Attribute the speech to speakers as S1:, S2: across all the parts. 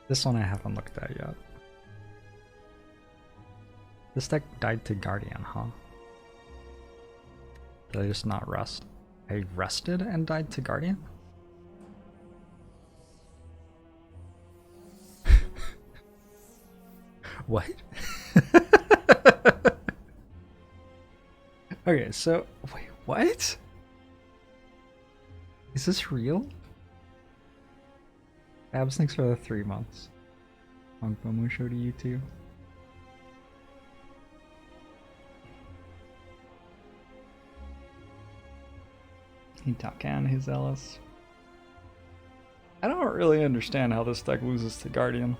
S1: This one I haven't looked at yet. This deck died to Guardian, huh? Did I just not rest? I rested and died to Guardian? What? Okay, so wait, what? Is this real? Abs, thanks for the 3 months. Long promo show to you too. He Takan, his Ellis. I don't really understand how this deck loses to Guardian.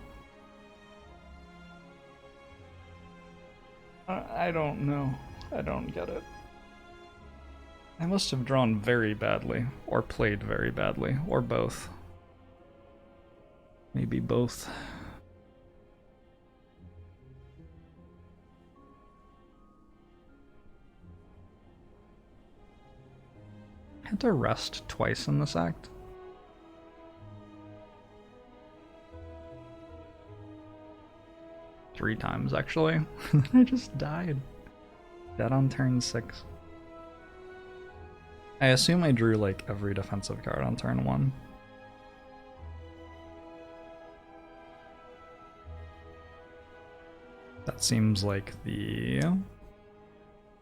S1: I don't know. I don't get it. I must have drawn very badly, or played very badly, or both. Maybe both. I had to rest twice in this act. Three times, actually. I just died. Dead on turn 6. I assume I drew like every defensive card on turn 1. That seems like the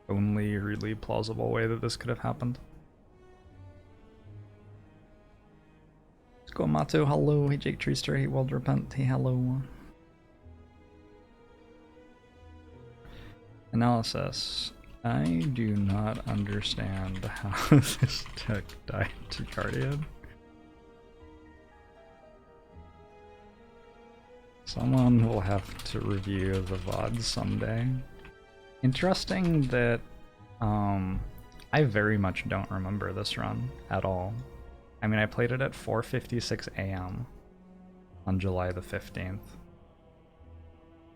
S1: only really plausible way that this could have happened. Let's go, Mato. Hello. Hey, Jake Treester. Hey, World Repent. Hey, hello. Analysis. I do not understand how this deck died to Guardian. Someone will have to review the VOD someday. Interesting that I very much don't remember this run at all. I mean, I played it at 4:56 a.m. on July the 15th.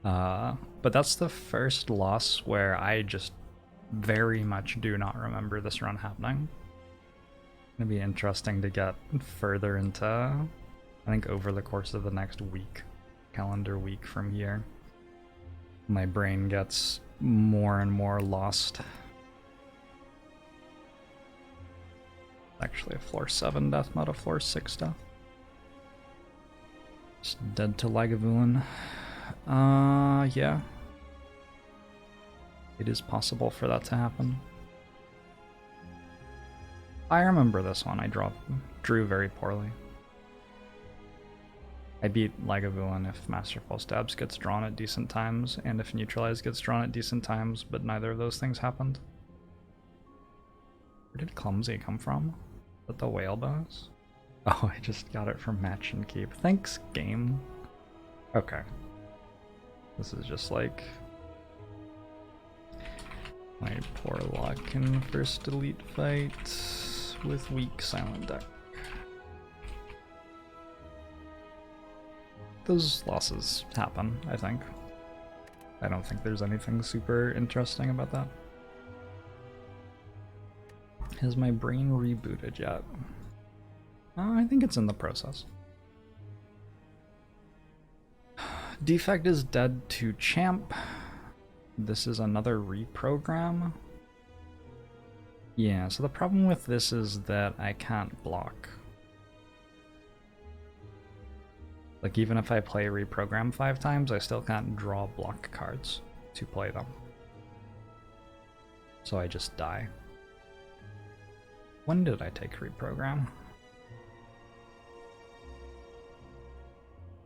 S1: But that's the first loss where I just very much do not remember this run happening. It'd be interesting to get further into, I think, over the course of the next week, calendar week from here. My brain gets more and more lost. Actually a floor 7 death, not a floor 6 death. Just dead to Lagavulin. Yeah. It is possible for that to happen. I remember this one. I drew very poorly. I beat Lagavulin if Masterful Stabs gets drawn at decent times, and if Neutralize gets drawn at decent times, but neither of those things happened. Where did Clumsy come from? Is that the whale bonus? Oh, I just got it from Match and Keep. Thanks, game. Okay. This is just like my poor luck in first elite fight with weak silent deck. Those losses happen, I think. I don't think there's anything super interesting about that. Has my brain rebooted yet? I think it's in the process. Defect is dead to Champ. This is another reprogram. Yeah, so the problem with this is that I can't block. Like, even if I play reprogram 5 times, I still can't draw block cards to play them. So I just die. When did I take reprogram?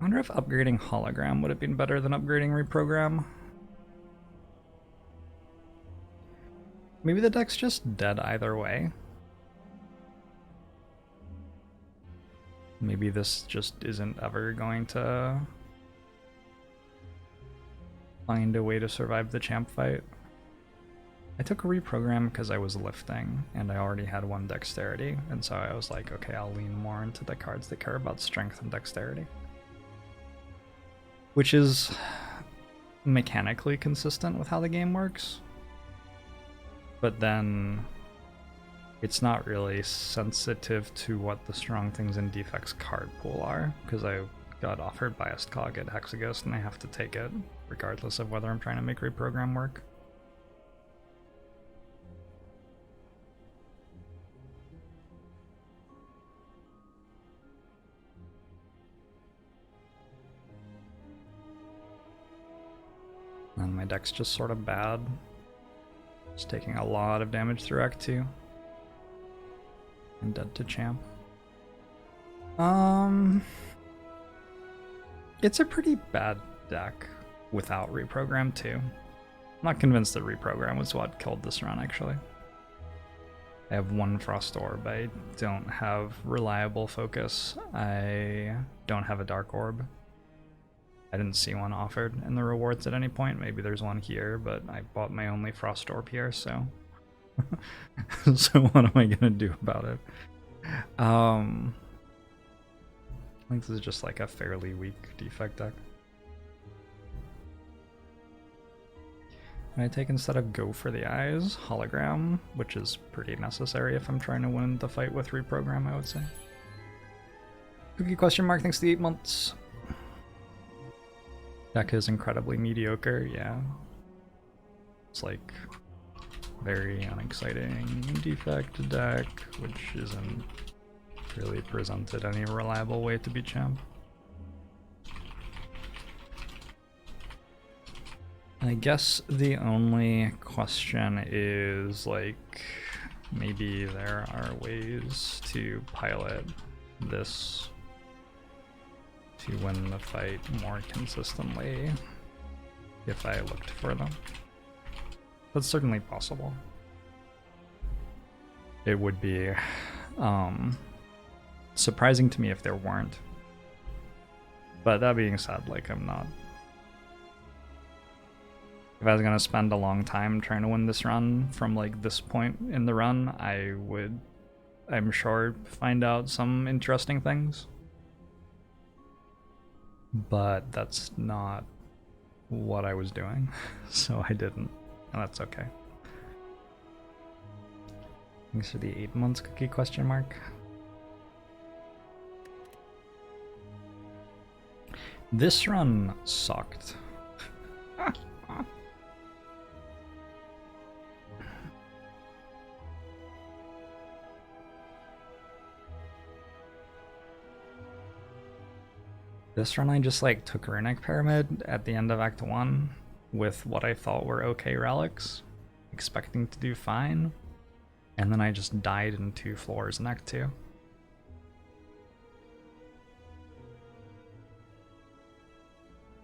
S1: I wonder if upgrading hologram would have been better than upgrading reprogram. Maybe the deck's just dead either way. Maybe this just isn't ever going to find a way to survive the champ fight. I took a reprogram because I was lifting and I already had 1 dexterity, and so I was like, okay, I'll lean more into the cards that care about strength and dexterity. Which is mechanically consistent with how the game works. But then it's not really sensitive to what the strong things in Defect's card pool are, because I got offered biased cog at Hexaghost, and I have to take it, regardless of whether I'm trying to make reprogram work. And my deck's just sort of bad. Just taking a lot of damage through Act 2. I'm dead to champ. It's a pretty bad deck without reprogram too. I'm not convinced that reprogram was what killed this run, actually. I have one Frost Orb. I don't have reliable focus. I don't have a Dark Orb. I didn't see one offered in the rewards at any point. Maybe there's one here, but I bought my only Frost Orb here, so... so what am I gonna do about it? I think this is just like a fairly weak defect deck. I take, instead of Go for the Eyes, Hologram, which is pretty necessary if I'm trying to win the fight with reprogram, I would say. Cookie question mark, thanks to the 8 months. Deck is incredibly mediocre, yeah. It's like very unexciting defect deck, which isn't really presented any reliable way to beat champ. I guess the only question is, like, maybe there are ways to pilot this to win the fight more consistently if I looked for them. That's certainly possible. It would be surprising to me if there weren't. But that being said, like, I'm not... If I was gonna spend a long time trying to win this run from, like, this point in the run, I would, I'm sure, find out some interesting things. But that's not what I was doing, so I didn't, and that's okay. Thanks for the 8 months cookie question mark. This run sucked. This run I just like took Runic Pyramid at the end of Act 1 with what I thought were okay relics, expecting to do fine, and then I just died in 2 floors in Act 2.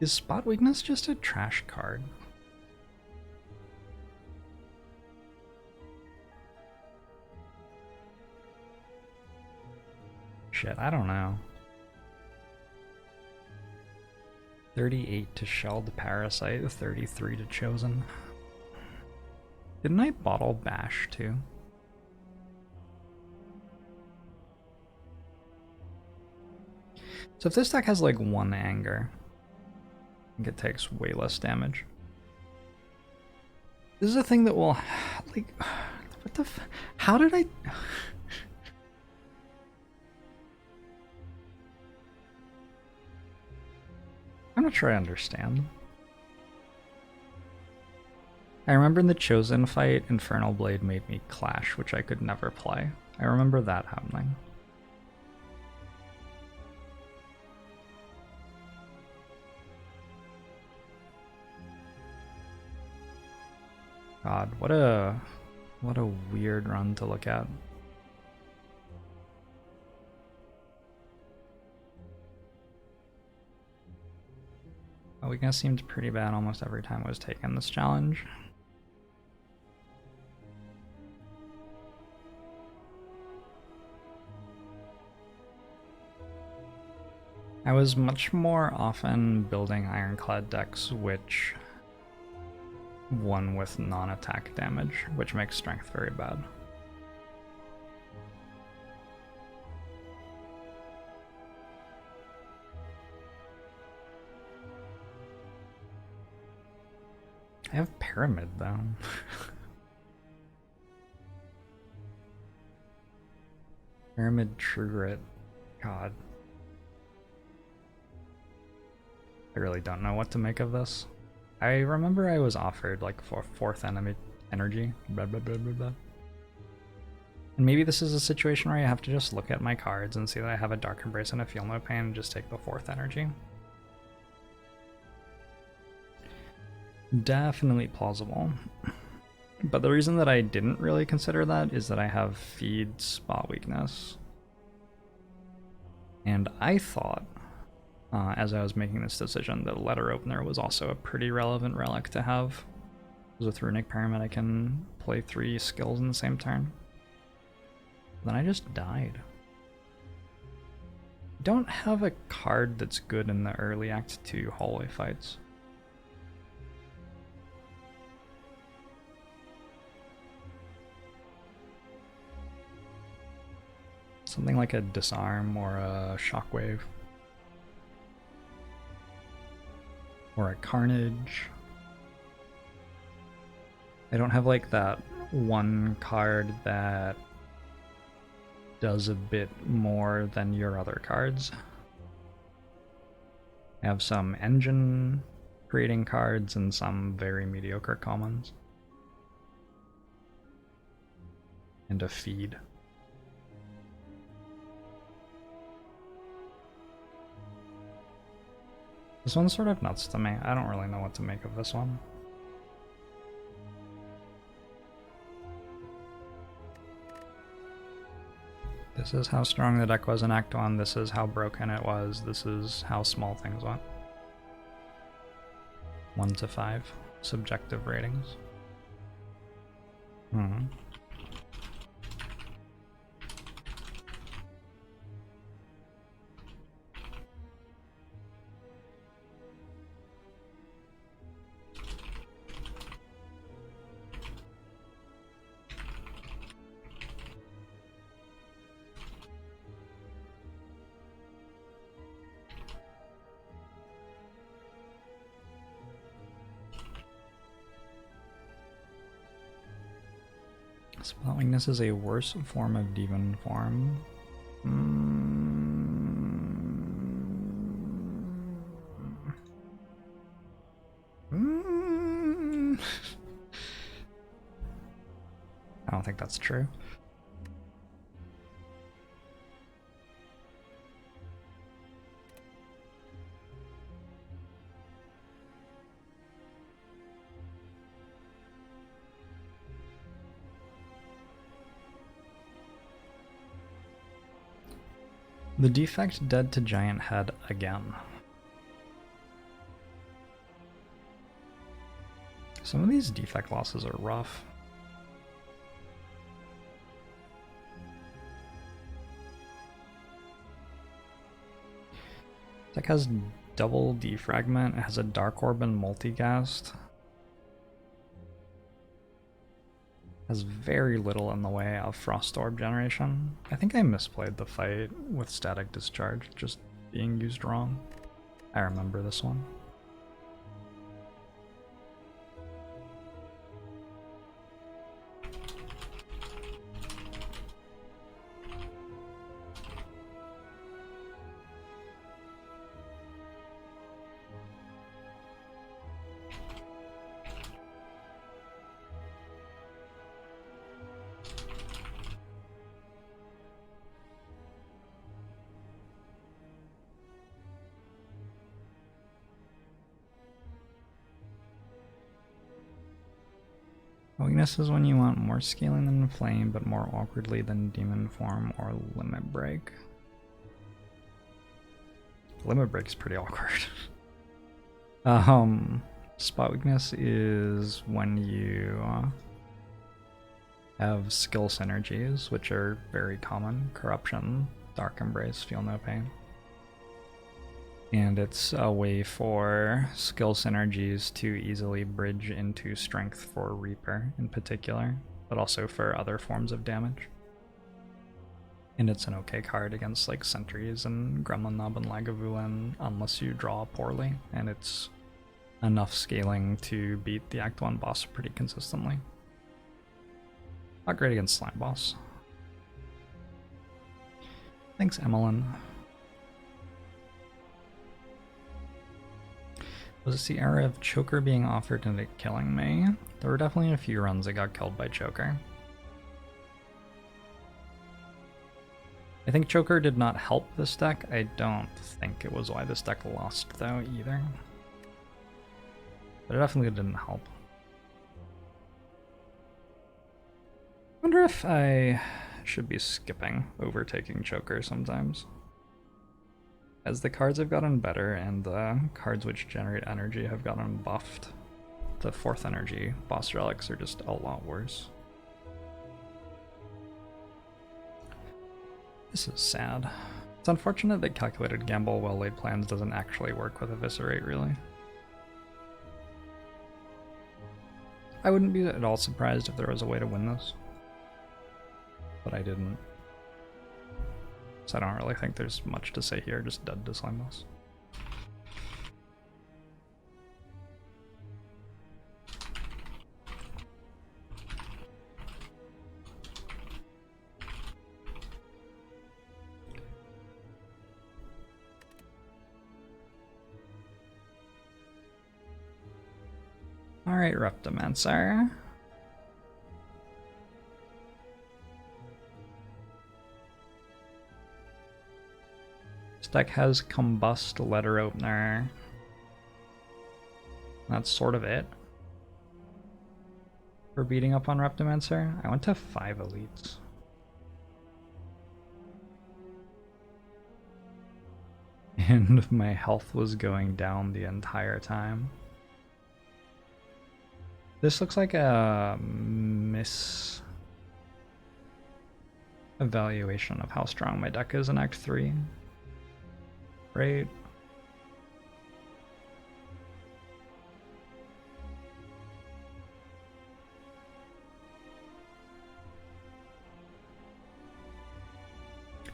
S1: Is Spot Weakness just a trash card? Shit, I don't know. 38 to Shelled Parasite, 33 to Chosen. Didn't I bottle Bash too? So if this deck has like 1 anger, I think it takes way less damage. This is a thing that will, like, what the f- how did I... I'm not sure I understand. I remember in the Chosen fight, Infernal Blade made me Clash, which I could never play. I remember that happening. God, what a weird run to look at. Weakness seemed pretty bad almost every time I was taking this challenge. I was much more often building Ironclad decks which won with non-attack damage, which makes strength very bad. I have Pyramid, though. Pyramid True Grit. God. really don't know what to make of this. I remember I was offered like for 4th enemy energy, blah blah blah blah blah. And maybe this is a situation where I have to just look at my cards and see that I have a Dark Embrace and a Feel No Pain and just take the 4th energy. Definitely plausible. But the reason that I didn't really consider that is that I have Feed Spot Weakness. And I thought, as I was making this decision, that Letter Opener was also a pretty relevant relic to have. With Runic Pyramid I can play 3 skills in the same turn. Then I just died. Don't have a card that's good in the early Act 2 hallway fights. Something like a Disarm or a Shockwave. Or a Carnage. I don't have like that one card that does a bit more than your other cards. I have some engine creating cards and some very mediocre commons. And a feed. This one's sort of nuts to me. I don't really know what to make of this one. This is how strong the deck was in Act 1, this is how broken it was, this is how small things went. 1 to 5, subjective ratings. Spot Weakness is a worse form of Demon Form. I don't think that's true. The defect dead to Giant Head again. Some of these defect losses are rough. Deck has double defragment, it has a Dark Orb and Multicast. Has very little in the way of Frost Orb generation. I think I misplayed the fight with Static Discharge just being used wrong. I remember this one. Weakness is when you want more scaling than Flame, but more awkwardly than Demon Form or Limit Break. Limit Break is pretty awkward. Spot Weakness is when you have skill synergies, which are very common. Corruption, Dark Embrace, Feel No Pain. And it's a way for skill synergies to easily bridge into strength for Reaper in particular, but also for other forms of damage. And it's an okay card against like Sentries and Gremlin Nob and Lagavulin unless you draw poorly, and it's enough scaling to beat the Act 1 boss pretty consistently. Not great against Slime Boss. Thanks, Emmeline. Was this the era of Choker being offered and it killing me? There were definitely a few runs that got killed by Choker. I think Choker did not help this deck. I don't think it was why this deck lost though either. But it definitely didn't help. I wonder if I should be skipping overtaking Choker sometimes. As the cards have gotten better and the cards which generate energy have gotten buffed, the 4th energy boss relics are just a lot worse. This is sad. It's unfortunate that calculated gamble, well-laid plans doesn't actually work with Eviscerate, really. I wouldn't be at all surprised if there was a way to win this. But I didn't. So I don't really think there's much to say here, just dead to Slimebus. Alright, Reptimancer. This deck has Combust, Letter Opener. That's sort of it for beating up on Reptimancer. I went to 5 elites. And my health was going down the entire time. This looks like a evaluation of how strong my deck is in Act 3. Right?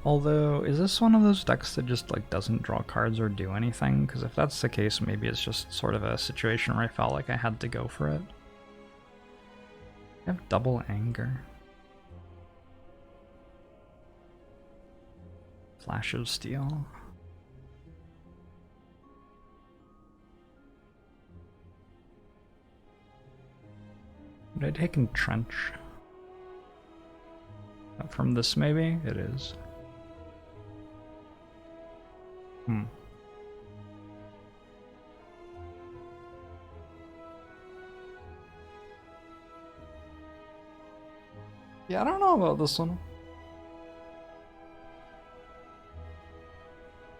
S1: Although, is this one of those decks that just like doesn't draw cards or do anything? Because if that's the case, maybe it's just sort of a situation where I felt like I had to go for it. I have double anger. Flash of Steel. Would I take Entrench? From this maybe? It is. Yeah, I don't know about this one.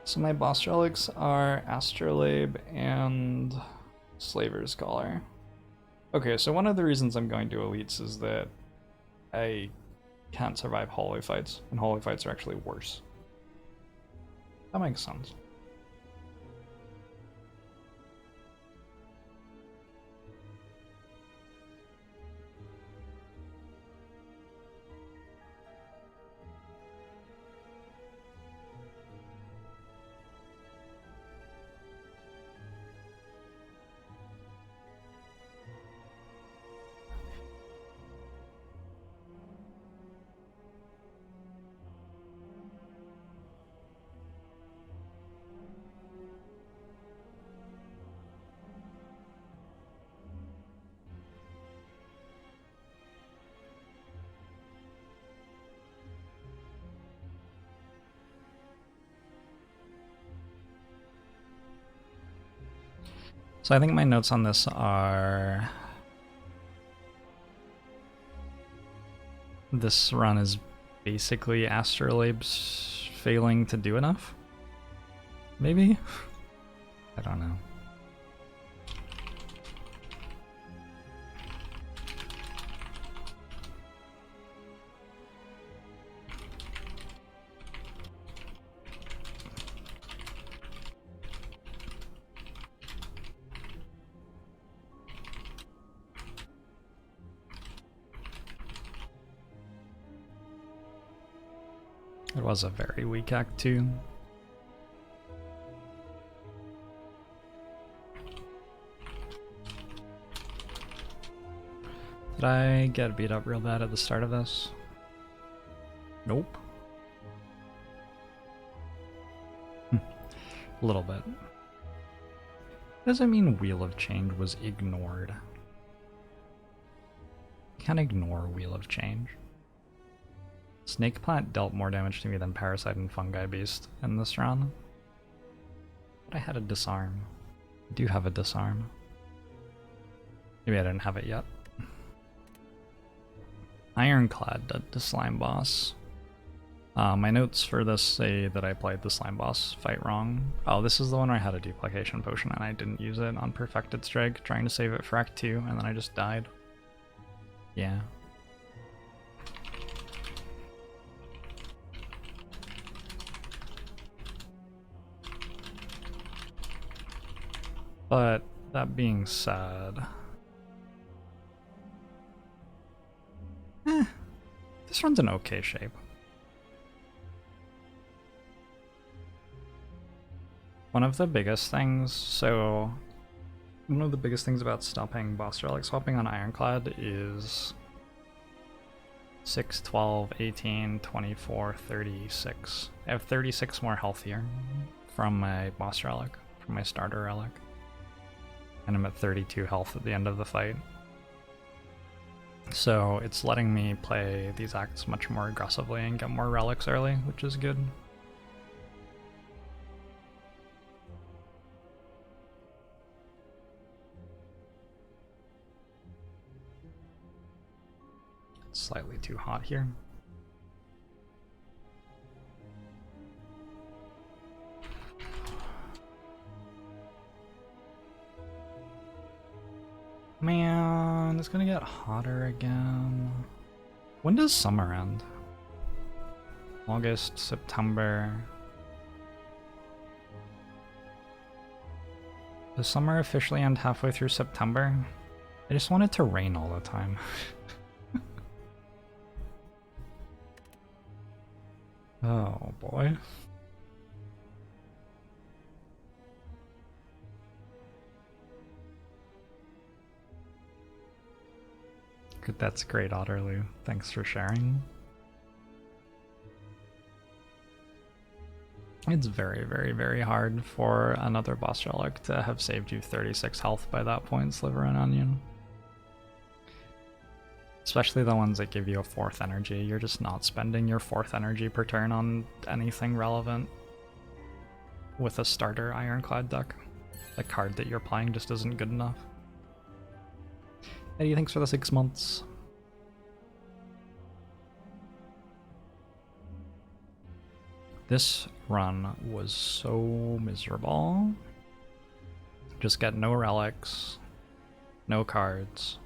S1: So my boss relics are Astrolabe and Slaver's Collar. Okay, so one of the reasons I'm going to elites is that I can't survive hallway fights, and hallway fights are actually worse. That makes sense. So I think my notes on this are... This run is basically Astrolabe's failing to do enough? Maybe? I don't know. It was a very weak Act 2. Did I get beat up real bad at the start of this? Nope. A little bit. Doesn't mean Wheel of Change was ignored. You can't ignore Wheel of Change. Snake Plant dealt more damage to me than Parasite and Fungi Beast in this run. But I had a Disarm. I do have a Disarm. Maybe I didn't have it yet. Ironclad did the Slime Boss. My notes for this say that I played the Slime Boss fight wrong. Oh, this is the one where I had a Duplication Potion and I didn't use it on Perfected Strike, trying to save it for Act 2, and then I just died. Yeah. But that being said, this run's in okay shape. One of the biggest things about stopping boss relic swapping on Ironclad is 6, 12, 18, 24, 36. I have 36 more health here from my boss relic, from my starter relic. And I'm at 32 health at the end of the fight. So it's letting me play these acts much more aggressively and get more relics early, which is good. It's slightly too hot here. Man, it's gonna get hotter again. When does summer end? August, September. Does summer officially end halfway through September? I just want it to rain all the time. Oh boy. Good, that's great, Otterloo. Thanks for sharing. It's very, very, very hard for another boss relic to have saved you 36 health by that point, Sliver and Onion. Especially the ones that give you a 4th energy. You're just not spending your 4th energy per turn on anything relevant with a starter Ironclad deck. The card that you're playing just isn't good enough. Eddie, thanks for the 6 months. This run was so miserable. Just get no relics, no cards,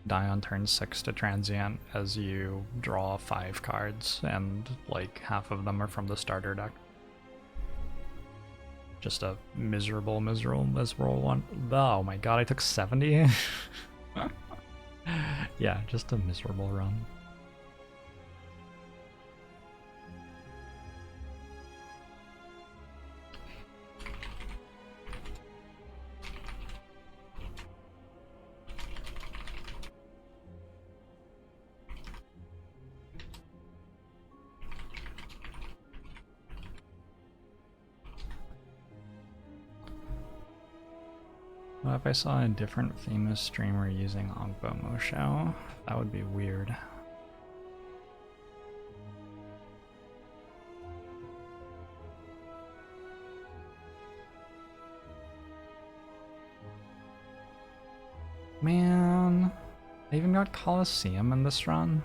S1: die on turn 6 to Transient as you draw 5 cards, and like half of them are from the starter deck. Just a miserable one. Oh my god, I took 70? Yeah, just a miserable run. What if I saw a different famous streamer using Ogbo Show? That would be weird. Man, I even got Coliseum in this run.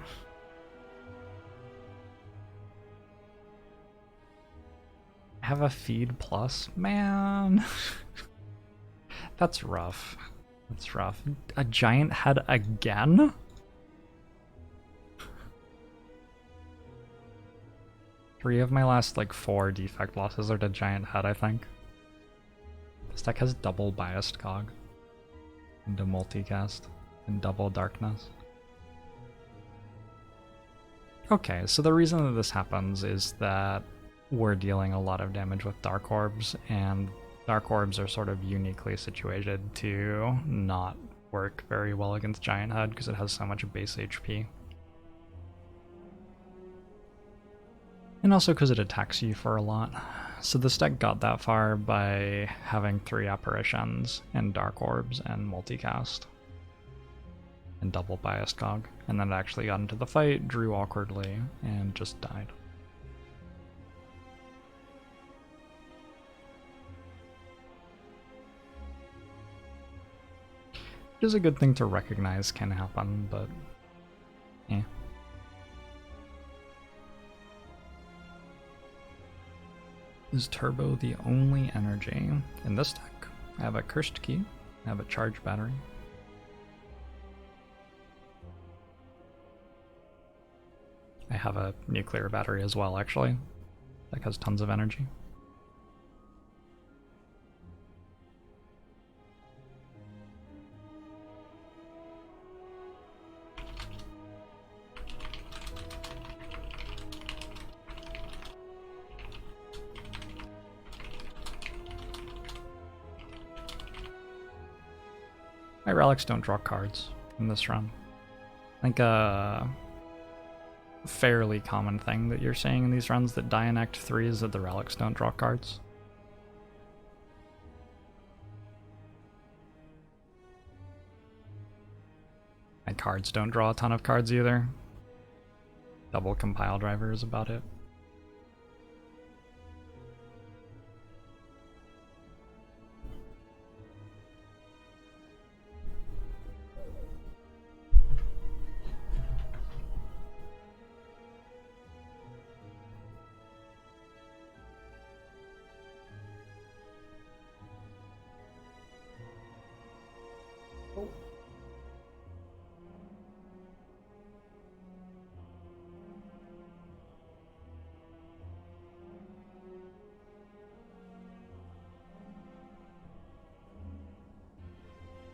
S1: I have a feed plus, man. That's rough. That's rough. A giant head again? Three of my last like 4 defect losses are to giant head, I think. This deck has double biased cog into multicast and double darkness. Okay, so the reason that this happens is that we're dealing a lot of damage with Dark Orbs, and Dark Orbs are sort of uniquely situated to not work very well against Giant Head because it has so much base HP. And also because it attacks you for a lot. So this deck got that far by having 3 apparitions and dark orbs and multicast and double biased cog, and then it actually got into the fight, drew awkwardly, and just died. Which is a good thing to recognize can happen, but eh. Is Turbo the only energy in this deck? I have a Cursed Key, I have a Charged Battery. I have a Nuclear Battery as well, actually. That has tons of energy. My relics don't draw cards in this run. I think a fairly common thing that you're saying in these runs that die in Act 3 is that the relics don't draw cards. My cards don't draw a ton of cards either. Double compile driver is about it.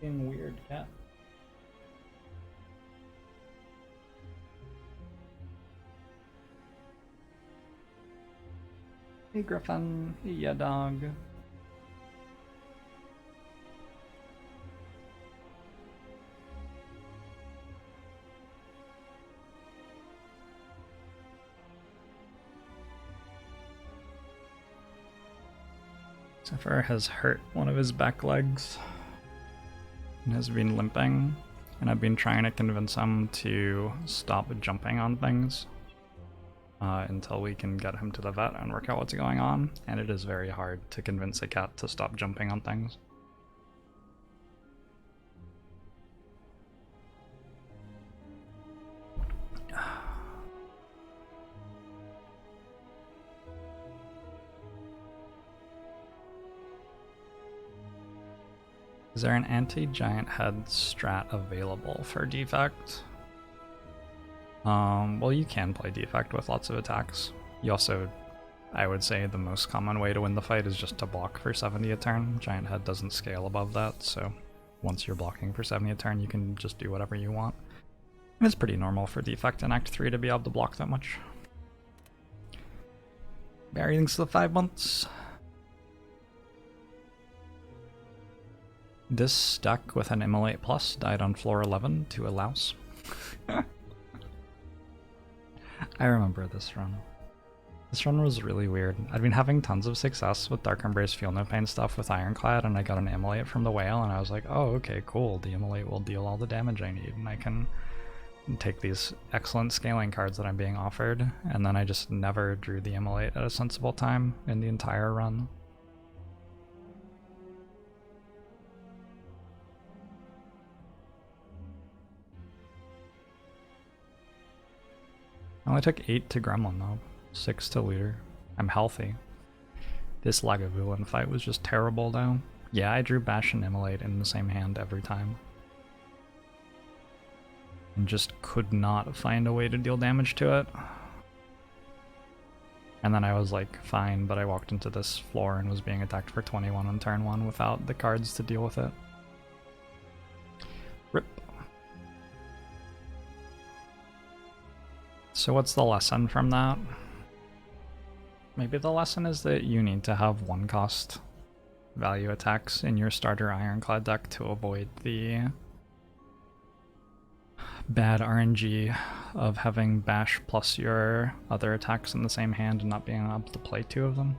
S1: Being weird, cat. Hey Griffin, yeah dog. Zephyr has hurt one of his back legs and has been limping, and I've been trying to convince him to stop jumping on things until we can get him to the vet and work out what's going on, and it is very hard to convince a cat to stop jumping on things. Is there an anti-giant head strat available for defect? Well, you can play defect with lots of attacks. You also, I would say the most common way to win the fight is just to block for 70 a turn. Giant head doesn't scale above that, so once you're blocking for 70 a turn, you can just do whatever you want. And it's pretty normal for defect in Act 3 to be able to block that much. Barry, thanks for the 5 months. This stuck with an Immolate Plus, died on floor 11 to a louse. I remember this run. This run was really weird. I'd been having tons of success with Dark Embrace Feel No Pain stuff with Ironclad, and I got an Immolate from the whale, and I was like, oh, okay, cool. The Immolate will deal all the damage I need, and I can take these excellent scaling cards that I'm being offered, and then I just never drew the Immolate at a sensible time in the entire run. I only took 8 to Gremlin though, 6 to Leader. I'm healthy. This Lagavulin fight was just terrible though. Yeah, I drew Bash and Immolate in the same hand every time. And just could not find a way to deal damage to it. And then I was like, fine, but I walked into this floor and was being attacked for 21 on turn 1 without the cards to deal with it. Rip. So what's the lesson from that? Maybe the lesson is that you need to have 1-cost value attacks in your starter Ironclad deck to avoid the bad RNG of having Bash plus your other attacks in the same hand and not being able to play 2 of them.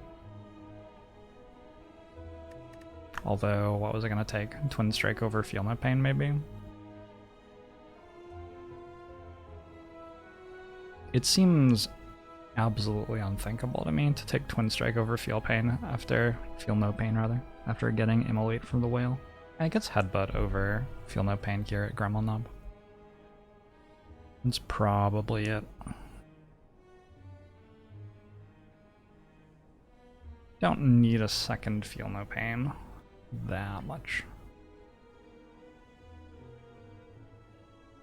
S1: Although, what was it gonna take? Twin Strike over Feel No Pain, maybe? It seems absolutely unthinkable to me to take Twin Strike over Feel No Pain after getting Immolate from the whale. And it gets Headbutt over Feel No Pain here at Gremlin Knob. That's probably it. Don't need a second Feel No Pain that much.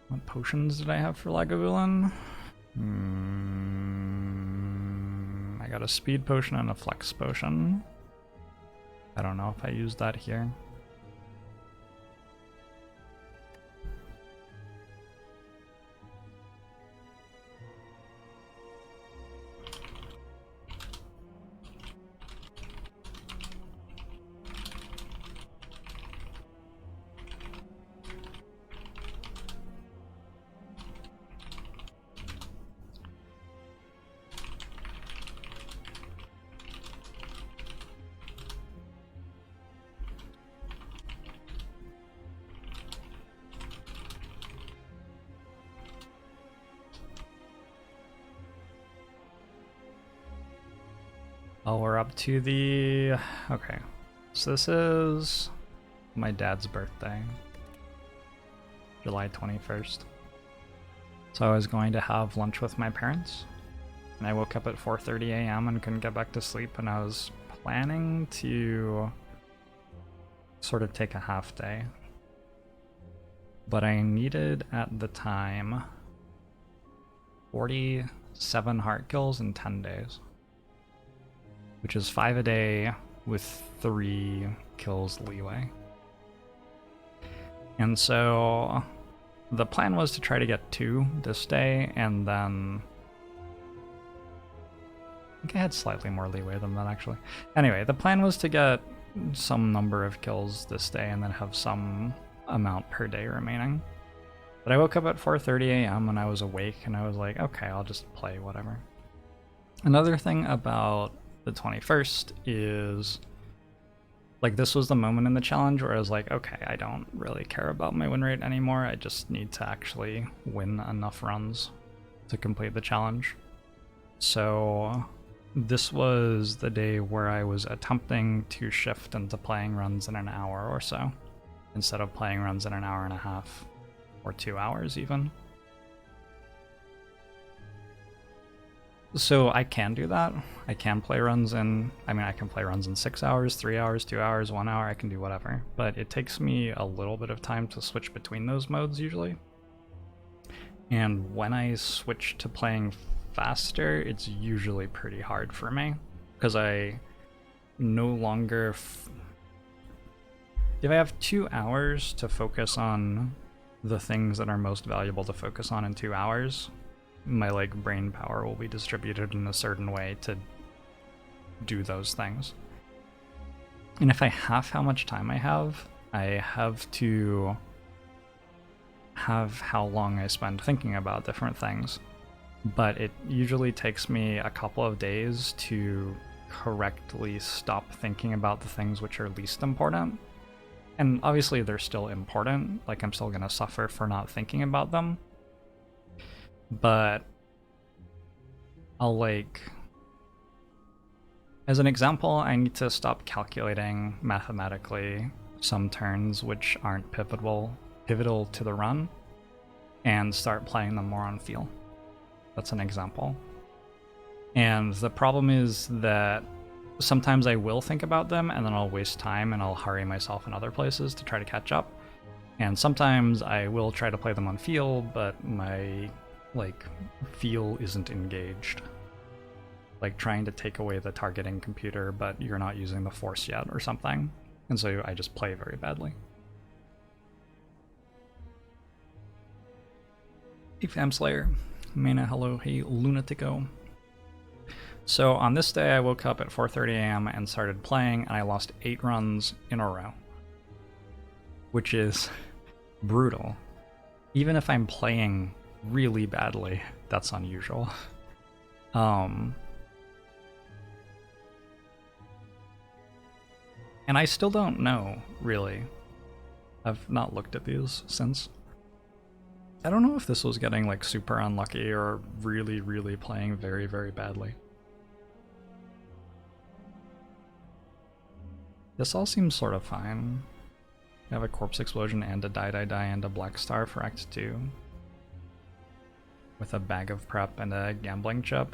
S1: What potions did I have for Lagavulin? I got a speed potion and a flex potion. I don't know if I used that here. Oh, we're up to the... Okay. So this is my dad's birthday. July 21st. So I was going to have lunch with my parents. And I woke up at 4:30 a.m. and couldn't get back to sleep. And I was planning to sort of take a half day. But I needed at the time 47 heart kills in 10 days. Which is 5 a day with 3 kills leeway. And so the plan was to try to get 2 this day, and then I think I had slightly more leeway than that actually. Anyway, the plan was to get some number of kills this day and then have some amount per day remaining. But I woke up at 4:30 a.m. and I was awake and I was like, okay, I'll just play whatever. Another thing about the 21st is, like, this was the moment in the challenge where I was like, okay, I don't really care about my win rate anymore. I just need to actually win enough runs to complete the challenge. So this was the day where I was attempting to shift into playing runs in an hour or so, instead of playing runs in an hour and a half or 2 hours even. So I can do that. I can play runs in, I can play runs in 6 hours, 3 hours, 2 hours, 1 hour, I can do whatever. But it takes me a little bit of time to switch between those modes usually. And when I switch to playing faster, it's usually pretty hard for me. Because I no longer... If I have 2 hours to focus on the things that are most valuable to focus on in 2 hours, my brain power will be distributed in a certain way to do those things. And if I have how much time I have to have how long I spend thinking about different things. But it usually takes me a couple of days to correctly stop thinking about the things which are least important. And obviously they're still important, I'm still gonna suffer for not thinking about them. But I'll as an example, I need to stop calculating mathematically some turns which aren't pivotal to the run and start playing them more on feel. That's an example. And the problem is that sometimes I will think about them and then I'll waste time and I'll hurry myself in other places to try to catch up. And sometimes I will try to play them on feel, but my feel isn't engaged. Trying to take away the targeting computer, but you're not using the force yet or something. And so I just play very badly. Hey Famslayer, Mana, hello, hey Lunatico. So on this day I woke up at 4:30 a.m. and started playing, and I lost 8 runs in a row. Which is brutal. Even if I'm playing really badly, that's unusual. And I still don't know, really. I've not looked at these since. I don't know if this was getting like super unlucky or really, really playing very, very badly. This all seems sort of fine. We have a Corpse Explosion and a Die and a Black Star for Act 2. With a Bag of Prep and a Gambling Chip.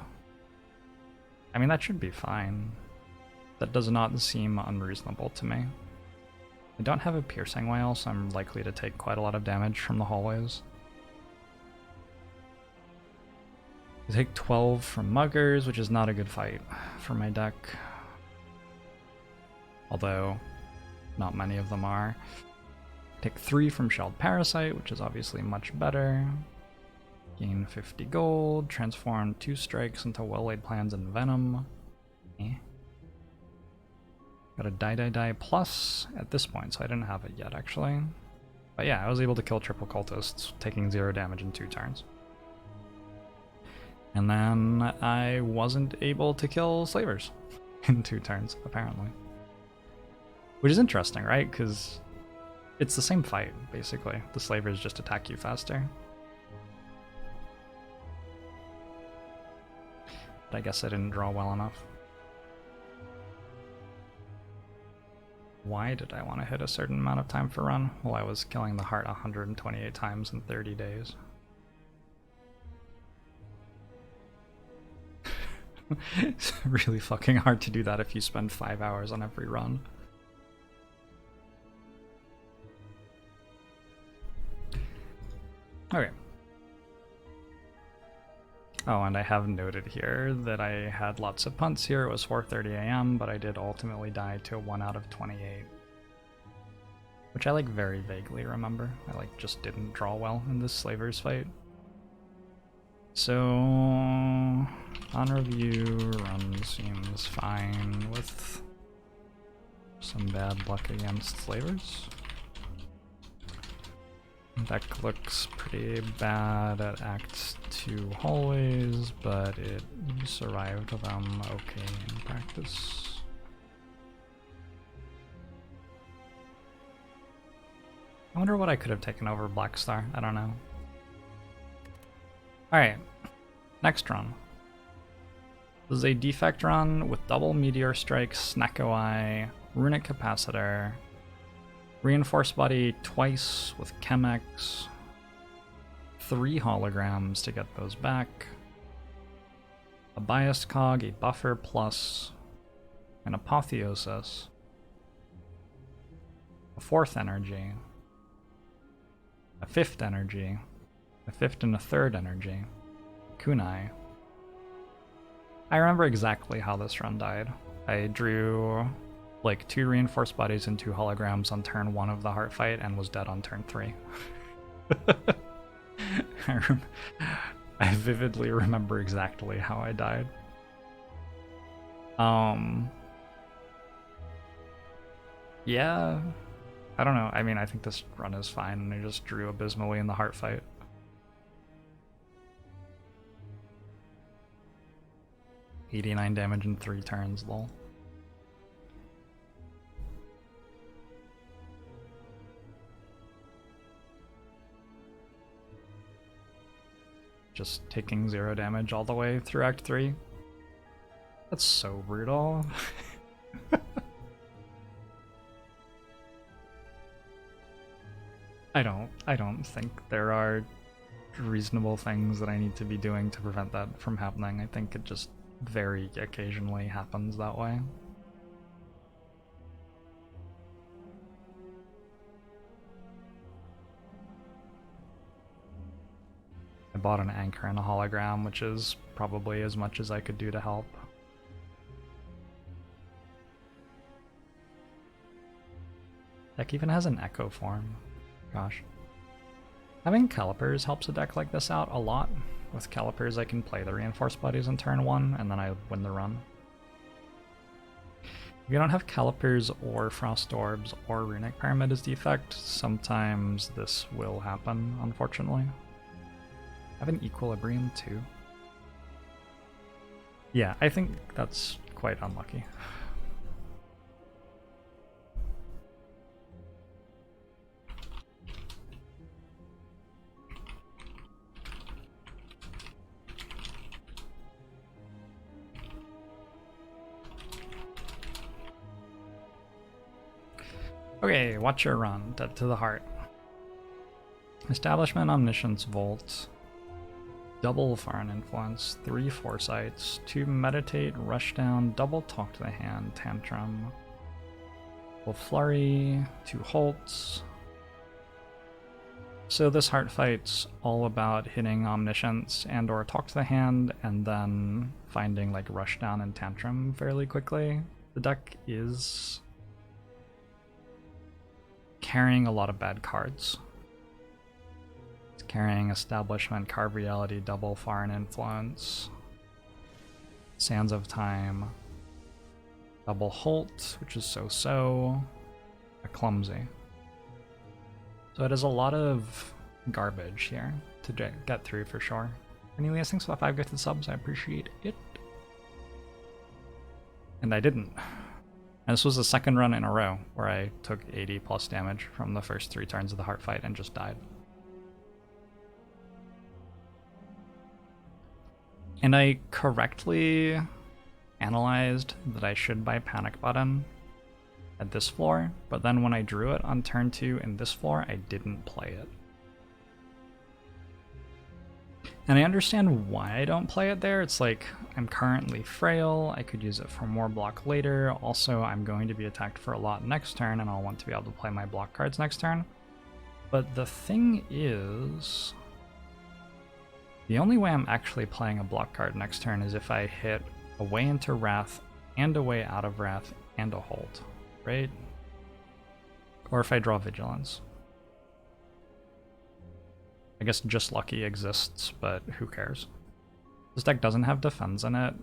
S1: I mean, that should be fine. That does not seem unreasonable to me. I don't have a Piercing Whale, so I'm likely to take quite a lot of damage from the hallways. I take 12 from Muggers, which is not a good fight for my deck. Although, not many of them are. Take 3 from Shelled Parasite, which is obviously much better. Gain 50 gold, transform 2 strikes into Well-Laid Plans and Venom. Got a Die plus at this point, so I didn't have it yet actually. But yeah, I was able to kill triple cultists, taking 0 damage in 2 turns. And then I wasn't able to kill slavers in 2 turns, apparently. Which is interesting, right? Because it's the same fight, basically. The slavers just attack you faster. But I guess I didn't draw well enough. Why did I want to hit a certain amount of time for run? Well, I was killing the heart 128 times in 30 days. It's really fucking hard to do that if you spend 5 hours on every run. Okay. Oh, and I have noted here that I had lots of punts here. It was 4:30 a.m., but I did ultimately die to 1 out of 28. Which I like very vaguely remember. I like just didn't draw well in this slavers fight. So on review, run seems fine with some bad luck against slavers. Deck looks pretty bad at Act 2 hallways, but it survived them okay in practice. I wonder what I could have taken over Black Star. I don't know. Alright, next run. This is a defect run with double Meteor Strike, Snecko Eye, Runic Capacitor, Reinforced Body twice with Chemex, 3 holograms to get those back, a Biased Cog, a Buffer Plus, an Apotheosis, a 4th energy, a 5th energy, a 5th and a 3rd energy, Kunai. I remember exactly how this run died. I drew like 2 reinforced bodies and 2 holograms on turn 1 of the heart fight and was dead on turn 3. I vividly remember exactly how I died. Yeah, I don't know. I mean, I think this run is fine, and I just drew abysmally in the heart fight. $89 damage in 3 turns, lol. Just taking 0 damage all the way through Act 3. That's so brutal. I don't think there are reasonable things that I need to be doing to prevent that from happening. I think it just very occasionally happens that way. I bought an anchor and a hologram, which is probably as much as I could do to help. Deck even has an echo form. Gosh. Having calipers helps a deck like this out a lot. With calipers I can play the reinforced bodies in turn 1, and then I win the run. If you don't have calipers or frost orbs or runic pyramid as defect, sometimes this will happen, unfortunately. I have an equilibrium too. Yeah, I think that's quite unlucky. Okay, watch your run. Dead to the heart. Establishment, Omniscience, Volt. Double Foreign Influence, 3 Foresights, 2 Meditate, Rushdown, double Talk to the Hand, Tantrum. Full Flurry, 2 Holts. So this heart fight's all about hitting Omniscience and or Talk to the Hand, and then finding like Rushdown and Tantrum fairly quickly. The deck is carrying a lot of bad cards. It's carrying Establishment, Carve Reality, Double Foreign Influence, Sands of Time, Double Holt, which is so-so, a Clumsy. So it is a lot of garbage here to get through for sure. Cornelius, thanks for the 5 gifted subs, I appreciate it. And I didn't. And this was the second run in a row where I took 80 plus damage from the first 3 turns of the heart fight and just died. And I correctly analyzed that I should buy Panic Button at this floor, but then when I drew it on turn 2 in this floor, I didn't play it. And I understand why I don't play it there. It's like, I'm currently frail, I could use it for more block later, also I'm going to be attacked for a lot next turn and I'll want to be able to play my block cards next turn. But the thing is, the only way I'm actually playing a block card next turn is if I hit a way into Wrath and a way out of Wrath and a hold, right? Or if I draw Vigilance. I guess Just Lucky exists, but who cares? This deck doesn't have defense in it.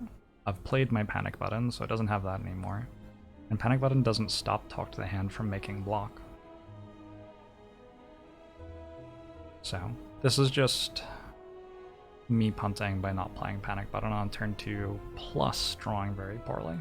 S1: I've played my Panic Button, so it doesn't have that anymore. And Panic Button doesn't stop Talk to the Hand from making block. So, this is just me punting by not playing Panic Button on turn 2, plus drawing very poorly.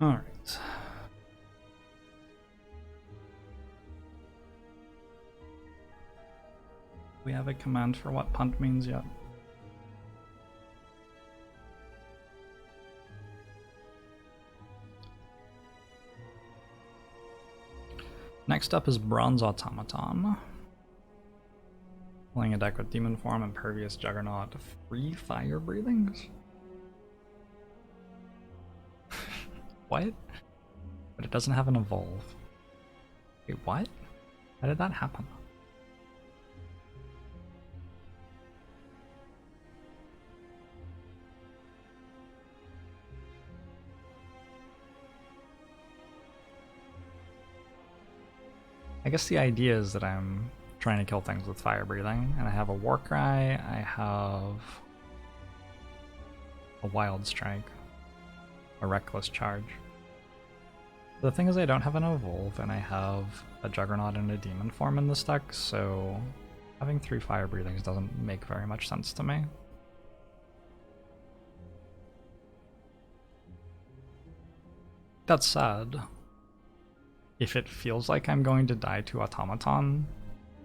S1: Alright. We have a command for what punt means yet. Next up is Bronze Automaton. Playing a deck with Demon Form, Impervious, Juggernaut, 3 Fire Breathings? What? But it doesn't have an evolve. Wait, what? How did that happen? I guess the idea is that I'm trying to kill things with fire breathing, and I have a Warcry, I have a Wild Strike, a Reckless Charge. The thing is I don't have an evolve, and I have a Juggernaut and a Demon Form in this deck, so having 3 fire breathings doesn't make very much sense to me. That said, if it feels like I'm going to die to Automaton,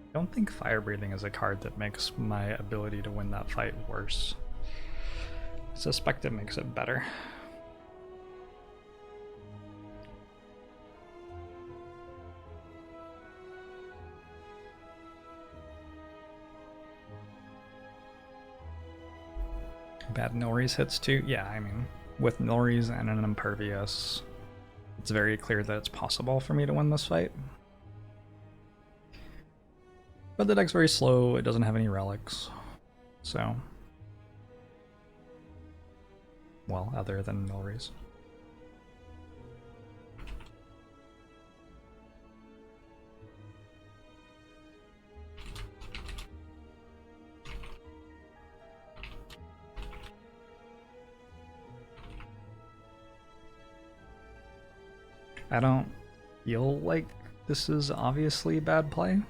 S1: I don't think fire breathing is a card that makes my ability to win that fight worse. I suspect it makes it better. Bad Nilries hits too? Yeah, I mean, with Nilries and an Impervious, it's very clear that it's possible for me to win this fight. But the deck's very slow, it doesn't have any relics, so... well, other than Nilries. I don't feel like this is obviously bad play.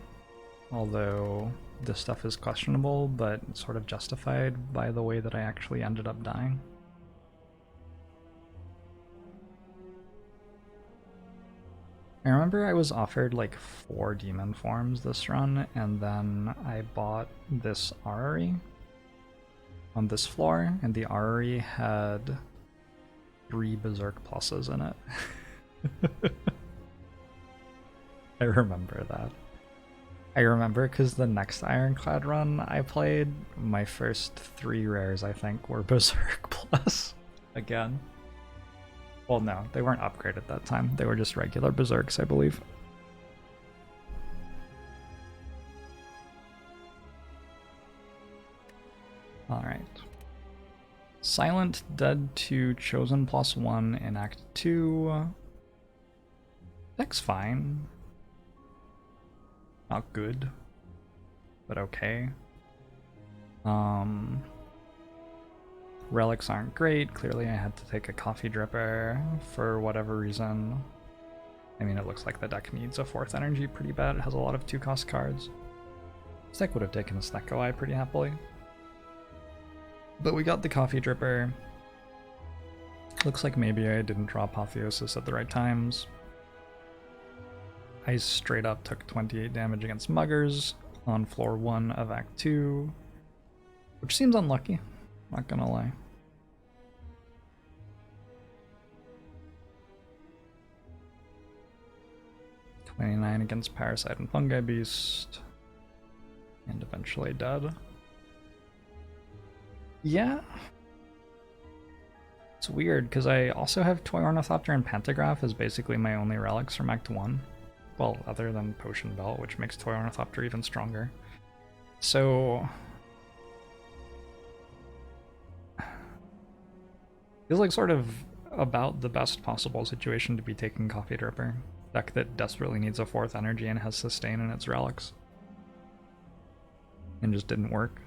S1: although this stuff is questionable, but sort of justified by the way that I actually ended up dying. I remember I was offered like 4 demon forms this run, and then I bought this orrery on this floor, and the orrery had 3 berserk pluses in it. I remember that. I remember because the next Ironclad run I played, my first 3 rares I think were berserk plus again. Well, no, they weren't upgraded that time. They were just regular berserks, I believe. Alright. Silent Dead to Chosen +1 in Act 2. Deck's fine. Not good, but okay. Relics aren't great. Clearly I had to take a coffee dripper for whatever reason. I mean, it looks like the deck needs a 4th energy pretty bad. It has a lot of 2-cost cards. This deck would have taken a Snecko Eye pretty happily. But we got the coffee dripper. Looks like maybe I didn't draw Apotheosis at the right times. I straight up took 28 damage against Muggers on floor 1 of Act 2, which seems unlucky, not gonna lie. $29 against Parasite and Fungi Beast, and eventually dead. Yeah. It's weird, because I also have Toy Ornithopter and Pantograph as basically my only relics from Act 1. Well, other than Potion Belt, which makes Toy Ornithopter even stronger. So feels like sort of about the best possible situation to be taking Coffee Dripper. Deck that desperately needs a 4th energy and has sustain in its relics. And just didn't work.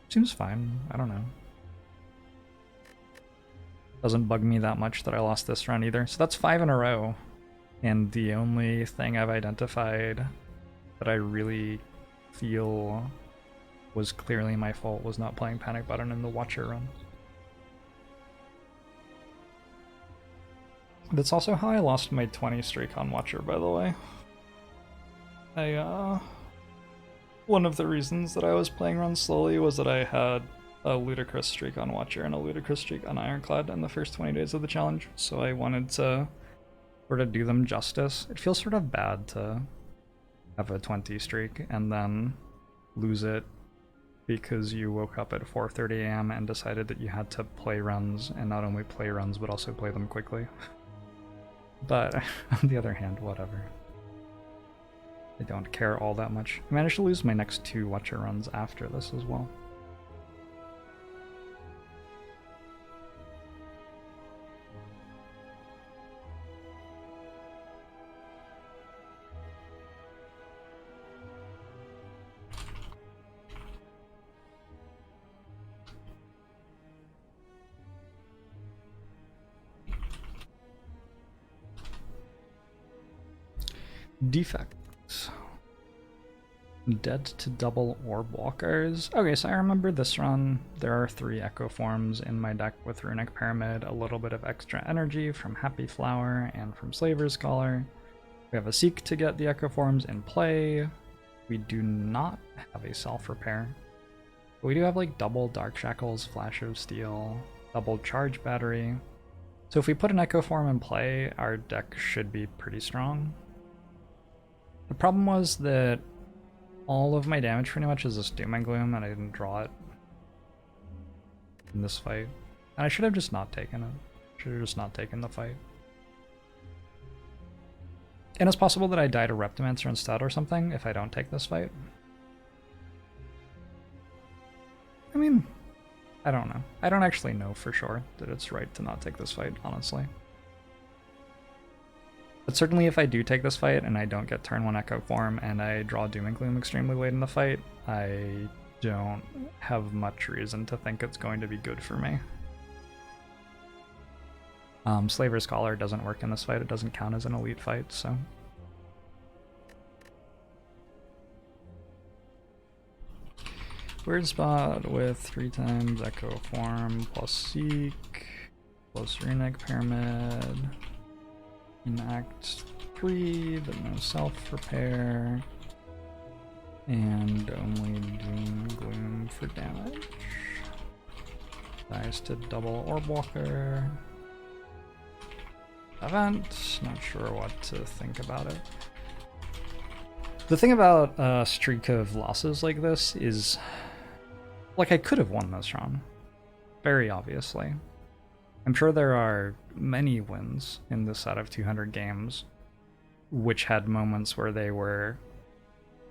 S1: Seems fine, I don't know. Doesn't bug me that much that I lost this run either. So that's 5 in a row. And the only thing I've identified that I really feel was clearly my fault was not playing Panic Button in the Watcher run. That's also how I lost my 20 streak on Watcher, by the way. One of the reasons that I was playing runs slowly was that I had a ludicrous streak on Watcher and a ludicrous streak on Ironclad in the first 20 days of the challenge, so I wanted to sort of do them justice. It feels sort of bad to have a 20 streak and then lose it because you woke up at 4:30 a.m. and decided that you had to play runs, and not only play runs but also play them quickly. But on the other hand, whatever. I don't care all that much. I managed to lose my next 2 Watcher runs after this as well. Defects. Dead to double orb walkers. Okay, so I remember this run. There are 3 echo forms in my deck with Runic Pyramid, a little bit of extra energy from Happy Flower and from Slaver's Scholar. We have a Seek to get the echo forms in play. We do not have a self-repair. But we do have like double Dark Shackles, Flash of Steel, double Charge Battery. So if we put an echo form in play, our deck should be pretty strong. The problem was that all of my damage pretty much is this Doom and Gloom, and I didn't draw it in this fight. And I should have just not taken it. Should have just not taken the fight. And it's possible that I die to Reptimancer instead or something if I don't take this fight. I mean, I don't know. I don't actually know for sure that it's right to not take this fight, honestly. But certainly if I do take this fight and I don't get turn 1 Echo Form and I draw Doom and Gloom extremely late in the fight, I don't have much reason to think it's going to be good for me. Slaver's Scholar doesn't work in this fight, it doesn't count as an elite fight, so... Weird spot with 3 times Echo Form plus Seek plus Runic Pyramid. In Act 3, but no self-repair. And only Doom Gloom for damage. Dies to double Orb Walker. Event, not sure what to think about it. The thing about a streak of losses like this is, like, I could have won this run, very obviously. I'm sure there are many wins in this set of 200 games which had moments where they were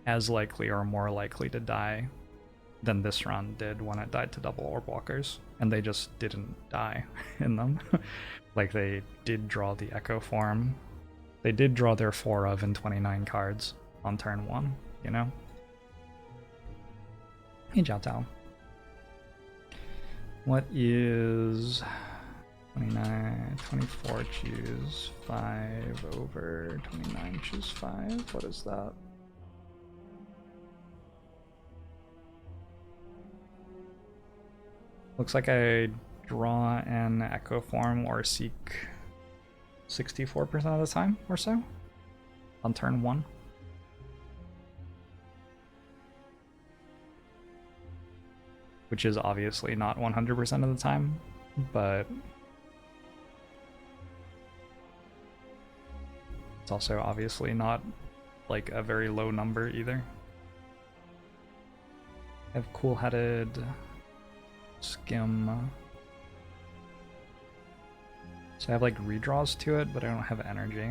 S1: as likely or more likely to die than this run did when it died to double Orb Walkers, and they just didn't die in them. Like, they did draw the Echo Form. They did draw their 4 of and 29 cards on turn 1, you know? Hey, Jiao Tao. What is 29, 24, choose 5 over 29, choose 5? What is that? Looks like I draw an Echo Form or Seek 64% of the time or so on turn 1. Which is obviously not 100% of the time, but it's also obviously not like a very low number either. I have Cool-Headed, Skim. So I have like redraws to it, but I don't have energy.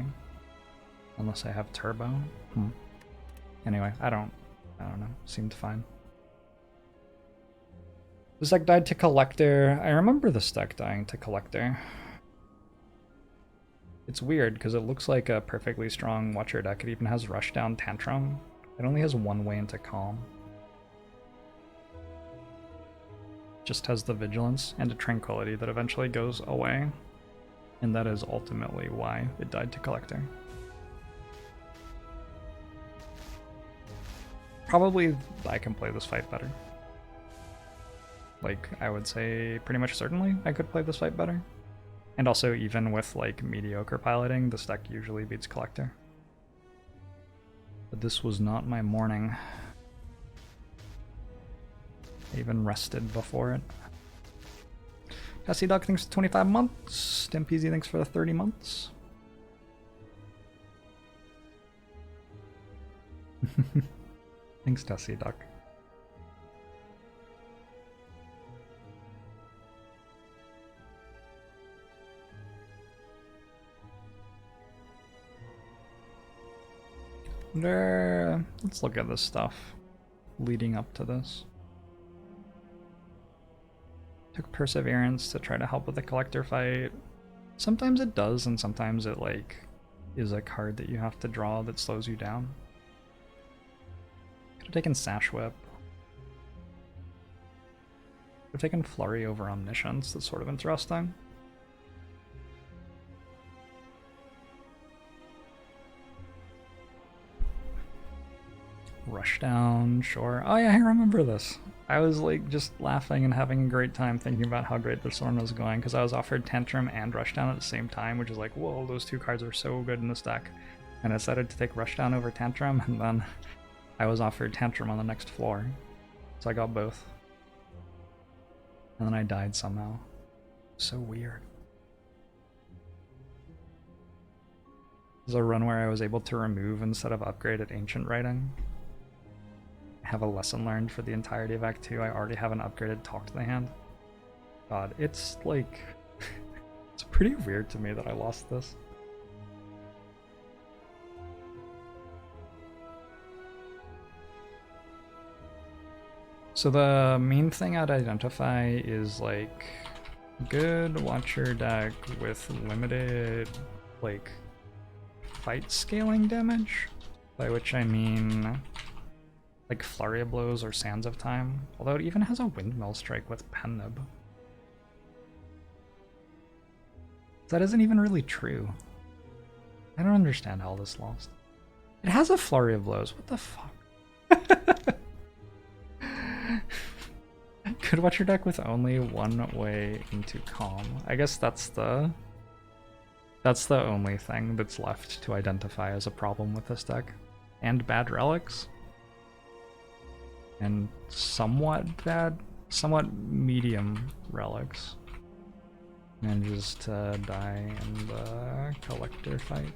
S1: Unless I have Turbo. Anyway, I don't know. Seemed fine. This deck died to Collector. I remember this deck dying to Collector. It's weird because it looks like a perfectly strong Watcher deck. It even has Rushdown Tantrum. It only has one way into Calm. Just has the Vigilance and a Tranquility that eventually goes away. And that is ultimately why it died to Collector. Probably I can play this fight better. Like, I would say pretty much certainly I could play this fight better. And also, even with like mediocre piloting, this deck usually beats Collector. But this was not my morning. I even rested before it. Tessie Duck thinks 25 months. Stimpeasy thinks for the 30 months. Thanks, Tessie Duck. Let's look at this stuff leading up to this. Took Perseverance to try to help with the Collector fight. Sometimes it does, and sometimes it like is a card that you have to draw that slows you down. Could have taken Sash Whip. Could have taken Flurry over Omniscience. That's sort of interesting. Rushdown, sure. Oh yeah, I remember this. I was like just laughing and having a great time thinking about how great this one was going because I was offered Tantrum and Rushdown at the same time, which is like, whoa, those two cards are so good in this deck. And I decided to take Rushdown over Tantrum, and then I was offered Tantrum on the next floor. So I got both. And then I died somehow. So weird. This is a run where I was able to remove instead of upgrade at Ancient Writing. Have a lesson learned for the entirety of Act 2. I already have an upgraded Talk to the Hand. God, it's like... it's pretty weird to me that I lost this. So the main thing I'd identify is like good Watcher deck with limited like fight scaling damage, by which I mean like Flurry of Blows or Sands of Time, although it even has a Windmill Strike with Pen Nib. That isn't even really true. I don't understand how this lost. It has a Flurry of Blows, what the fuck? could watch your deck with only one way into calm. I guess that's the only thing that's left to identify as a problem with this deck. And bad relics. And somewhat medium relics. Manages to die in the collector fight.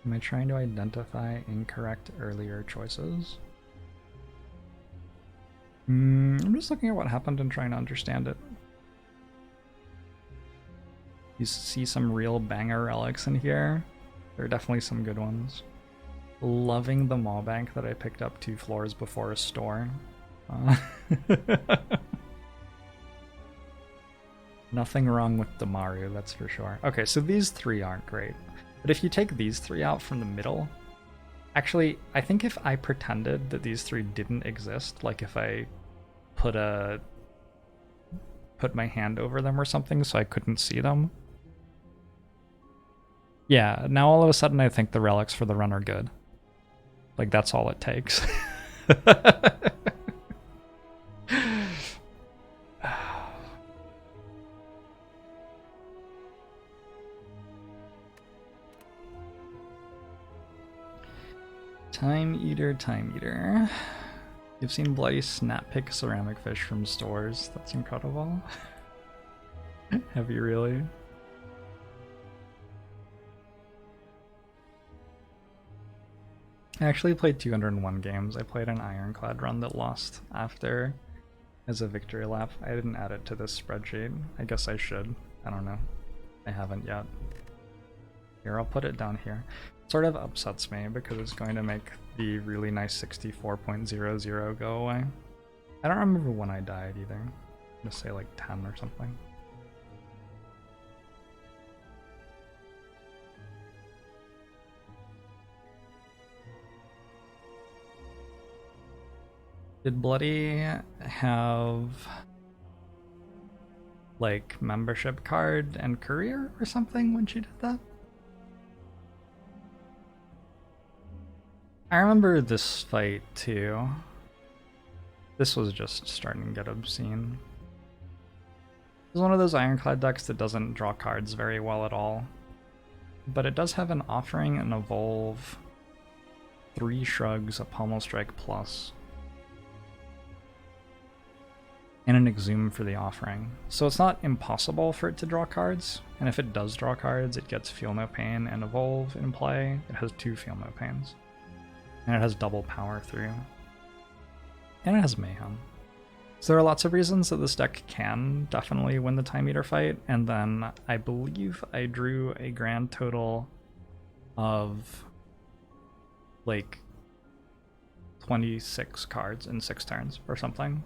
S1: Am I trying to identify incorrect earlier choices? I'm just looking at what happened and trying to understand it. You see some real banger relics in here. There are definitely some good ones. Loving the Maw Bank that I picked up 2 floors before a store. Nothing wrong with the Maru, that's for sure. Okay, so these 3 aren't great. But if you take these 3 out from the middle... Actually, I think if I pretended that these 3 didn't exist, like if I put my hand over them or something so I couldn't see them. Yeah, now all of a sudden I think the relics for the run are good. Like, that's all it takes. Time Eater. You've seen bloody snap pick ceramic fish from stores. That's incredible. Have you really? I actually played 201 games. I played an Ironclad run that lost after as a victory lap. I didn't add it to this spreadsheet. I guess I should. I don't know. I haven't yet. Here, I'll put it down here. It sort of upsets me because it's going to make the really nice 64.00 go away. I don't remember when I died either. I'm gonna say like 10 or something. Did Bloody have like membership card and courier or something when she did that? I remember this fight too. This was just starting to get obscene. It's one of those Ironclad decks that doesn't draw cards very well at all. But it does have an Offering, an Evolve, 3 Shrugs, a Pommel Strike Plus, and an Exhume for the Offering. So it's not impossible for it to draw cards, and if it does draw cards, it gets Feel No Pain and Evolve in play. It has 2 Feel No Pains. And it has double power through. And it has Mayhem. So there are lots of reasons that this deck can definitely win the Time Eater fight, and then I believe I drew a grand total of like 26 cards in 6 turns or something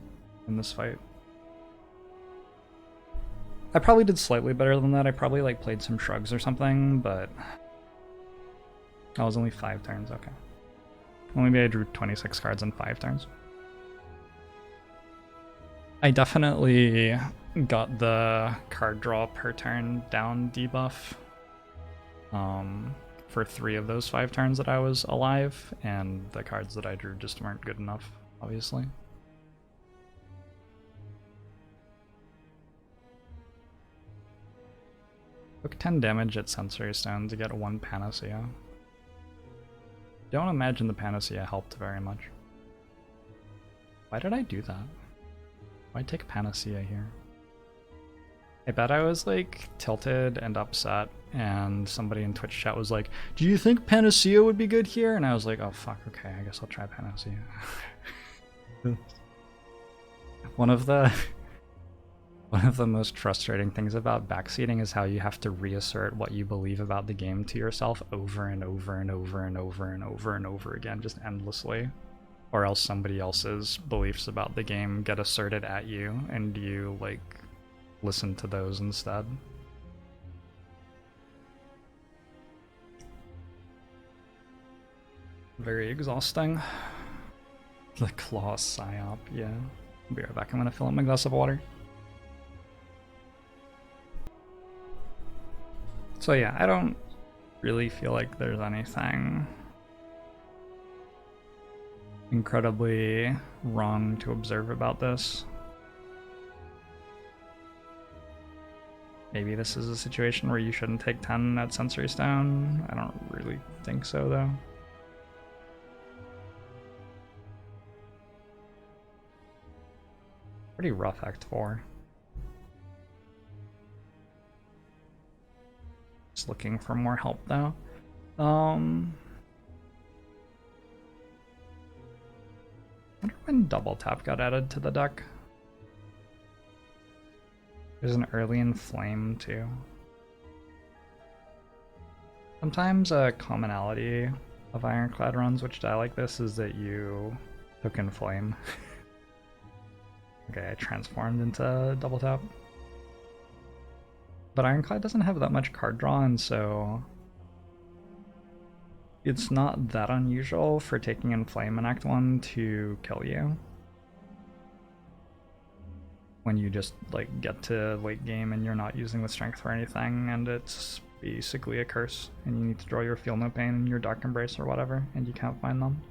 S1: in this fight. I probably did slightly better than that. I probably like played some shrugs or something, but that was only 5 turns, okay. Well, maybe I drew 26 cards in 5 turns. I definitely got the card draw per turn down debuff for 3 of those 5 turns that I was alive, and the cards that I drew just weren't good enough, obviously. Took 10 damage at Sensory Stone to get 1 Panacea. Don't imagine the Panacea helped very much. Why did I do that? Why take Panacea here? I bet I was like tilted and upset, and somebody in Twitch chat was like, "Do you think Panacea would be good here?" And I was like, "Oh fuck, okay, I guess I'll try Panacea." One of the most frustrating things about backseating is how you have to reassert what you believe about the game to yourself over and over and over and over and over and over again, just endlessly. Or else somebody else's beliefs about the game get asserted at you, and you, like, listen to those instead. Very exhausting. The Claw Psyop, yeah. I'll be right back, I'm gonna fill up my glass of water. So yeah, I don't really feel like there's anything incredibly wrong to observe about this. Maybe this is a situation where you shouldn't take 10 at Sensory Stone. I don't really think so, though. Pretty rough Act 4. Just looking for more help, though. I wonder when Double Tap got added to the deck. There's an early Inflame, too. Sometimes a commonality of Ironclad runs, which die like this, is that you took Inflame. Okay, I transformed into Double Tap. But Ironclad doesn't have that much card draw, and so it's not that unusual for taking Inflame in Act 1 to kill you. When you just like get to late game and you're not using the strength for anything, and it's basically a curse, and you need to draw your Feel No Pain and your Dark Embrace or whatever, and you can't find them.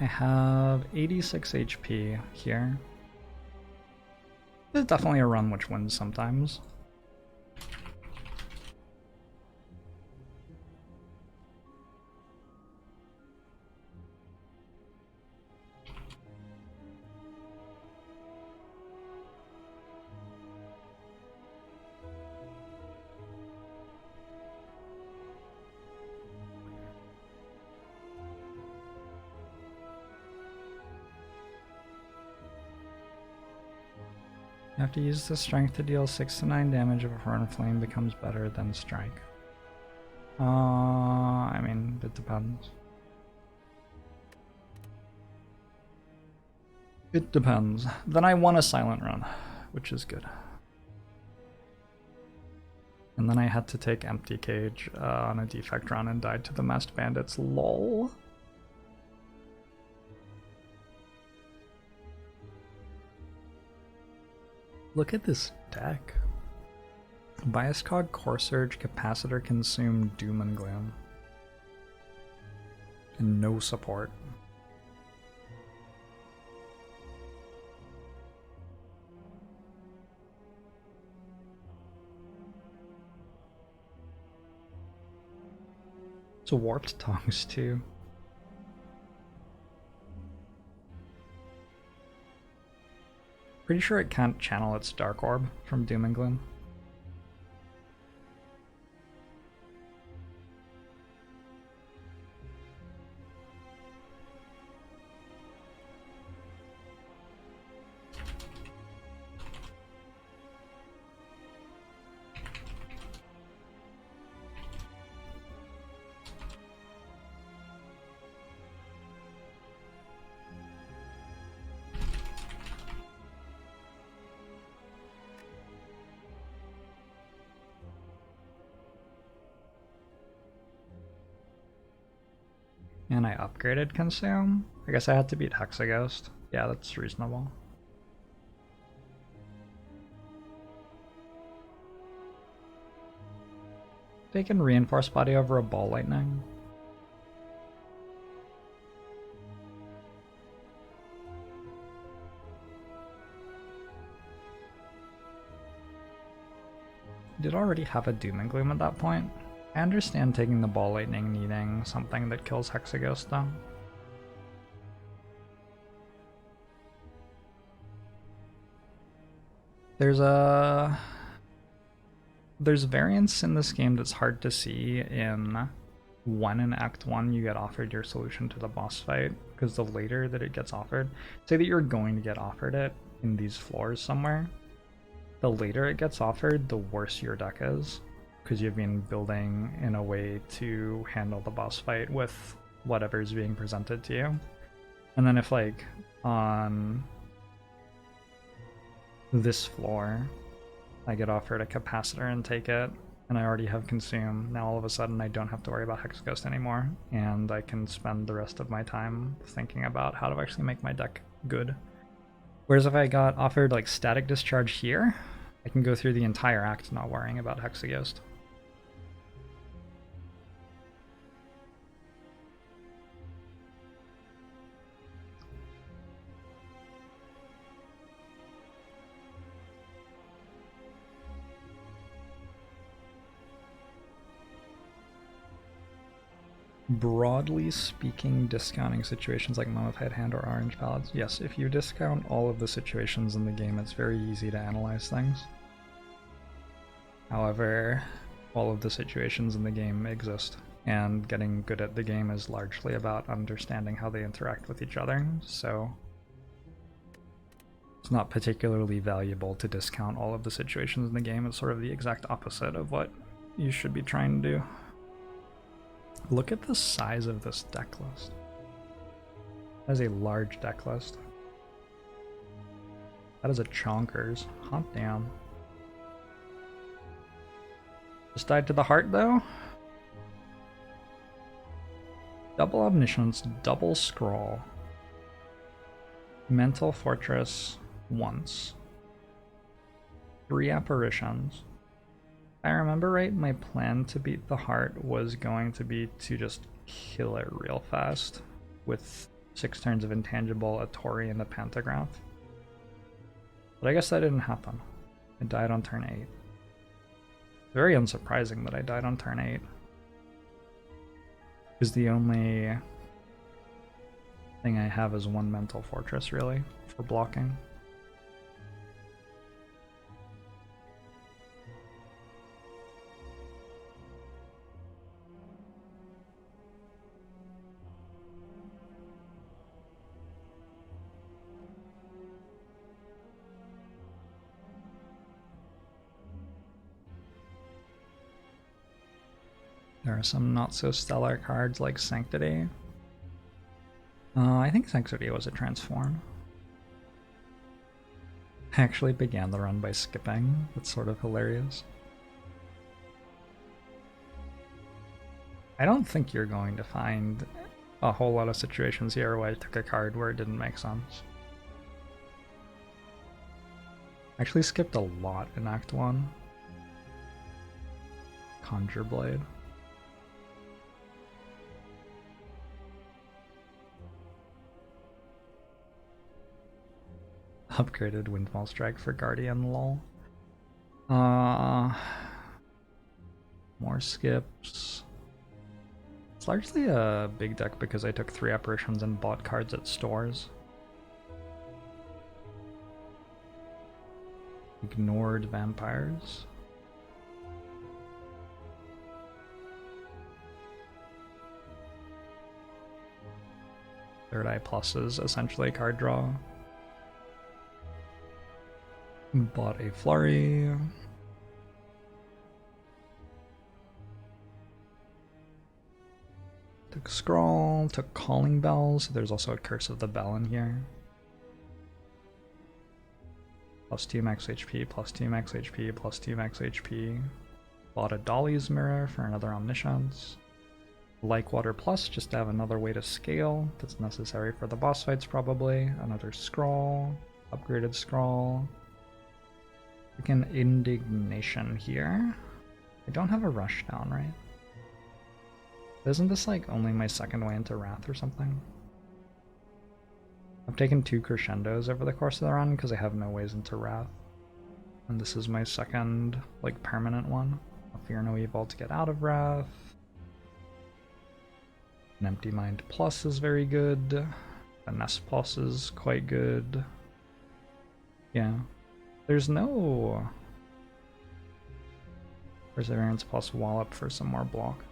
S1: I have 86 HP here. This is definitely a run which wins sometimes. You have to use the strength to deal 6 to 9 damage before Inflame becomes better than Strike. I mean, it depends. It depends. Then I won a silent run, which is good. And then I had to take Empty Cage on a defect run and died to the Masked Bandits. LOL. Look at this deck. Bias Cog, Core Surge, Capacitor, Consume, Doom and Gloom. And no support. It's a Warped Tongues too. Pretty sure it can't channel its Dark Orb from Doom and Gloom. And I upgraded Consume. I guess I had to beat Hexaghost. Yeah, that's reasonable. Taking Reinforced Body over a Ball Lightning. Did already have a Doom and Gloom at that point. I understand taking the Ball Lightning needing something that kills Hexaghost though. There's variance in this game that's hard to see in when in Act 1 you get offered your solution to the boss fight, because the later that it gets offered, say that you're going to get offered it in these floors somewhere, the later it gets offered, the worse your deck is. Because you've been building in a way to handle the boss fight with whatever's being presented to you. And then if like on this floor I get offered a Capacitor and take it, and I already have Consume. Now all of a sudden I don't have to worry about Hexaghost anymore, and I can spend the rest of my time thinking about how to actually make my deck good. Whereas if I got offered like Static Discharge here, I can go through the entire act not worrying about Hexaghost. Broadly speaking, discounting situations like Mummified Hand or Orange Palettes. Yes, if you discount all of the situations in the game, it's very easy to analyze things. However, all of the situations in the game exist, and getting good at the game is largely about understanding how they interact with each other, so it's not particularly valuable to discount all of the situations in the game. It's sort of the exact opposite of what you should be trying to do. Look at the size of this deck list. That is a large deck list. That is a chonkers. Hot damn. Just died to the heart though? Double Omniscience, double Scroll. Mental Fortress once. 3 Apparitions. If I remember right, my plan to beat the heart was going to be to just kill it real fast with 6 turns of Intangible, a Tori, and the Pantograph. But I guess that didn't happen. I died on turn 8. Very unsurprising that I died on turn 8. Because the only thing I have is 1 Mental Fortress, really, for blocking. There are some not so stellar cards like Sanctity. I think Sanctity was a transform. I actually began the run by skipping. That's sort of hilarious. I don't think you're going to find a whole lot of situations here where I took a card where it didn't make sense. I actually skipped a lot in Act 1. Conjure Blade. Upgraded Windfall Strike for Guardian, lol. More skips. It's largely a big deck because I took 3 apparitions and bought cards at stores. Ignored vampires. Third Eye Pluses, essentially card draw. Bought a Flurry. Took Scrawl, took Calling Bells. There's also a Curse of the Bell in here. +2 max HP, +2 max HP, +2 max HP. Bought a Dolly's Mirror for another Omniscience. Like Water Plus, just to have another way to scale. That's necessary for the boss fights probably. Another Scrawl. Upgraded Scrawl. Freaking Indignation here. I don't have a Rushdown, right? Isn't this like only my second way into Wrath or something? I've taken 2 Crescendos over the course of the run because I have no ways into Wrath. And this is my second, like, permanent one. A Fear No Evil to get out of Wrath. An Empty Mind Plus is very good. A Nest Plus is quite good. Yeah. There's no Perseverance plus Wallop for some more block.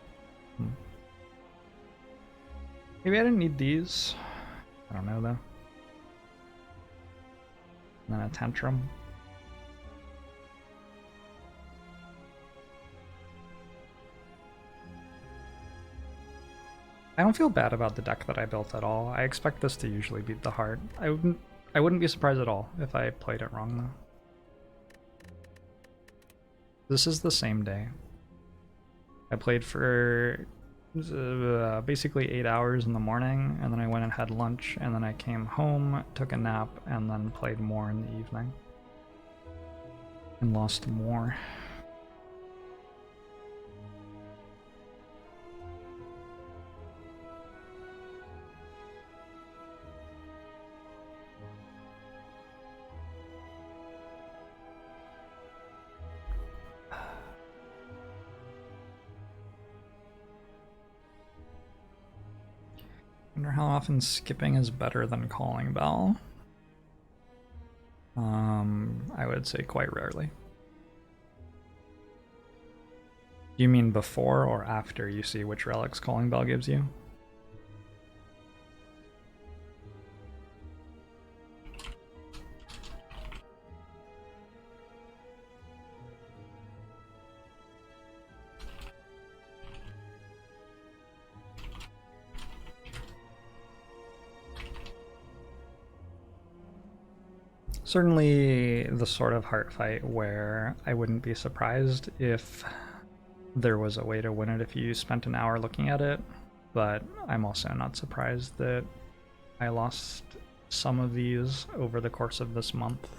S1: Maybe I didn't need these. I don't know though. And then a Tantrum. I don't feel bad about the deck that I built at all. I expect this to usually beat the heart. I wouldn't be surprised at all if I played it wrong though. This is the same day. I played for basically 8 hours in the morning, and then I went and had lunch, and then I came home, took a nap, and then played more in the evening. And lost more. Wonder how often skipping is better than calling bell. I would say quite rarely. Do you mean before or after you see which relics calling bell gives you? Certainly the sort of heart fight where I wouldn't be surprised if there was a way to win it if you spent an hour looking at it, but I'm also not surprised that I lost some of these over the course of this month.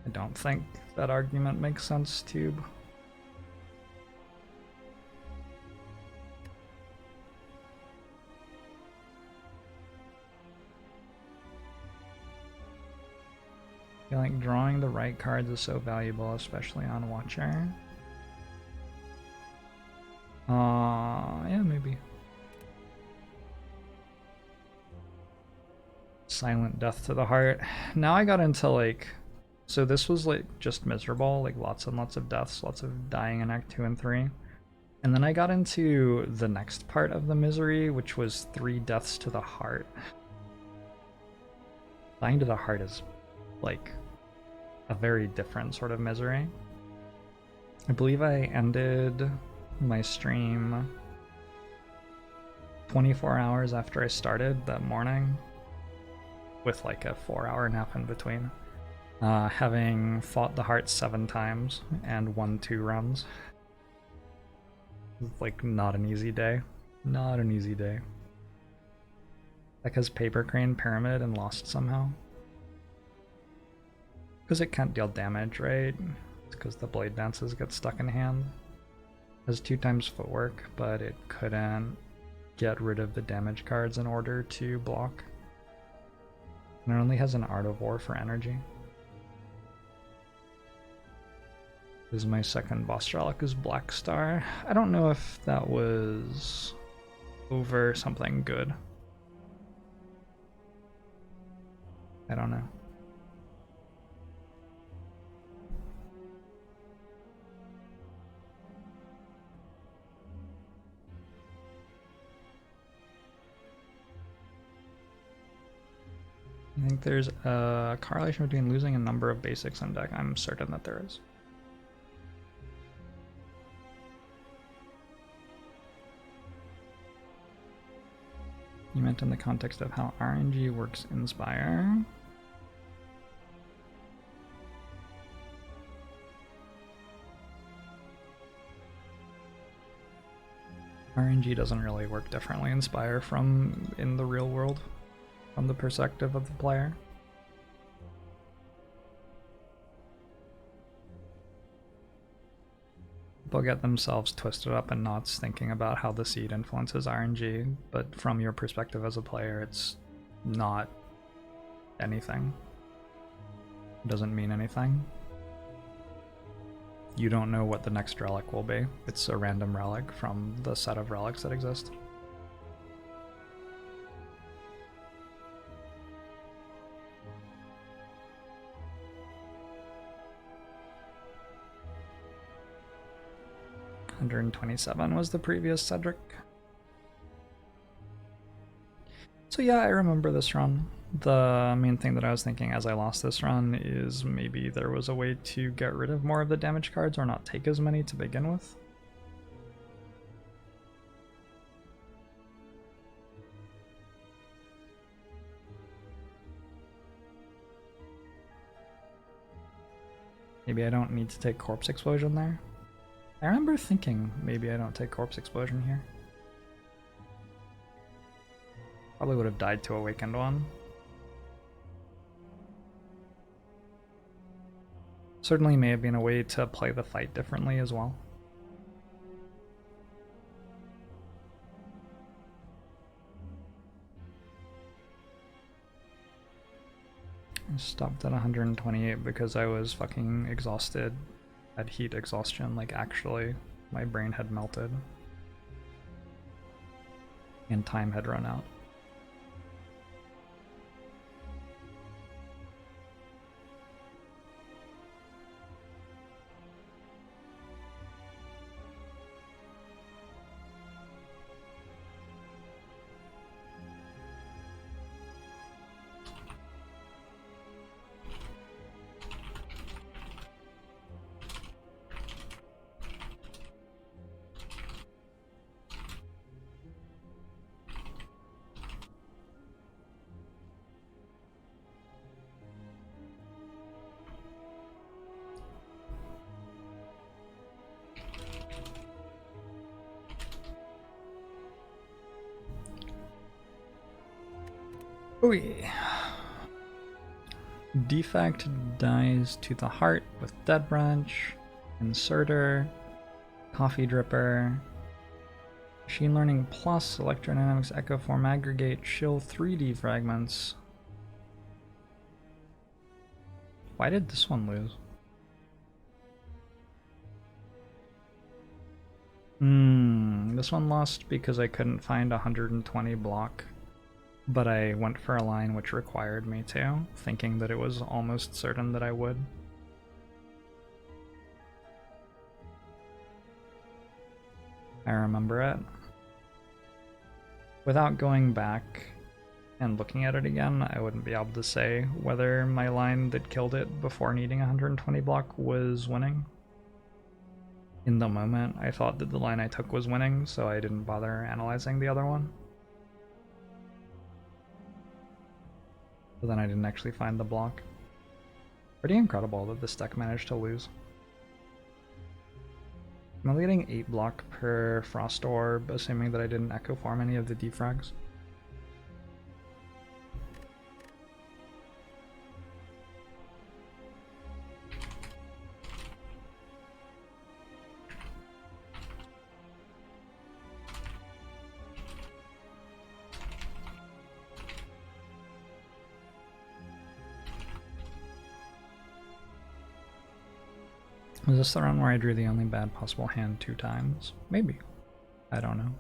S1: I don't think that argument makes sense, Tube. I feel like drawing the right cards is so valuable, especially on Watcher. Yeah, maybe. Silent Death to the Heart. Now I got into like, so this was like just miserable, like lots and lots of deaths, lots of dying in Act 2 and 3. And then I got into the next part of the misery, which was 3 deaths to the heart. Dying to the heart is like a very different sort of misery. I believe I ended my stream 24 hours after I started that morning, with like a 4-hour nap in between, having fought the heart 7 times and won 2 runs. Like, not an easy day. Not an easy day. Like, has Paper Crane Pyramid and lost somehow? Because it can't deal damage, right? It's because the Blade Dances get stuck in hand. Has 2 times footwork, but it couldn't get rid of the damage cards in order to block. And it only has an Art of War for energy. This is my second boss relic, is Black Star. I don't know if that was over something good. I don't know. I think there's a correlation between losing a number of basics in deck. I'm certain that there is. You meant in the context of how RNG works in Spire. RNG doesn't really work differently in Spire from in the real world, from the perspective of the player. People get themselves twisted up in knots thinking about how the seed influences RNG, but from your perspective as a player, it's not anything. It doesn't mean anything. You don't know what the next relic will be. It's a random relic from the set of relics that exist. $127 was the previous Cedric. So yeah, I remember this run. The main thing that I was thinking as I lost this run is maybe there was a way to get rid of more of the damage cards or not take as many to begin with. Maybe I don't need to take Corpse Explosion there. I remember thinking maybe I don't take Corpse Explosion here. Probably would have died to Awakened one. Certainly may have been a way to play the fight differently as well. I stopped at 128 because I was fucking exhausted. Had heat exhaustion, like actually my brain had melted. And time had run out. Oh yeah. Defect dies to the heart with Dead Branch, Inserter, Coffee Dripper, Machine Learning Plus, Electrodynamics Echo Form Aggregate, Chill 3D Fragments. Why did this one lose? This one lost because I couldn't find 120 block. But I went for a line which required me to, thinking that it was almost certain that I would. I remember it. Without going back and looking at it again, I wouldn't be able to say whether my line that killed it before needing 120 block was winning. In the moment, I thought that the line I took was winning, so I didn't bother analyzing the other one. But then I didn't actually find the block. Pretty incredible that this deck managed to lose. I'm only getting 8 block per Frost Orb, assuming that I didn't Echo Farm any of the defrags. Was this the run where I drew the only bad possible hand 2 times? Maybe. I don't know.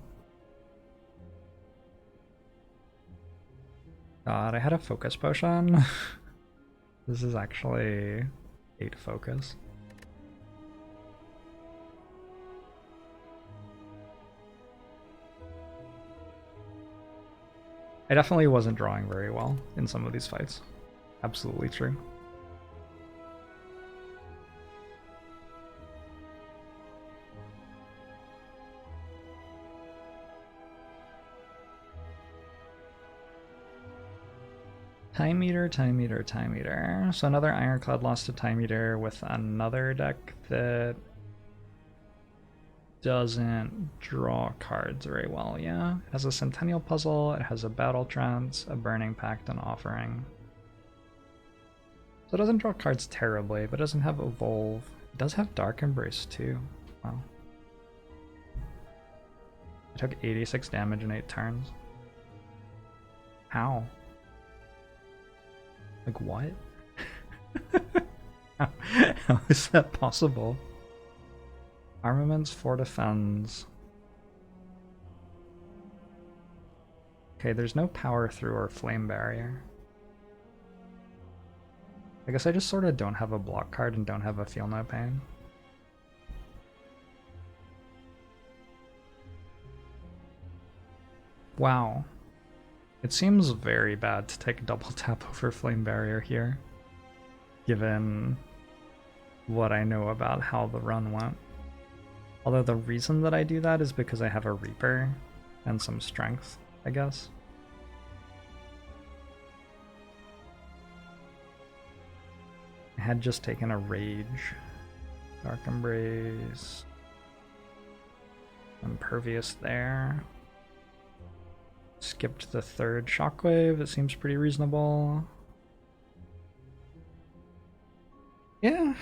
S1: God, I had a focus potion. This is actually 8 focus. I definitely wasn't drawing very well in some of these fights. Absolutely true. Time Meter, Time Meter, Time Meter. So another Ironclad lost to Time Meter with another deck that doesn't draw cards very well, yeah? It has a Centennial Puzzle, it has a Battle Trance, a Burning Pact, and Offering. So it doesn't draw cards terribly, but it doesn't have Evolve. It does have Dark Embrace too. Wow. I took 86 damage in 8 turns. How? Like, what? How is that possible? Armaments, for defense. Okay, there's no power through or flame barrier. I guess I just sort of don't have a block card and don't have a Feel No Pain. Wow. It seems very bad to take double tap over Flame Barrier here, given what I know about how the run went. Although the reason that I do that is because I have a Reaper and some strength, I guess. I had just taken a Rage. Dark Embrace. Impervious there. Skipped the third Shockwave, it seems pretty reasonable. Yeah.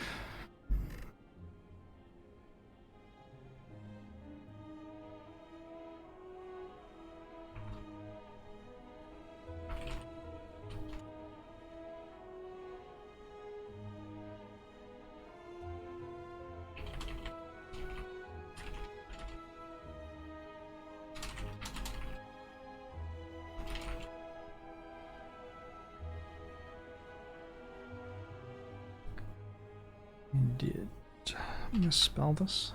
S1: Did misspell this?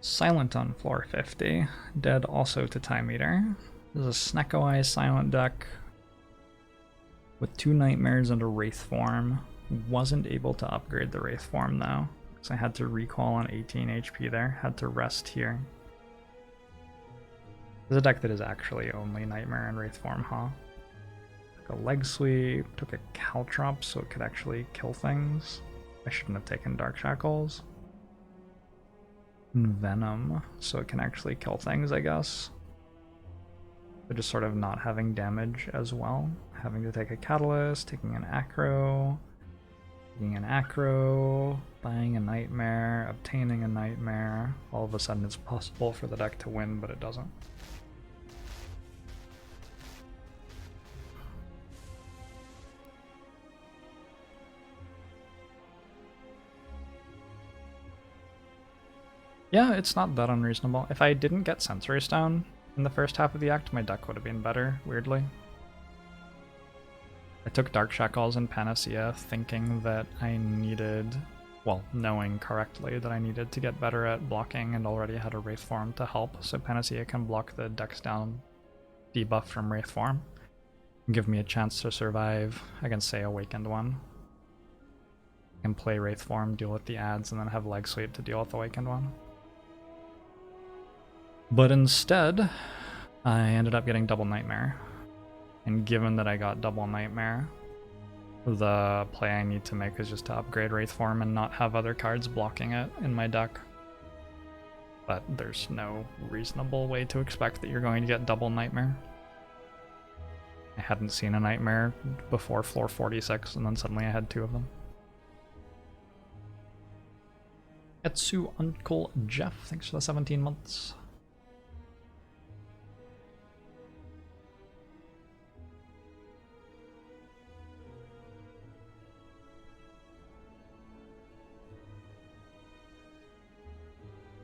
S1: Silent on floor 50. Dead also to Time Eater. This is a Snecko Eye Silent deck with 2 Nightmares and a Wraith form. Wasn't able to upgrade the Wraith form though, because I had to recall on 18 HP there. Had to rest here. This is a deck that is actually only Nightmare and Wraith form, huh? Took a Leg Sweep, took a Caltrop so it could actually kill things. I shouldn't have taken Dark Shackles. And Venom, so it can actually kill things, I guess. But just sort of not having damage as well. Having to take a Catalyst, taking an Acro, buying a Nightmare, obtaining a Nightmare. All of a sudden it's possible for the deck to win, but it doesn't. Yeah, it's not that unreasonable. If I didn't get Sensory Stone in the first half of the act, my deck would have been better, weirdly. I took Dark Shackles and Panacea thinking that I needed, well, knowing correctly that I needed to get better at blocking and already had a Wraith form to help, so Panacea can block the Dex down debuff from Wraith form and give me a chance to survive against, say, Awakened one. I can play Wraith form, deal with the ads, and then have Leg Sweep to deal with Awakened one. But instead, I ended up getting Double Nightmare. And given that I got Double Nightmare, the play I need to make is just to upgrade Wraith form and not have other cards blocking it in my deck. But there's no reasonable way to expect that you're going to get Double Nightmare. I hadn't seen a Nightmare before floor 46, and then suddenly I had 2 of them. Etsu Uncle Jeff, thanks for the 17 months.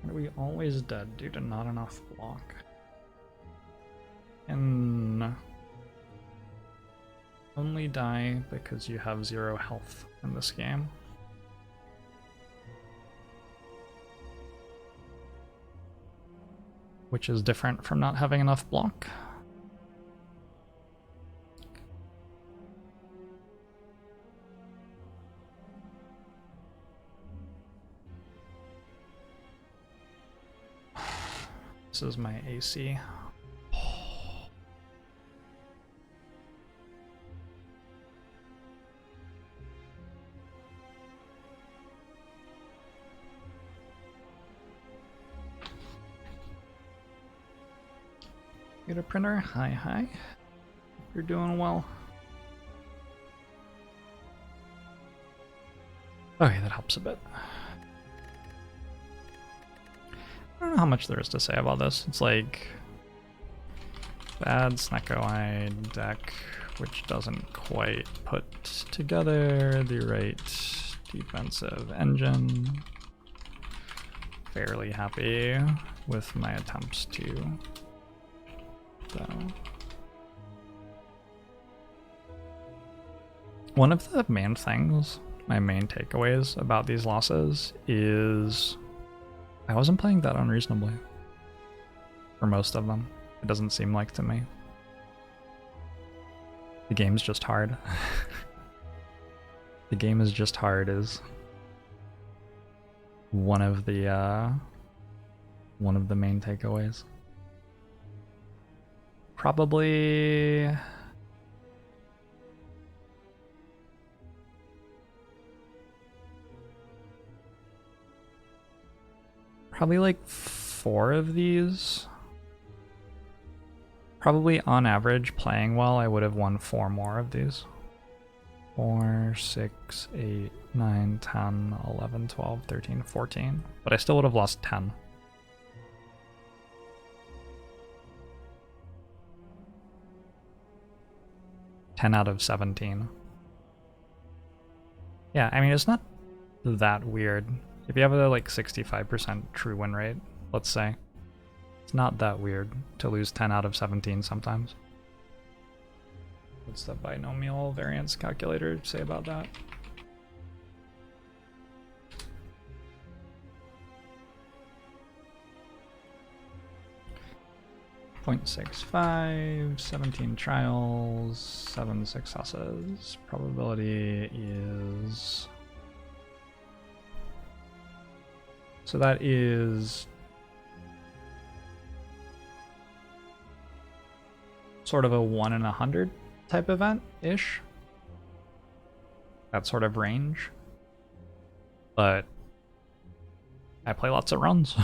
S1: Are we always dead due to not enough block? And only die because you have 0 health in this game. Which is different from not having enough block. This is my AC. Computer printer, hi. You're doing well. Okay, that helps a bit. I don't know how much there is to say about this. It's like bad Snecko Eye deck, which doesn't quite put together the right defensive engine. Fairly happy with my attempts to. So. One of the main things, my main takeaways about these losses is I wasn't playing that unreasonably. For most of them. It doesn't seem like to me. The game's just hard. The game is just hard is one of the main takeaways. Probably... Probably like 4 of these. Probably on average, playing well, I would have won 4 more of these. 4, 6, 8, 9, 10, 11, 12, 13, 14. But I still would have lost 10. Out of 17. Yeah, I mean, it's not that weird. If you have a like 65% true win rate, let's say, it's not that weird to lose 10 out of 17 sometimes. What's the binomial variance calculator say about that? .65, 17 trials, 7 successes. Probability is... So that is... sort of a 1 in 100 type event-ish. That sort of range. But I play lots of runs.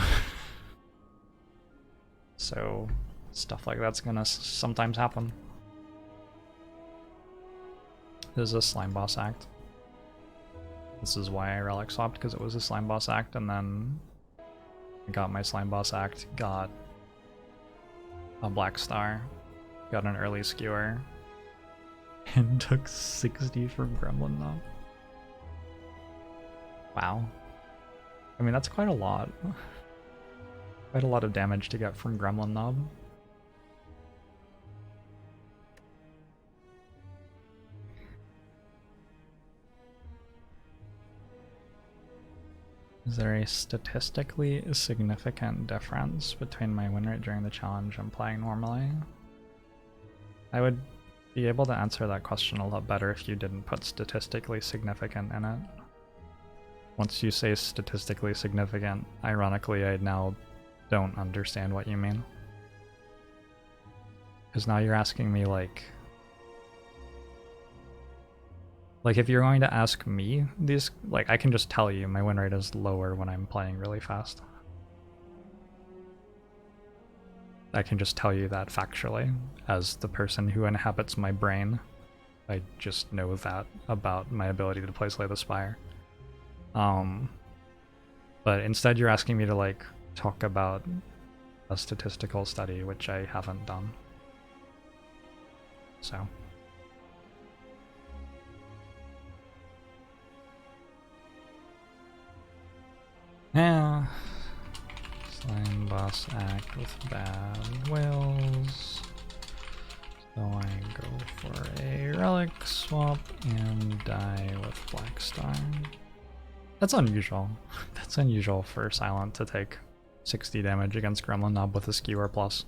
S1: So stuff like that's gonna sometimes happen. This is a slime boss act. This is why I relic swapped, because it was a slime boss act, and then I got my slime boss act, got a black star, got an early skewer, and took 60 from Gremlin though. Wow. I mean, that's quite a lot. Quite a lot of damage to get from Gremlin Knob. Is there a statistically significant difference between my win rate during the challenge and playing normally? I would be able to answer that question a lot better if you didn't put statistically significant in it. Once you say statistically significant, ironically, I now don't understand what you mean. Because now you're asking me like if you're going to ask me these, like I can just tell you my win rate is lower when I'm playing really fast. I can just tell you that factually as the person who inhabits my brain. I just know that about my ability to play Slay the Spire. But instead you're asking me to like talk about a statistical study, which I haven't done. So. Yeah. Slime boss act with bad wills. So I go for a relic swap and die with black star. That's unusual. That's unusual for Silent to take 60 damage against Gremlin Knob with a skewer plus,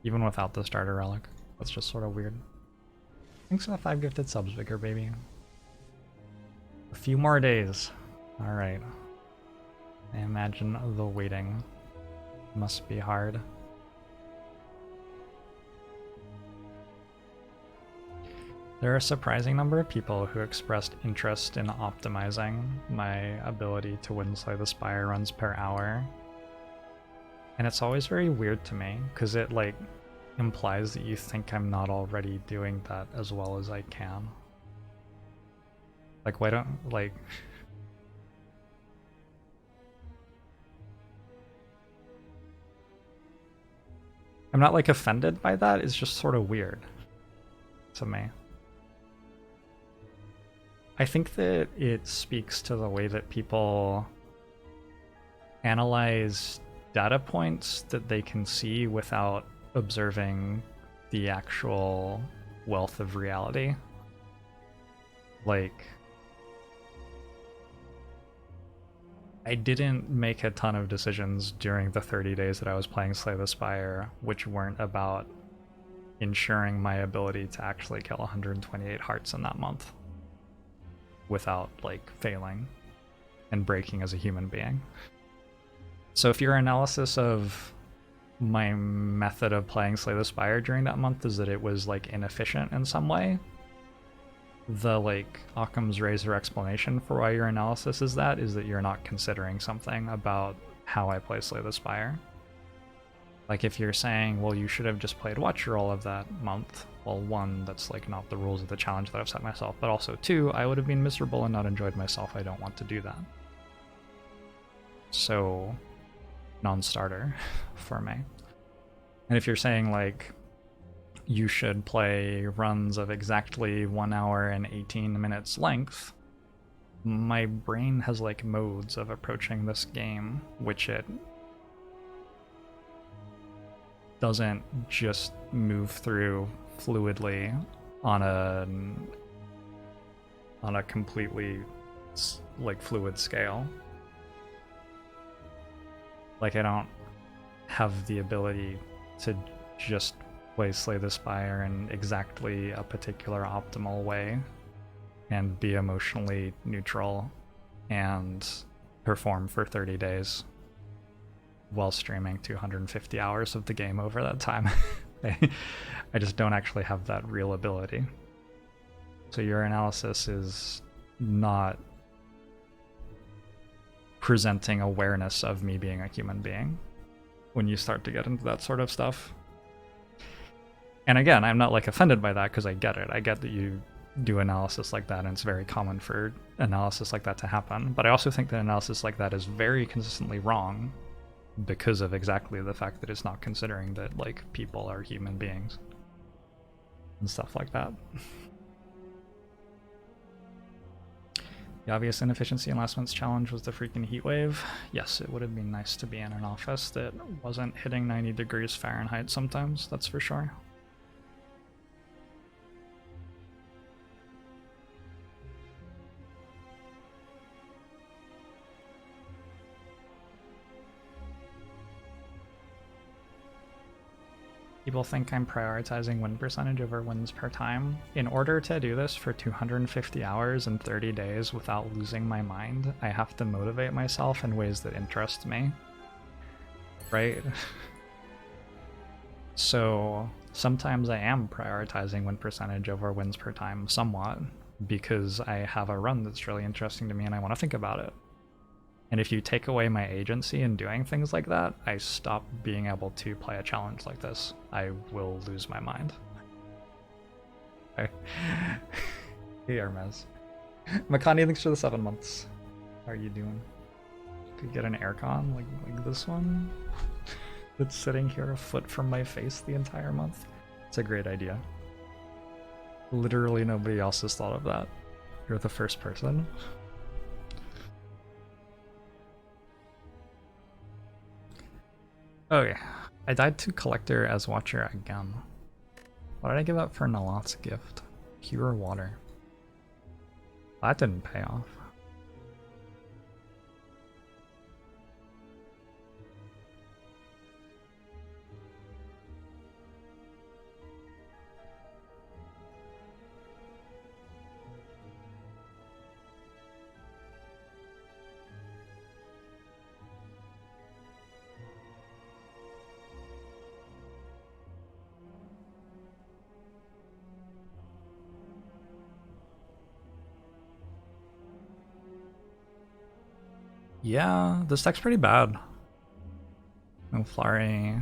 S1: even without the starter relic. That's just sort of weird. Thanks for the 5 gifted subs, Vigor Baby. A few more days. Alright. I imagine the waiting must be hard. There are a surprising number of people who expressed interest in optimizing my ability to win Slay the Spire runs per hour. And it's always very weird to me, because it like implies that you think I'm not already doing that as well as I can. Like, why don't, like... I'm not like offended by that, it's just sort of weird to me. I think that it speaks to the way that people analyze data points that they can see without observing the actual wealth of reality. Like, I didn't make a ton of decisions during the 30 days that I was playing Slay the Spire, which weren't about ensuring my ability to actually kill 128 hearts in that month without, like, failing and breaking as a human being. So if your analysis of my method of playing Slay the Spire during that month is that it was like inefficient in some way. The like Occam's razor explanation for why your analysis is that you're not considering something about how I play Slay the Spire. Like if you're saying, well, you should have just played Watch Your Roll of that month, well, one, that's like not the rules of the challenge that I've set myself, but also two, I would have been miserable and not enjoyed myself. I don't want to do that. So, non-starter for me. And if you're saying like, you should play runs of exactly 1 hour and 18 minutes length, my brain has like modes of approaching this game, which it doesn't just move through fluidly on a completely like fluid scale. Like I don't have the ability to just play Slay the Spire in exactly a particular optimal way and be emotionally neutral and perform for 30 days while streaming 250 hours of the game over that time. I just don't actually have that real ability. So your analysis is not presenting awareness of me being a human being when you start to get into that sort of stuff. And again, I'm not like offended by that because I get it. I get that you do analysis like that and it's very common for analysis like that to happen. But I also think that analysis like that is very consistently wrong because of exactly the fact that it's not considering that like people are human beings and stuff like that. The obvious inefficiency in last month's challenge was the freaking heat wave. Yes, it would have been nice to be in an office that wasn't hitting 90 degrees Fahrenheit sometimes, that's for sure. People think I'm prioritizing win percentage over wins per time. In order to do this for 250 hours and 30 days without losing my mind, I have to motivate myself in ways that interest me. Right? So sometimes I am prioritizing win percentage over wins per time somewhat because I have a run that's really interesting to me and I want to think about it. And if you take away my agency in doing things like that, I stop being able to play a challenge like this. I will lose my mind. Okay. Hey, Hermes. Makani, thanks for the 7 months. How are you doing? Could get an aircon like this one that's sitting here a foot from my face the entire month. It's a great idea. Literally nobody else has thought of that. You're the first person. Okay, I died to Collector as Watcher again. What did I give up for Nalat's gift? Pure water. That didn't pay off. Yeah, this deck's pretty bad. No Flurry,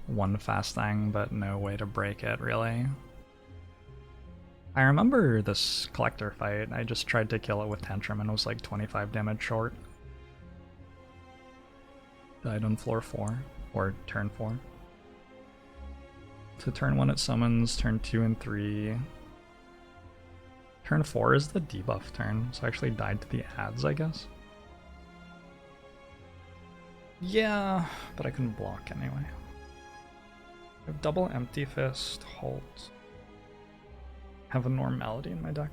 S1: one fast thing, but no way to break it, really. I remember this Collector fight. I just tried to kill it with Tantrum and was like 25 damage short. Died on floor 4, or turn 4. So turn 1 it summons, turn 2 and 3. Turn 4 is the debuff turn, so I actually died to the ads, I guess. Yeah, but I couldn't block anyway. I have double Empty Fist, Halt. Have a Normality in my deck.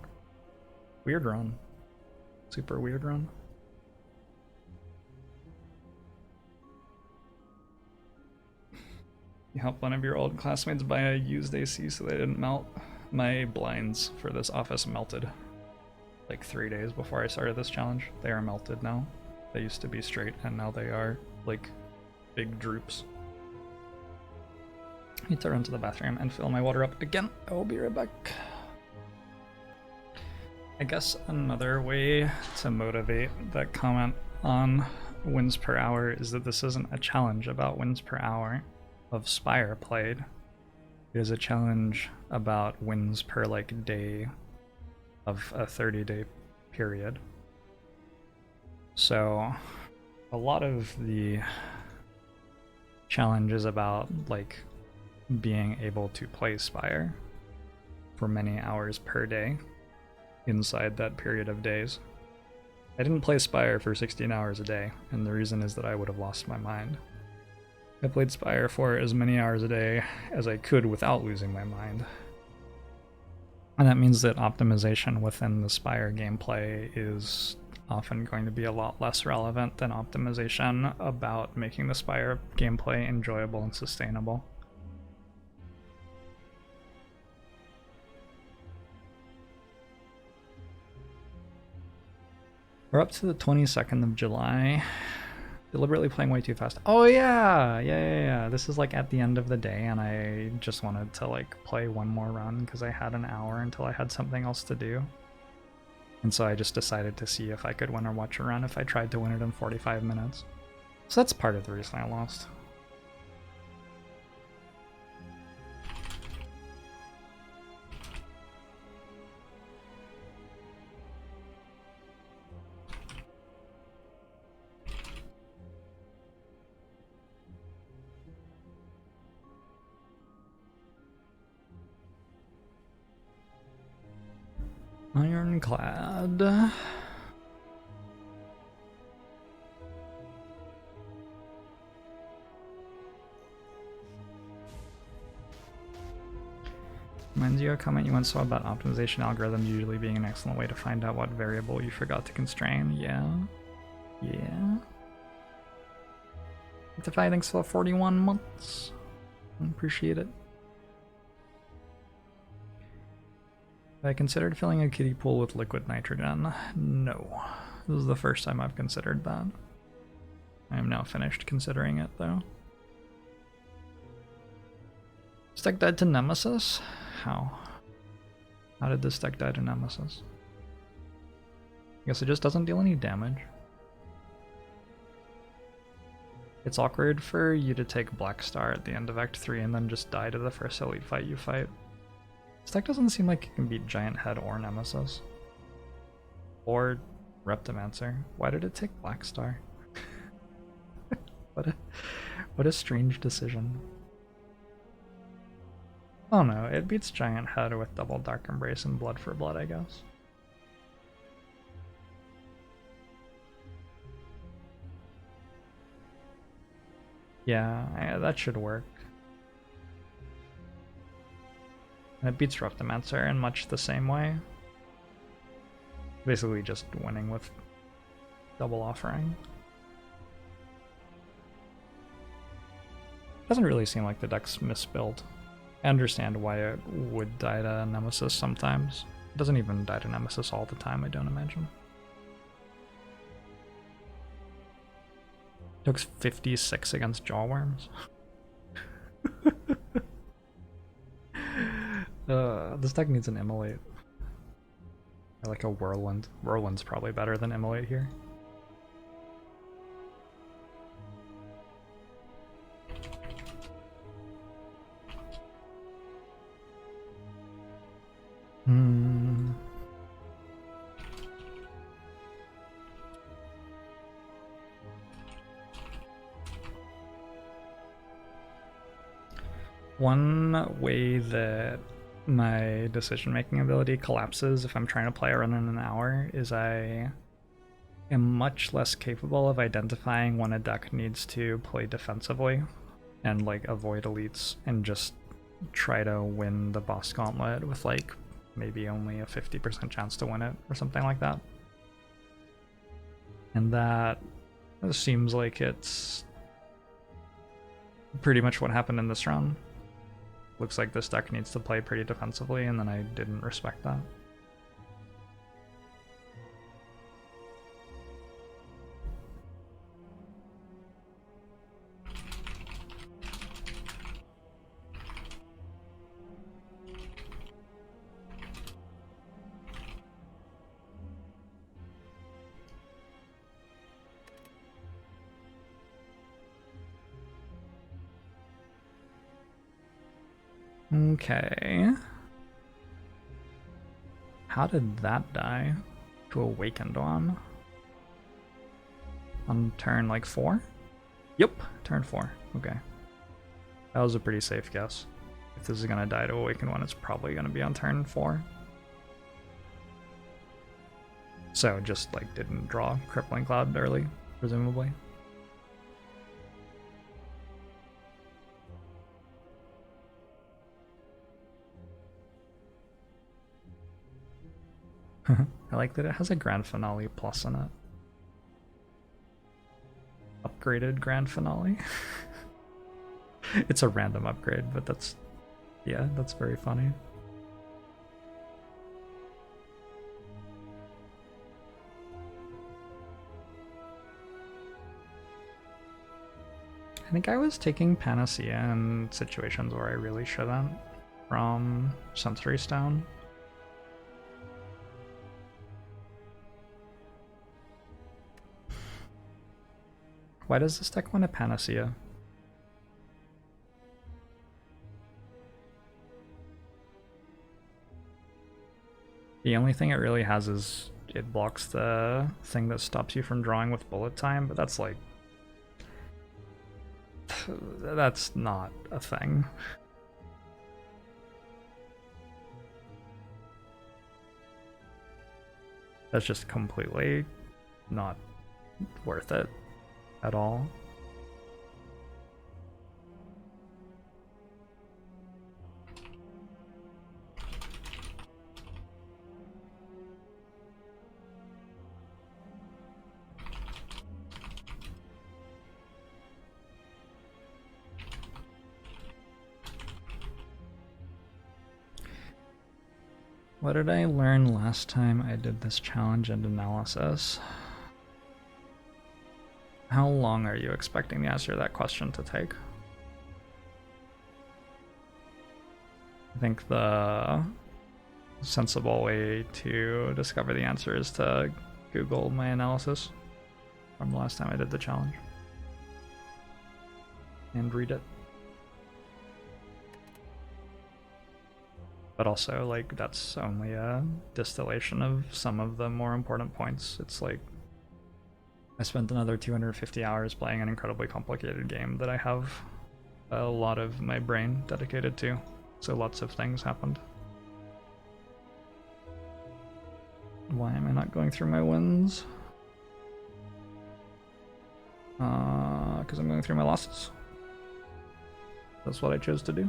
S1: Weird run. Super weird run. You helped one of your old classmates buy a used AC so they didn't melt. My blinds for this office melted like 3 days before I started this challenge. They are melted now. They used to be straight and now they are like big droops. need to run to the bathroom and fill my water up again. I will be right back. I guess another way to motivate that comment on wins per hour is that this isn't a challenge about wins per hour of Spire played. It is a challenge about wins per like day of a 30-day period. So a lot of the challenge is about like being able to play Spire for many hours per day inside that period of days. I didn't play Spire for 16 hours a day, and the reason is that I would have lost my mind. I played Spire for as many hours a day as I could without losing my mind. And that means that optimization within the Spire gameplay is often going to be a lot less relevant than optimization about making the Spire gameplay enjoyable and sustainable. We're up to the 22nd of July. Deliberately playing way too fast. Oh yeah. This is like at the end of the day, and I just wanted to like play one more run because I had an hour until I had something else to do. And so I just decided to see if I could win or watch a run if I tried to win it in 45 minutes. So that's part of the reason I lost. Ironclad. Reminds you of a comment you once saw about optimization algorithms usually being an excellent way to find out what variable you forgot to constrain. Yeah. Rectify, thanks for 41 months. I appreciate it. Have I considered filling a kiddie pool with liquid nitrogen? No. This is the first time I've considered that. I am now finished considering it, though. This deck died to Nemesis? How? How did this deck die to Nemesis? I guess it just doesn't deal any damage. It's awkward for you to take Black Star at the end of Act 3 and then just die to the first elite fight you fight. This deck doesn't seem like it can beat Giant Head or Nemesis. Or Reptimancer. Why did it take Black Star? What a strange decision. Oh no, it beats Giant Head with double Dark Embrace and Blood for Blood, I guess. Yeah, that should work. And it beats Reptimancer in much the same way. Basically just winning with double offering. Doesn't really seem like the deck's misbuilt. I understand why it would die to Nemesis sometimes. It doesn't even die to Nemesis all the time, I don't imagine. It looks 56 against Jawworms. This deck needs an Immolate. I like a Whirlwind. Whirlwind's probably better than Immolate here. One way that my decision-making ability collapses if I'm trying to play a run in an hour is I am much less capable of identifying when a deck needs to play defensively and like avoid elites and just try to win the boss gauntlet with like maybe only a 50% chance to win it or something like that. And that seems like it's pretty much what happened in this run. Looks like this deck needs to play pretty defensively, and then I didn't respect that. Okay. How did that die to Awakened on? On turn like 4? Yep, turn 4. Okay. That was a pretty safe guess. If this is gonna die to Awakened one, it's probably gonna be on turn 4. So just like didn't draw Crippling Cloud early, presumably. I like that it has a Grand Finale plus in it. Upgraded Grand Finale. It's a random upgrade, but that's, yeah, that's very funny. I think I was taking Panacea in situations where I really shouldn't from Sensory Stone. Why does this deck want a Panacea? The only thing it really has is it blocks the thing that stops you from drawing with bullet time, but that's like... that's not a thing. That's just completely not worth it at all. What did I learn last time I did this challenge and analysis? How long are you expecting the answer to that question to take? I think the sensible way to discover the answer is to Google my analysis from the last time I did the challenge and read it. But also, like, that's only a distillation of some of the more important points. It's like, I spent another 250 hours playing an incredibly complicated game that I have a lot of my brain dedicated to, so lots of things happened. Why am I not going through my wins? Because I'm going through my losses. That's what I chose to do.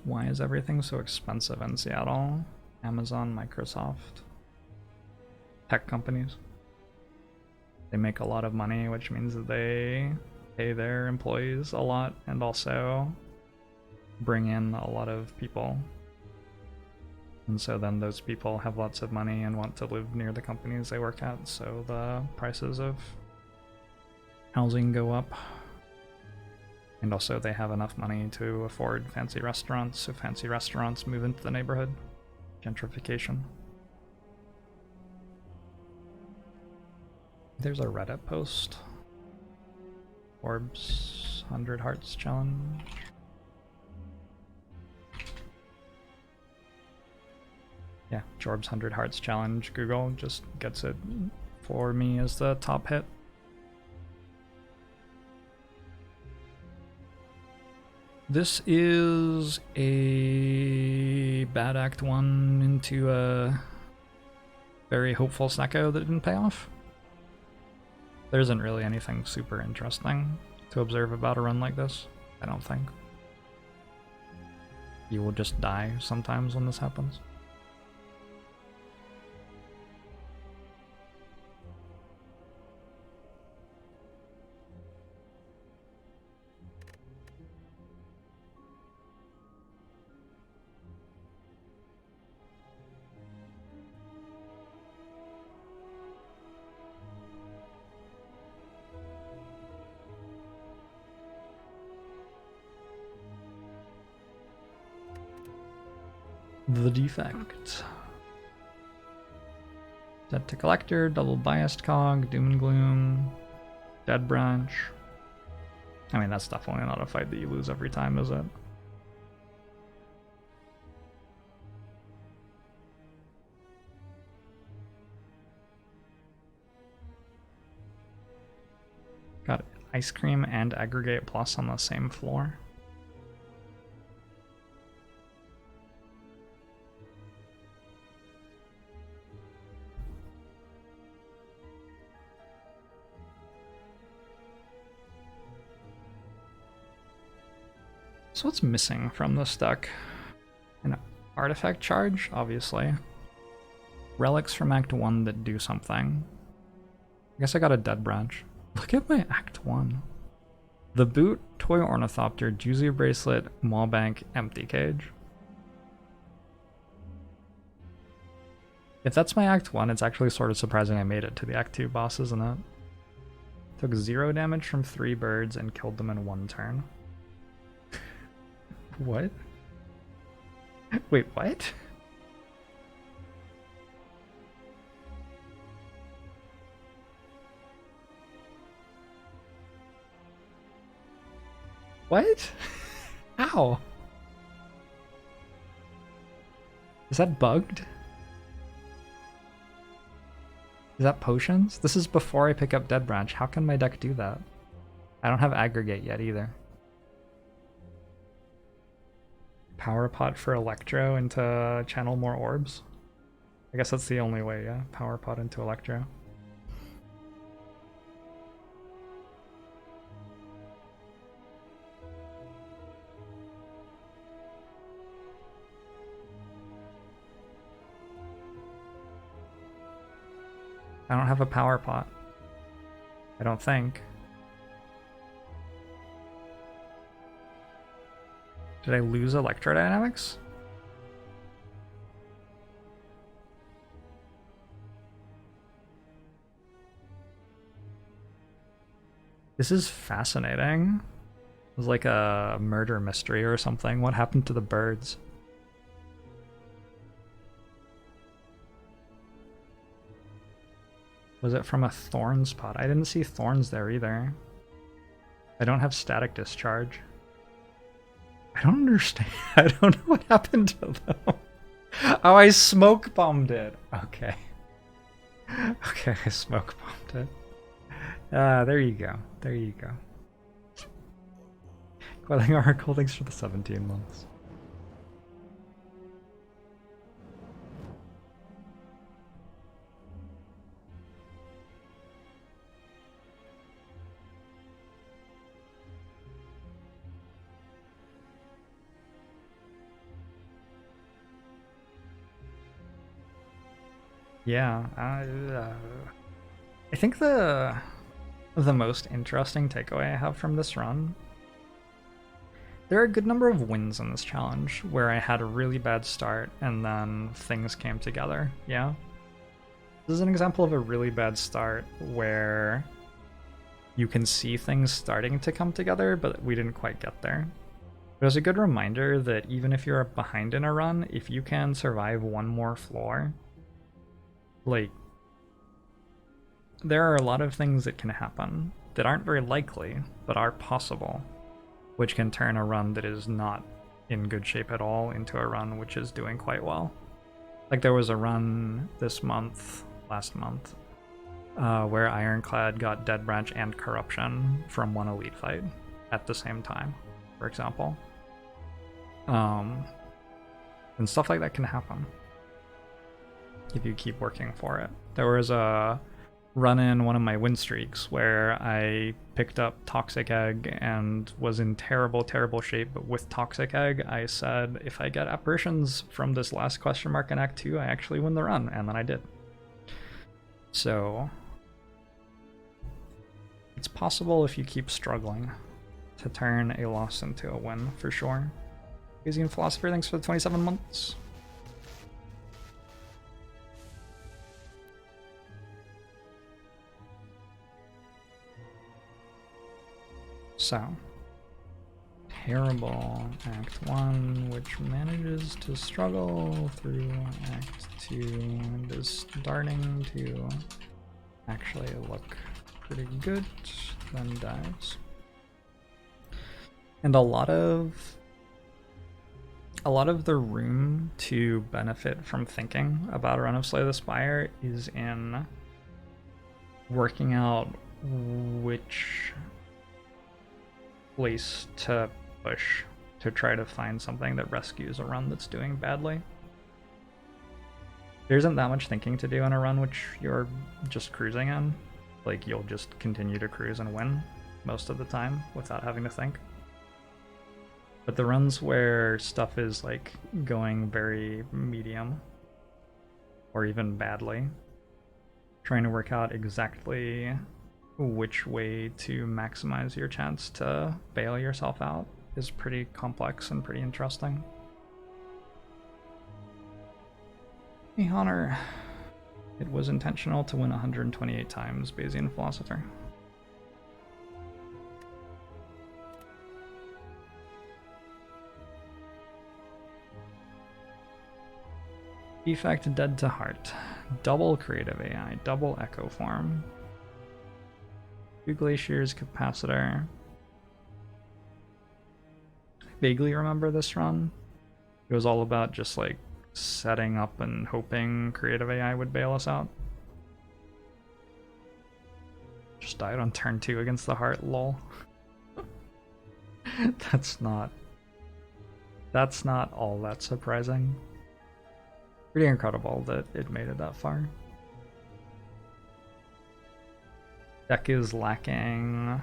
S1: Why is everything so expensive in Seattle? Amazon, Microsoft, tech companies. They make a lot of money, which means that they pay their employees a lot and also bring in a lot of people. And so then those people have lots of money and want to live near the companies they work at, so the prices of housing go up. And also they have enough money to afford fancy restaurants, so fancy restaurants move into the neighborhood. Gentrification. There's a Reddit post. Jorbs 100 Hearts Challenge. Yeah, Jorbs 100 Hearts Challenge. Google just gets it for me as the top hit. This is a bad act 1 into a very hopeful Snecko that didn't pay off. There isn't really anything super interesting to observe about a run like this, I don't think. You will just die sometimes when this happens. The defect. Dead to Collector, double biased cog, Doom and Gloom, Dead Branch. I mean, that's definitely not a fight that you lose every time, is it? Got Ice Cream and Aggregate Plus on the same floor. So what's missing from this deck? An artifact charge, obviously. Relics from Act 1 that do something. I guess I got a Dead Branch. Look at my Act 1. The Boot, Toy Ornithopter, Juicy Bracelet, Maw-Bank, Empty Cage. If that's my Act 1, it's actually sort of surprising I made it to the Act 2 boss, isn't it? Took 0 damage from 3 birds and killed them in 1 turn. What? Wait, what? What? How? Is that bugged? Is that potions? This is before I pick up Dead Branch. How can my deck do that? I don't have Aggregate yet either. Power Pot for Electro into channel more orbs? I guess that's the only way, yeah? Power Pot into Electro. I don't have a Power Pot. I don't think. Did I lose Electrodynamics? This is fascinating. It was like a murder mystery or something. What happened to the birds? Was it from a Thorns pot? I didn't see Thorns there either. I don't have Static Discharge. I don't understand. I don't know what happened to them. Oh, I smoke bombed it. Okay. Okay, I smoke bombed it. There you go. There you go. Quelling Oracle, thanks for the 17 months. Yeah, I think the most interesting takeaway I have from this run, there are a good number of wins in this challenge where I had a really bad start and then things came together, yeah? This is an example of a really bad start where you can see things starting to come together, but we didn't quite get there. It was a good reminder that even if you're behind in a run, if you can survive one more floor, like, there are a lot of things that can happen that aren't very likely, but are possible, which can turn a run that is not in good shape at all into a run which is doing quite well. Like, there was a run this month, last month, where Ironclad got Dead Branch and Corruption from one elite fight at the same time, for example. And stuff like that can happen if you keep working for it. There was a run in one of my win streaks where I picked up Toxic Egg and was in terrible, terrible shape, but with Toxic Egg, I said, if I get apparitions from this last question mark in Act 2, I actually win the run, and then I did. So, it's possible if you keep struggling to turn a loss into a win, for sure. Bayesian Philosopher, thanks for the 27 months. So, terrible Act 1, which manages to struggle through Act 2 and is starting to actually look pretty good, then dies. And a lot of the room to benefit from thinking about a run of Slay the Spire is in working out which place to push to try to find something that rescues a run that's doing badly. There isn't that much thinking to do in a run which you're just cruising in. Like, you'll just continue to cruise and win most of the time without having to think. But the runs where stuff is like going very medium or even badly, trying to work out exactly which way to maximize your chance to bail yourself out is pretty complex and pretty interesting. Hey, Honor. It was intentional to win 128 times, Bayesian Philosopher. Defect Dead to Heart. Double Creative AI, double Echo Form. 2 Glaciers Capacitor. I vaguely remember this run. It was all about just like setting up and hoping Creative AI would bail us out. Just died on turn 2 against the Heart, lol. That's not all that surprising. Pretty incredible that it made it that far. Deck is lacking...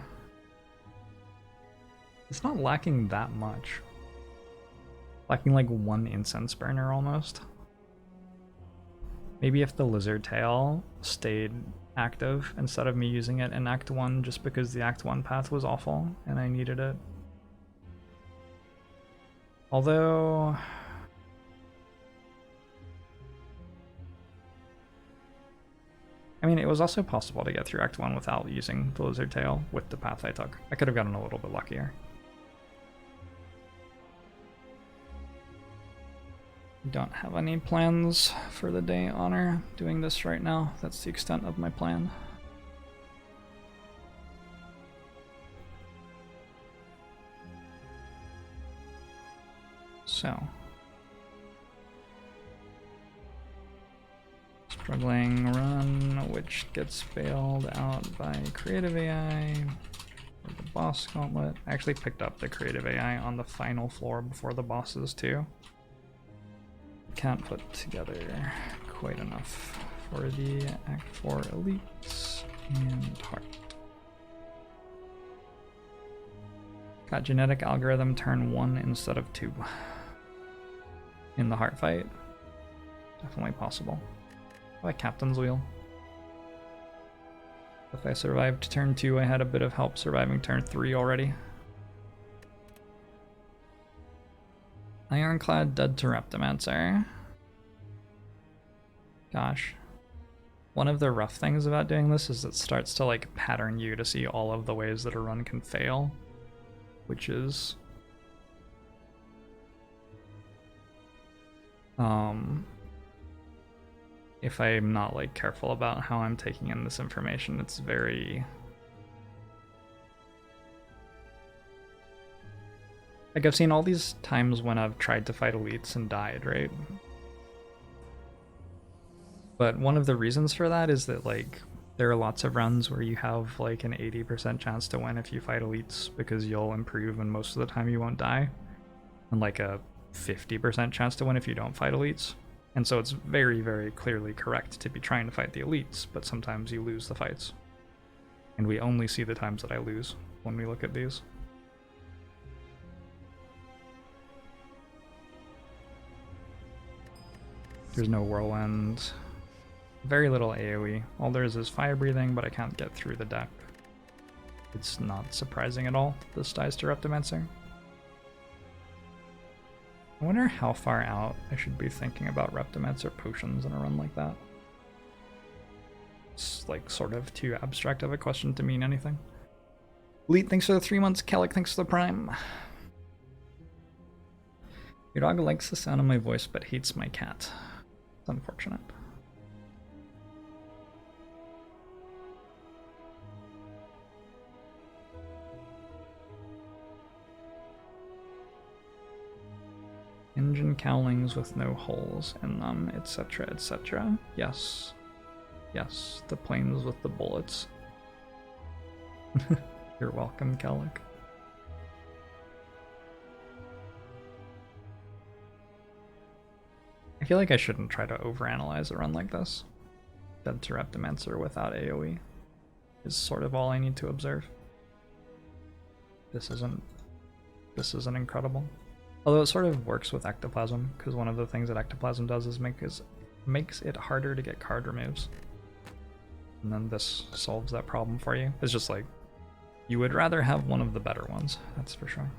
S1: It's not lacking that much. Lacking like 1 Incense Burner almost. Maybe if the Lizard Tail stayed active instead of me using it in Act 1 just because the Act 1 path was awful and I needed it. Although... I mean, it was also possible to get through Act 1 without using the Lizard Tail with the path I took. I could have gotten a little bit luckier. Don't have any plans for the day, Honor. Doing this right now. That's the extent of my plan. So. Struggling run, which gets bailed out by Creative AI. Or the boss gauntlet. I actually picked up the Creative AI on the final floor before the bosses too. Can't put together quite enough for the Act 4 elites and Heart. Got Genetic Algorithm turn 1 instead of 2. In the Heart fight. Definitely possible. Like Captain's Wheel. If I survived turn 2, I had a bit of help surviving turn 3 already. Ironclad dead to Reptomancer. Gosh. One of the rough things about doing this is it starts to like pattern you to see all of the ways that a run can fail. Which is... if I'm not like careful about how I'm taking in this information, it's very... Like, I've seen all these times when I've tried to fight elites and died, right? But one of the reasons for that is that, like, there are lots of runs where you have, like, an 80% chance to win if you fight elites because you'll improve and most of the time you won't die. And, like, a 50% chance to win if you don't fight elites. And so it's very, very clearly correct to be trying to fight the elites, but sometimes you lose the fights. And we only see the times that I lose when we look at these. There's no whirlwind. Very little AoE. All there is fire breathing, but I can't get through the deck. It's not surprising at all that this dies to Reptomancer. I wonder how far out I should be thinking about Reptomancer potions in a run like that. It's like sort of too abstract of a question to mean anything. Elite, thanks for the 3 months. Kellic, thanks for the Prime. Your dog likes the sound of my voice but hates my cat. It's unfortunate. Engine cowlings with no holes in them, etc., etc. Yes. Yes, the planes with the bullets. You're welcome, Kellic. I feel like I shouldn't try to overanalyze a run like this. Dead to Reptimancer without AoE is sort of all I need to observe. This isn't incredible. Although it sort of works with Ectoplasm, because one of the things that Ectoplasm does is makes it harder to get card removes. And then this solves that problem for you. It's just like, you would rather have one of the better ones, that's for sure.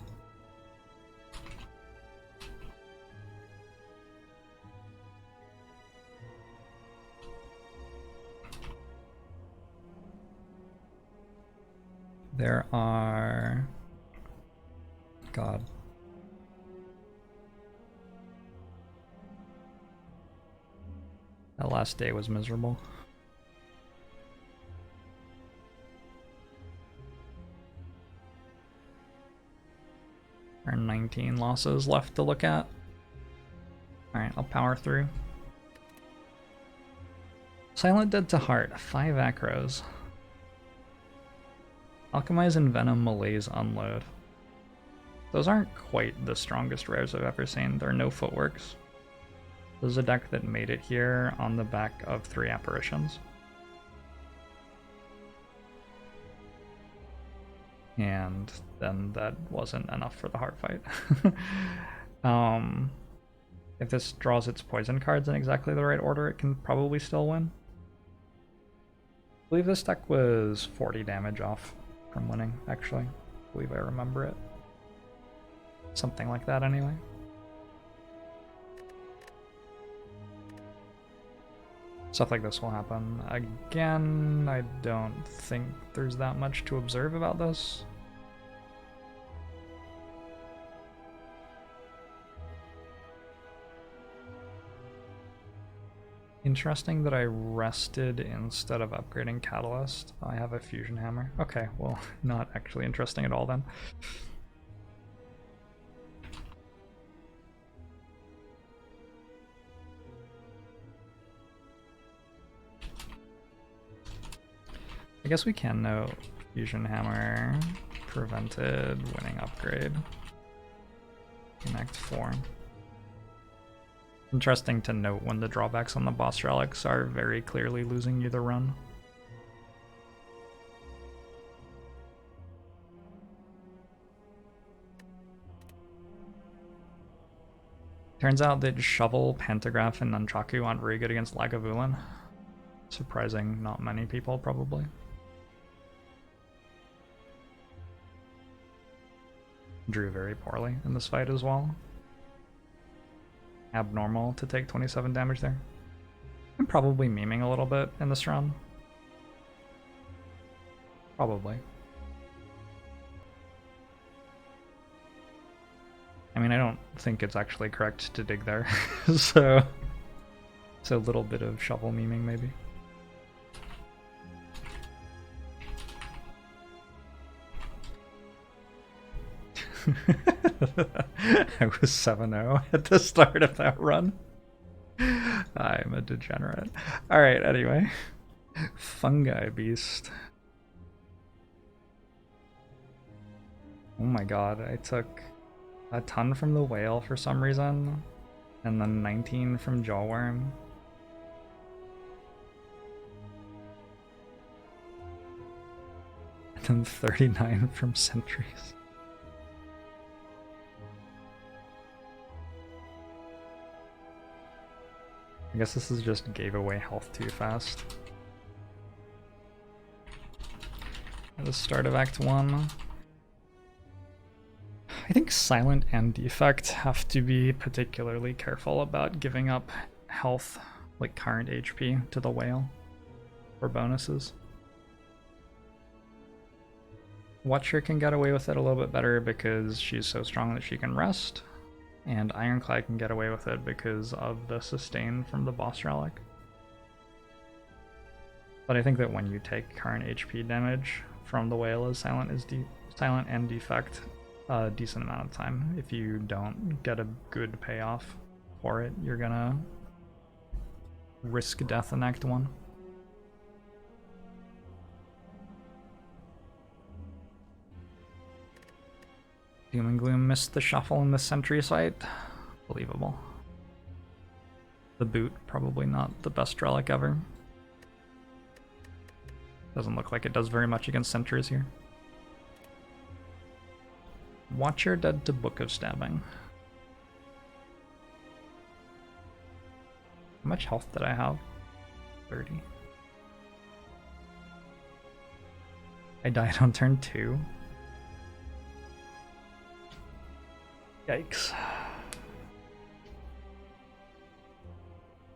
S1: There are... God. That last day was miserable. There are 19 losses left to look at. Alright, I'll power through. Silent Dead to Heart, 5 acros. Alchemize and Venom, Malaise, Unload. Those aren't quite the strongest rares I've ever seen. There are no footworks. This is a deck that made it here on the back of 3 apparitions. And then that wasn't enough for the heart fight. If this draws its poison cards in exactly the right order, it can probably still win. I believe this deck was 40 damage off from winning, actually. I believe I remember it. Something like that, anyway. Stuff like this will happen. Again, I don't think there's that much to observe about this. Interesting that I rested instead of upgrading Catalyst. I have a Fusion Hammer. Okay, well, not actually interesting at all then. I guess we can note Fusion Hammer prevented winning upgrade in Act 4. Interesting to note when the drawbacks on the boss relics are very clearly losing you the run. Turns out that Shovel, Pantograph, and Nunchaku aren't very good against Lagavulin. Surprising not many people, probably. Drew very poorly in this fight as well. Abnormal to take 27 damage there. I'm probably memeing a little bit in this run. Probably. I mean, I don't think it's actually correct to dig there, so it's a little bit of shovel memeing maybe. I was 7-0 at the start of that run. I'm a degenerate. Alright, anyway. Fungi Beast. Oh my god, I took a ton from the whale for some reason, and then 19 from Jawworm. And then 39 from Sentries. I guess this is just gave away health too fast. At the start of Act 1. I think Silent and Defect have to be particularly careful about giving up health, like current HP, to the whale for bonuses. Watcher can get away with it a little bit better because she's so strong that she can rest. And Ironclad can get away with it because of the sustain from the boss relic. But I think that when you take current HP damage from the whale as silent and defect a decent amount of time, if you don't get a good payoff for it, you're gonna risk death in Act 1. Doom and Gloom missed the shuffle in the sentry site. Believable. The boot, probably not the best relic ever. Doesn't look like it does very much against sentries here. Watcher dead to Book of Stabbing. How much health did I have? 30. I died on turn 2. Yikes.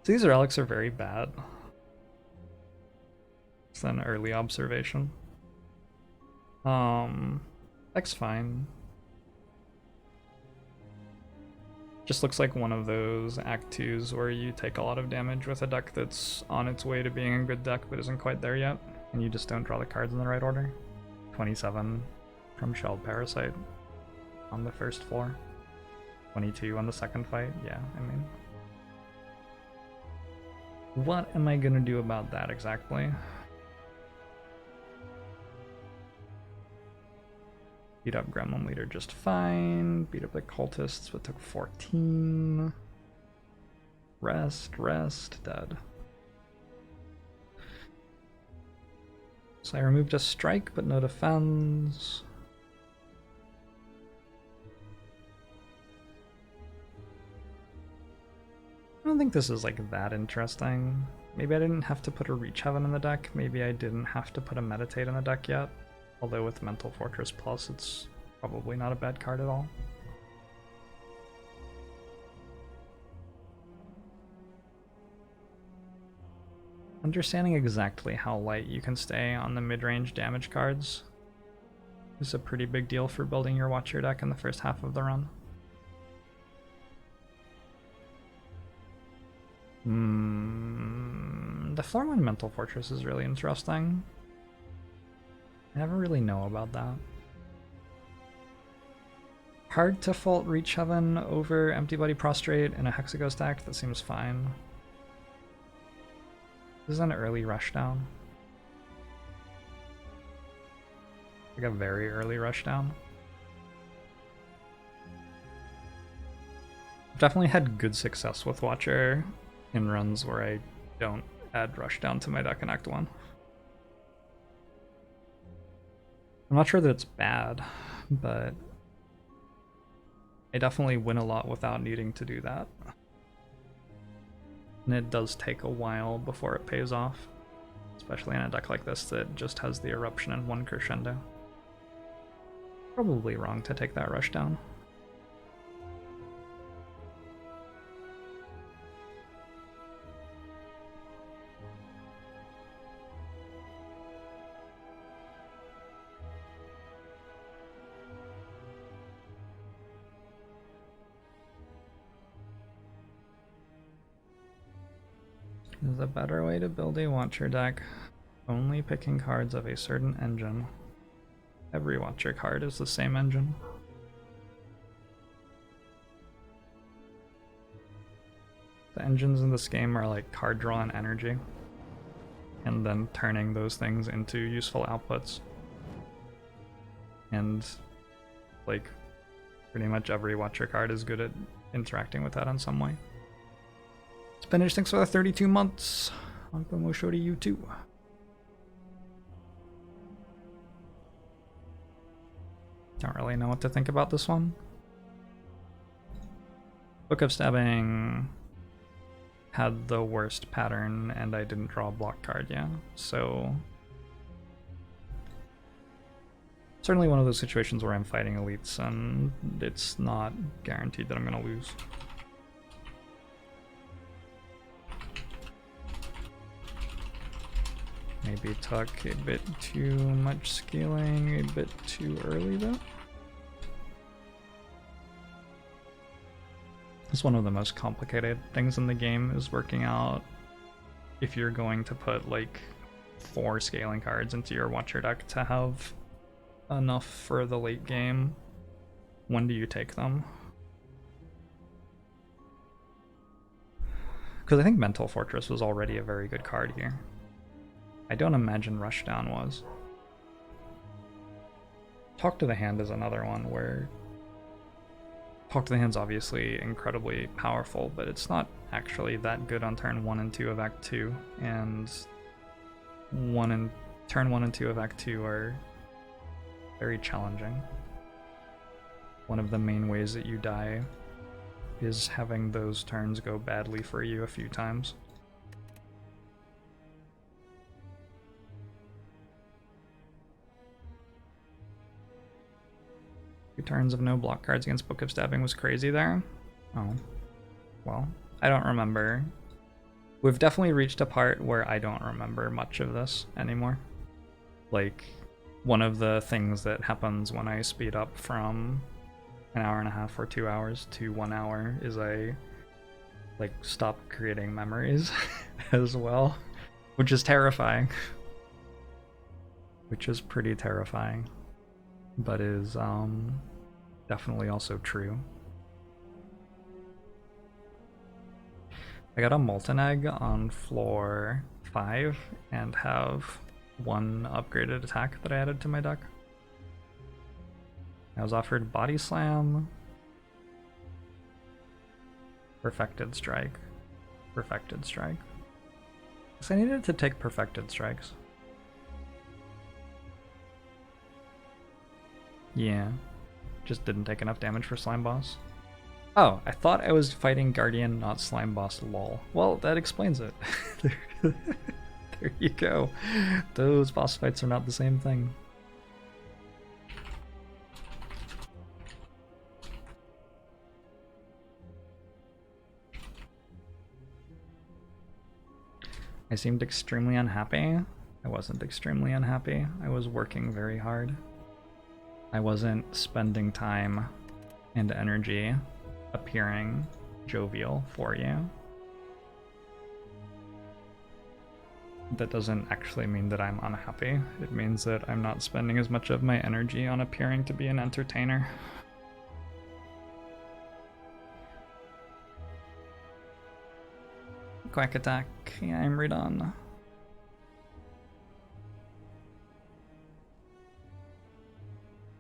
S1: So these relics are very bad. It's an early observation. That's fine. Just looks like one of those Act 2s where you take a lot of damage with a deck that's on its way to being a good deck but isn't quite there yet, and you just don't draw the cards in the right order. 27 from Shelled Parasite on the first floor. 22 on the second fight, yeah, I mean. What am I gonna do about that exactly? Beat up Gremlin Leader just fine. Beat up the cultists, but took 14. Rest, dead. So I removed a strike, but no defense. I don't think this is like that interesting. Maybe I didn't have to put a Reach Heaven in the deck. Maybe I didn't have to put a Meditate in the deck yet. Although with Mental Fortress Plus, it's probably not a bad card at all. Understanding exactly how light you can stay on the mid-range damage cards is a pretty big deal for building your Watcher deck in the first half of the run. The floor 1 Mental Fortress is really interesting. I never really know about that. Hard to fault Reach Heaven over Empty Body Prostrate in a Hexaghost deck, that seems fine. This is an early rushdown. Like a very early rushdown. I've definitely had good success with Watcher in runs where I don't add rushdown to my deck in Act 1. I'm not sure that it's bad, but I definitely win a lot without needing to do that. And it does take a while before it pays off, especially in a deck like this that just has the Eruption and 1 Crescendo. Probably wrong to take that rush down. Is a better way to build a Watcher deck. Only picking cards of a certain engine. Every Watcher card is the same engine. The engines in this game are like card draw and energy, and then turning those things into useful outputs. And like pretty much every Watcher card is good at interacting with that in some way. Spanish, thanks for the 32 months. I'll show to you too. Don't really know what to think about this one. Book of Stabbing had the worst pattern and I didn't draw a block card, yeah. So certainly one of those situations where I'm fighting elites and it's not guaranteed that I'm gonna lose. Maybe took a bit too much scaling, a bit too early though. It's one of the most complicated things in the game, is working out if you're going to put like 4 scaling cards into your Watcher deck to have enough for the late game. When do you take them? Because I think Mental Fortress was already a very good card here. I don't imagine Rushdown was. Talk to the Hand is another one where Talk to the Hand's obviously incredibly powerful, but it's not actually that good on turn 1 and 2 of Act 2, and turn 1 and 2 of Act 2 are very challenging. One of the main ways that you die is having those turns go badly for you a few times. 2 turns of no block cards against Book of Stabbing was crazy there. Oh, well, I don't remember. We've definitely reached a part where I don't remember much of this anymore. Like, one of the things that happens when I speed up from an hour and a half or 2 hours to 1 hour is I like stop creating memories as well, which is terrifying. Which is pretty terrifying, but is definitely also true. I got a Molten Egg on floor 5 and have 1 upgraded attack that I added to my deck. I was offered Body Slam, Perfected Strike, Perfected Strike. Because I needed to take Perfected Strikes. Yeah, just didn't take enough damage for Slime Boss. Oh, I thought I was fighting Guardian, not Slime Boss, lol. Well, that explains it. There you go. Those boss fights are not the same thing. I seemed extremely unhappy. I wasn't extremely unhappy. I was working very hard. I wasn't spending time and energy appearing jovial for you. That doesn't actually mean that I'm unhappy. It means that I'm not spending as much of my energy on appearing to be an entertainer. Quack Attack. Yeah, I'm redone.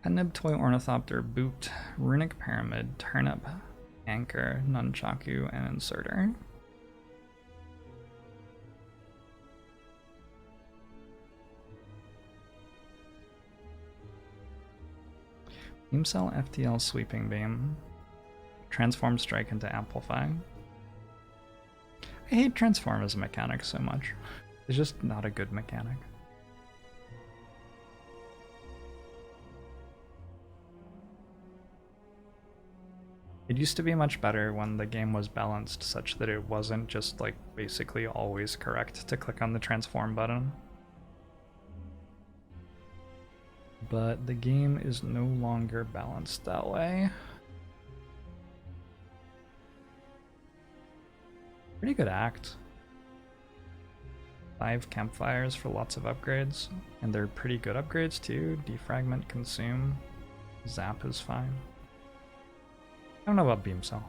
S1: Penib, Toy Ornithopter, Boot, Runic Pyramid, Turnip, Anchor, Nunchaku, and Inserter. Beam Cell, FTL, Sweeping Beam. Transform Strike into Amplify. I hate Transform as a mechanic so much. It's just not a good mechanic. It used to be much better when the game was balanced such that it wasn't just like basically always correct to click on the transform button. But the game is no longer balanced that way. Pretty good act. 5 campfires for lots of upgrades, and they're pretty good upgrades too. Defragment, Consume, Zap is fine. I don't know about Beam Cell.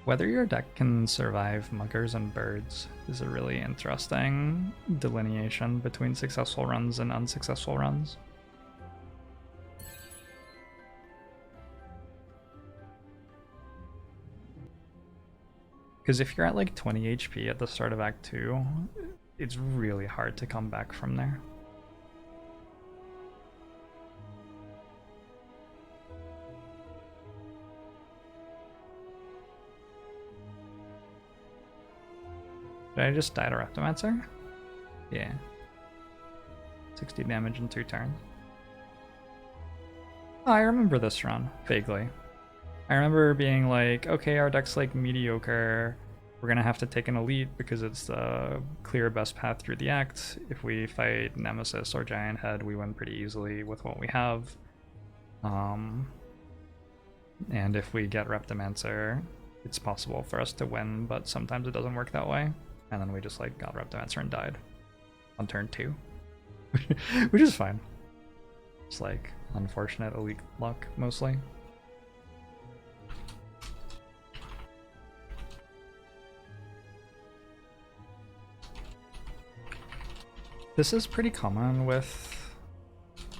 S1: Whether your deck can survive muggers and birds is a really interesting delineation between successful runs and unsuccessful runs. Because if you're at like 20 HP at the start of Act 2, it's really hard to come back from there. Did I just die to Reptomancer? Yeah. 60 damage in 2 turns. Oh, I remember this run, vaguely. I remember being like, okay, our deck's like mediocre, we're gonna have to take an elite because it's the clear best path through the act. If we fight Nemesis or Giant Head, we win pretty easily with what we have. And if we get Reptimancer, it's possible for us to win, but sometimes it doesn't work that way. And then we just like got Reptimancer and died on turn 2, which is fine. It's like unfortunate elite luck mostly. This is pretty common with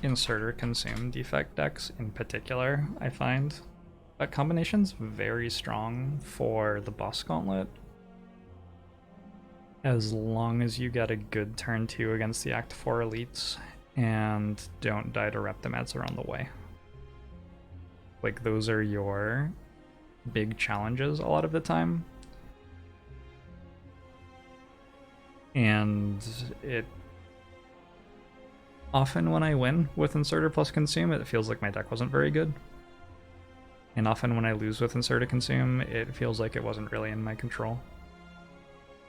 S1: Inserter Consume defect decks in particular, I find. That combination's very strong for the boss gauntlet. As long as you get a good turn 2 against the Act 4 elites and don't die to Reptimancer on the way. Like, those are your big challenges a lot of the time. And it often when I win with Inserter plus Consume, it feels like my deck wasn't very good. And often when I lose with Inserter Consume, it feels like it wasn't really in my control.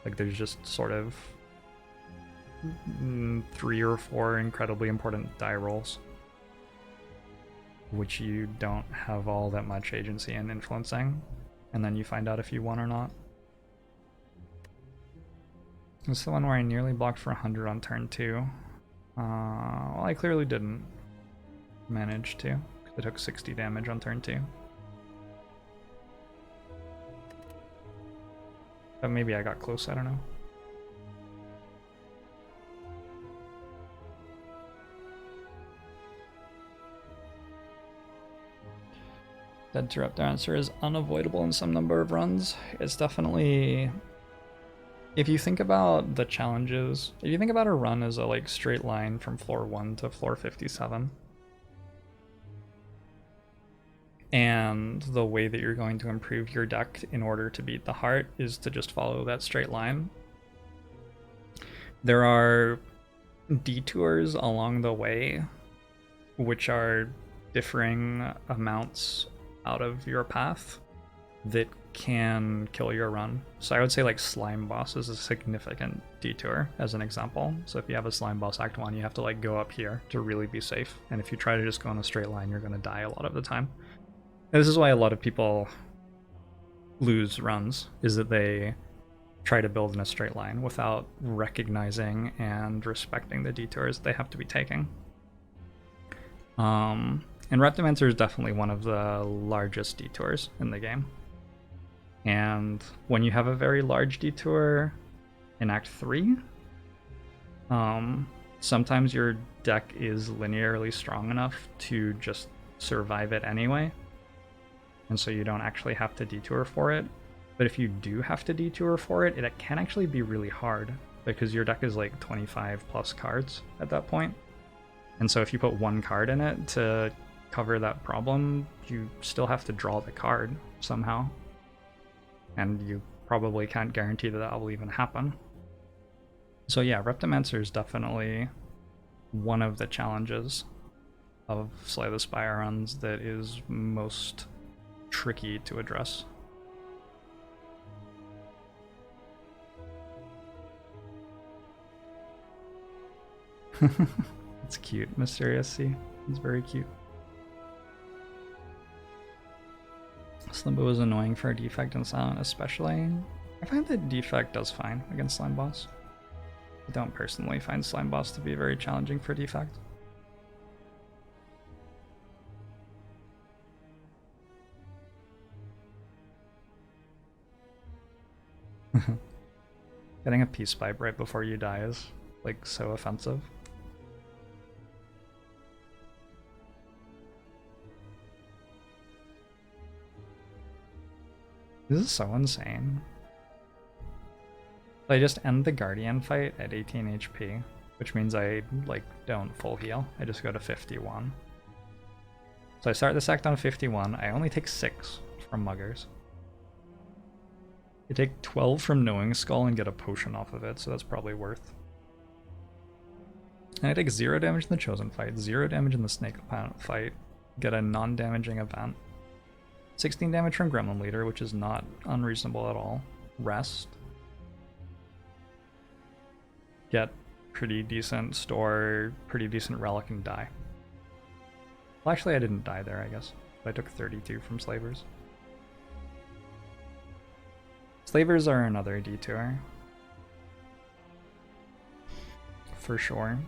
S1: Like there's just sort of 3 or 4 incredibly important die rolls, which you don't have all that much agency in influencing, and then you find out if you won or not. This is the one where I nearly blocked for 100 on turn 2. Well, I clearly didn't manage to, because I took 60 damage on turn 2. But maybe I got close, I don't know. Dead to Reptimancer is unavoidable in some number of runs. It's definitely... If you think about the challenges, if you think about a run as a like straight line from floor 1 to floor 57, and the way that you're going to improve your deck in order to beat the heart is to just follow that straight line, there are detours along the way which are differing amounts out of your path that can kill your run. So I would say like Slime Boss is a significant detour as an example. So if you have a Slime Boss Act 1, you have to like go up here to really be safe. And if you try to just go on a straight line, you're going to die a lot of the time. And this is why a lot of people lose runs, is that they try to build in a straight line without recognizing and respecting the detours they have to be taking. And Reptimancer is definitely one of the largest detours in the game. And when you have a very large detour in Act 3, sometimes your deck is linearly strong enough to just survive it anyway. And so you don't actually have to detour for it. But if you do have to detour for it, it can actually be really hard because your deck is like 25 plus cards at that point. And so if you put 1 card in it to cover that problem, you still have to draw the card somehow. And you probably can't guarantee that that will even happen. So yeah, Reptimancer is definitely one of the challenges of Slay the Spire runs that is most tricky to address. It's cute, Mysterious Sea. It's very cute. Slimbo is annoying for a defect and silent especially. I find that defect does fine against Slime Boss. I don't personally find Slime Boss to be very challenging for defect. Getting a peace pipe right before you die is like so offensive. This is so insane. I just end the Guardian fight at 18 HP, which means I like don't full heal. I just go to 51. So I start this act on 51. I only take 6 from Muggers. I take 12 from Knowing Skull and get a potion off of it, so that's probably worth. And I take 0 damage in the Chosen fight, 0 damage in the Snake Opponent fight, get a non-damaging event. 16 damage from Gremlin Leader, which is not unreasonable at all. rest, get pretty decent store, pretty decent relic, and die. Well, actually I didn't die there, I guess. I took 32 from slavers. Slavers are another detour. For sure.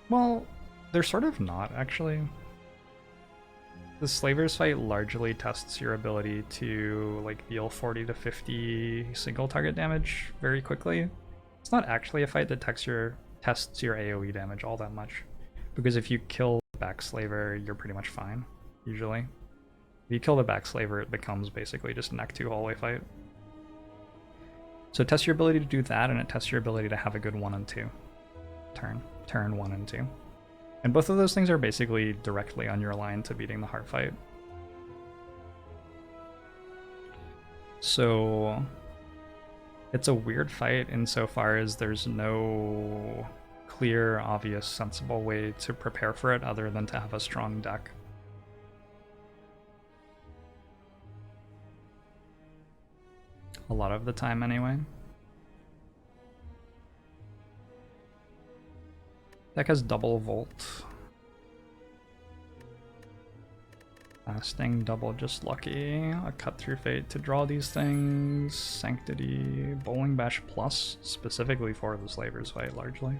S1: Well, they're sort of not, actually. The Slavers fight largely tests your ability to like deal 40 to 50 single target damage very quickly. It's not actually a fight that tests your AoE damage all that much, because if you kill the back slaver, you're pretty much fine, usually. If you kill the back slaver, it becomes basically just a neck 2 hallway fight. So it tests your ability to do that, and it tests your ability to have a good 1 and 2 turn 1 and 2. And both of those things are basically directly on your line to beating the heart fight. So it's a weird fight insofar as there's no clear, obvious, sensible way to prepare for it other than to have a strong deck. A lot of the time, anyway. Deck has double Volt. Fasting, double just lucky. A Cut Through Fate to draw these things. Sanctity, Bowling Bash Plus, specifically for the Slavers fight, largely.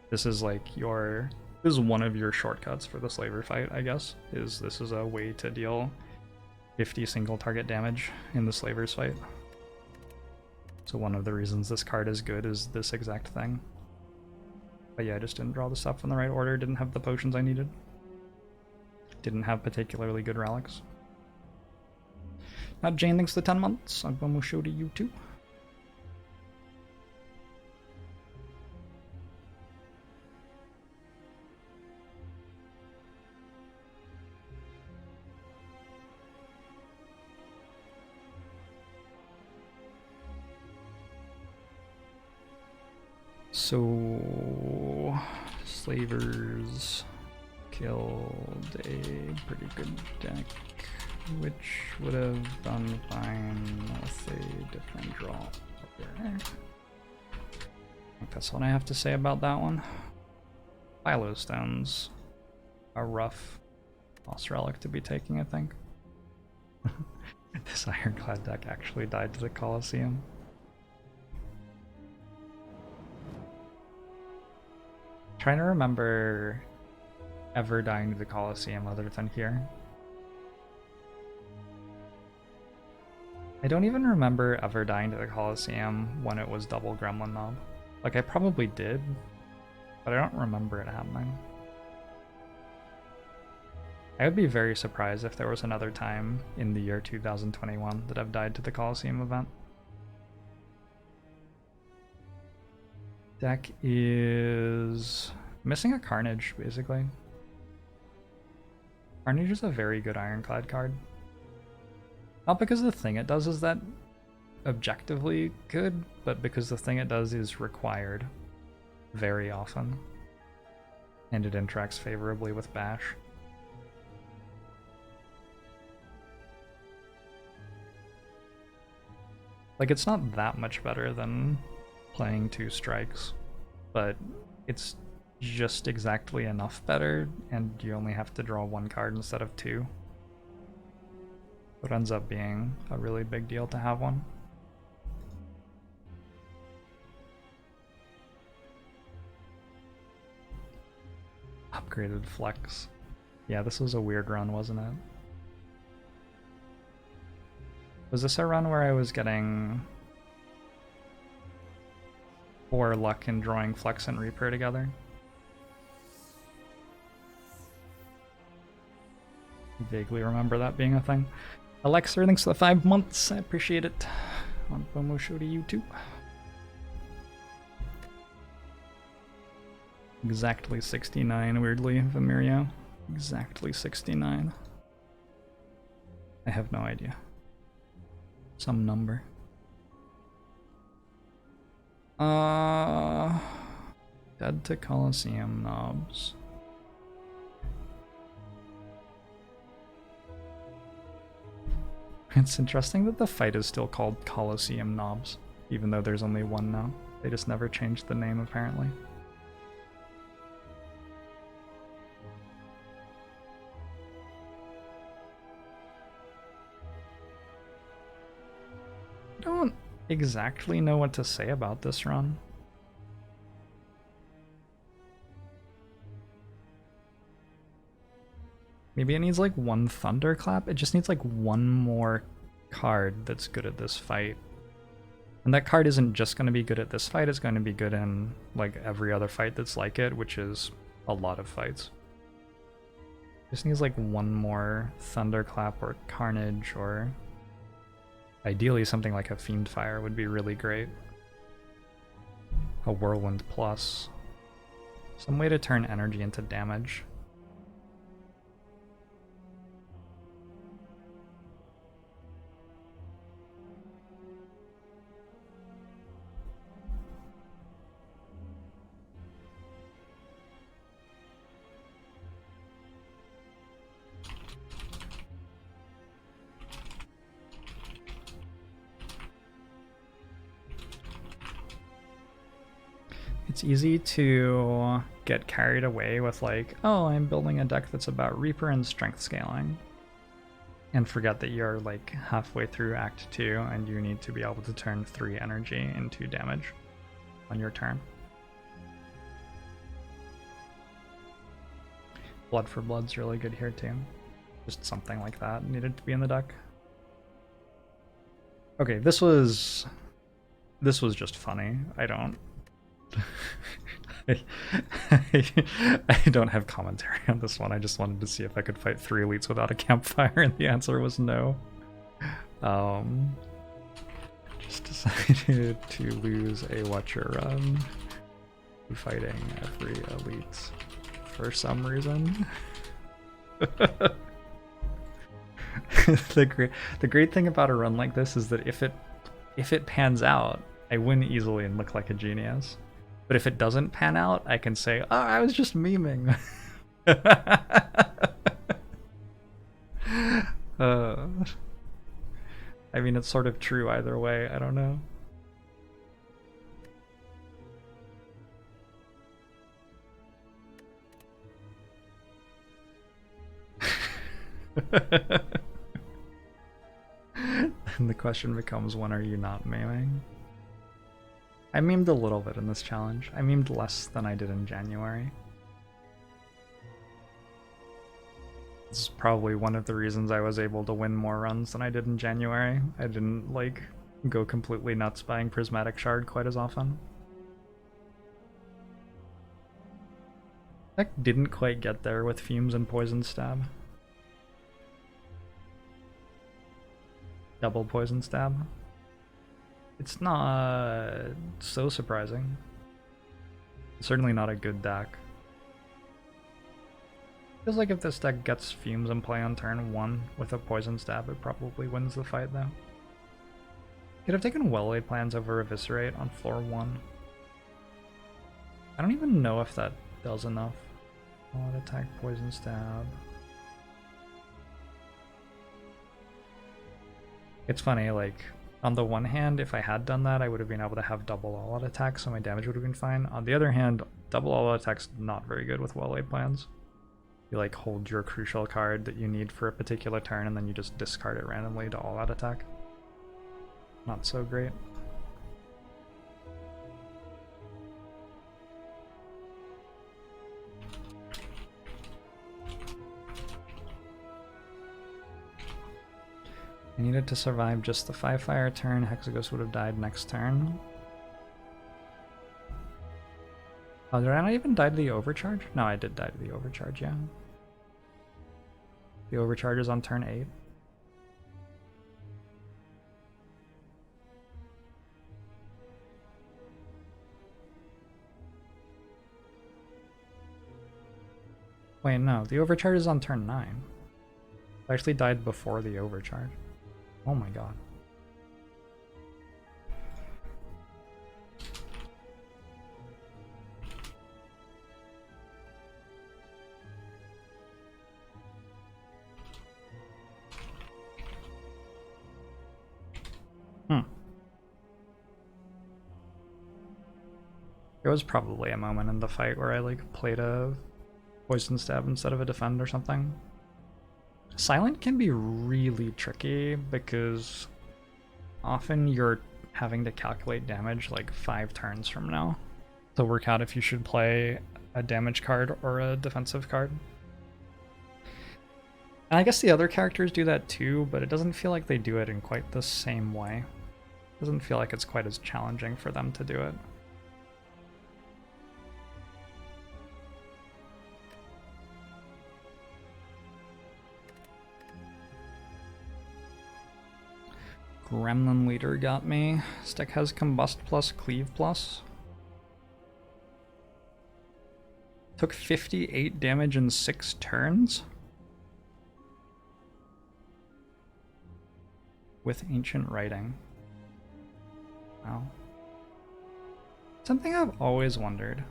S1: This is like this is one of your shortcuts for the Slaver fight, I guess. This is a way to deal 50 single target damage in the Slavers fight. So one of the reasons this card is good is this exact thing. But yeah, I just didn't draw the stuff in the right order, didn't have the potions I needed. Didn't have particularly good relics. Jane, thanks for the 10 months. I'm going to show to you too. So, Slavers killed a pretty good deck, which would have done fine with a different draw. I think that's what I have to say about that one. Philo Stones, a rough boss relic to be taking, I think. This Ironclad deck actually died to the Colosseum. Trying to remember ever dying to the Colosseum other than here. I don't even remember ever dying to the Colosseum when it was double Gremlin Mob. Like, I probably did, but I don't remember it happening. I would be very surprised if there was another time in the year 2021 that I've died to the Colosseum event. Deck is missing a Carnage, basically. Carnage is a very good Ironclad card. Not because the thing it does is that objectively good, but because the thing it does is required very often. And it interacts favorably with Bash. Like, it's not that much better than playing 2 strikes, but it's just exactly enough better, and you only have to draw 1 card instead of 2. It ends up being a really big deal to have one. Upgraded Flex. Yeah, this was a weird run, wasn't it? Was this a run where I was getting 4 luck in drawing Flex and Reaper together? I vaguely remember that being a thing. Alexa, thanks for the 5 months. I appreciate it. On FOMO show to you too. Exactly 69, weirdly, Vamirio. Exactly 69. I have no idea. Some number. Dead to Colosseum knobs. It's interesting that the fight is still called Colosseum Knobs, even though there's only one now. They just never changed the name, apparently. I don't exactly know what to say about this run. Maybe it needs like one Thunderclap. It just needs like one more card that's good at this fight. And that card isn't just going to be good at this fight, it's going to be good in like every other fight that's like it, which is a lot of fights. Just needs like one more Thunderclap or Carnage, or ideally something like a Fiendfire would be really great. A Whirlwind Plus. Some way to turn energy into damage. It's easy to get carried away with like, oh, I'm building a deck that's about Reaper and strength scaling, and forget that you're like halfway through Act 2 and you need to be able to turn 3 energy into damage on your turn. Blood for Blood's really good here too. Just something like that needed to be in the deck. Okay, this was just funny. I don't I don't have commentary on this one. I just wanted to see if I could fight 3 elites without a campfire, and the answer was no. Just decided to lose a Watcher run fighting every elite for some reason. The great thing about a run like this is that if it pans out, I win easily and look like a genius. But if it doesn't pan out, I can say, oh, I was just memeing. I mean, it's sort of true either way. I don't know. And the question becomes, when are you not memeing? I memed a little bit in this challenge. I memed less than I did in January. This is probably one of the reasons I was able to win more runs than I did in January. I didn't, like, go completely nuts buying Prismatic Shard quite as often. Deck didn't quite get there with Fumes and Poison Stab. Double Poison Stab. It's not so surprising. It's certainly not a good deck. Feels like if this deck gets Fumes in play on turn 1 with a Poison Stab, it probably wins the fight though. Could have taken Well-Laid Plans over Eviscerate on floor 1. I don't even know if that does enough. Odd attack, Poison Stab. It's funny, like, on the one hand, if I had done that, I would have been able to have double all-out attack, so my damage would have been fine. On the other hand, double all-out attack's not very good with Well-Laid Plans. You like hold your crucial card that you need for a particular turn, and then you just discard it randomly to all-out attack. Not so great. I needed to survive just the 5-fire turn. Hexaghost would have died next turn. Oh, did I not even die to the overcharge? No, I did die to the overcharge, yeah. The overcharge is on turn 8. Wait, no, the overcharge is on turn 9. I actually died before the overcharge. Oh my god. There was probably a moment in the fight where I like played a poison stab instead of a defend or something. Silent can be really tricky because often you're having to calculate damage like 5 turns from now to work out if you should play a damage card or a defensive card. And I guess the other characters do that too, but it doesn't feel like they do it in quite the same way. It doesn't feel like it's quite as challenging for them to do it. Gremlin Leader got me. Stick has Combust plus Cleave plus. Took 58 damage in 6 turns. With Ancient Writing. Wow. Something I've always wondered.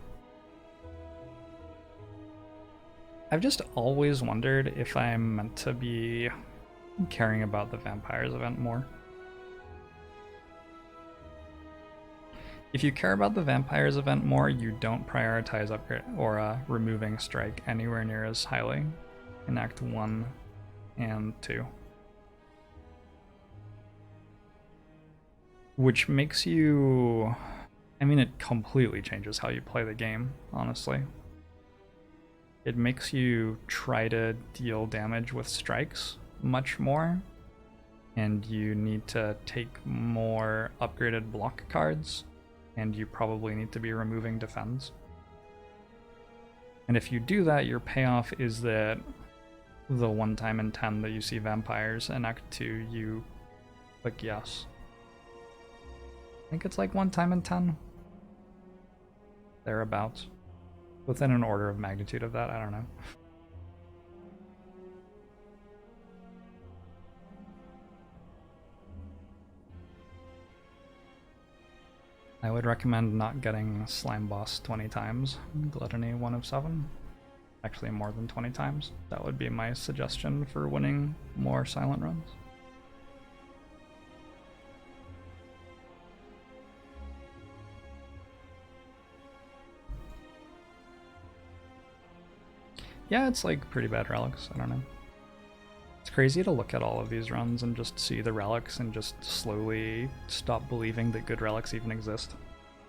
S1: I've just always wondered if I'm meant to be caring about the Vampires event more. If you care about the Vampires event more, you don't prioritize upgrade or removing Strike anywhere near as highly in Act 1 and 2. Which makes you... I mean, it completely changes how you play the game, honestly. It makes you try to deal damage with strikes much more, and you need to take more upgraded block cards, and you probably need to be removing defends. And if you do that, your payoff is that the 1 time in 10 that you see vampires in Act 2, you click yes. I think it's like 1 time in 10. Thereabouts. Within an order of magnitude of that, I don't know. I would recommend not getting Slime Boss 20 times. Gluttony 1 of 7. Actually more than 20 times. That would be my suggestion for winning more silent runs. Yeah, it's like pretty bad relics, I don't know. It's crazy to look at all of these runs and just see the relics and just slowly stop believing that good relics even exist.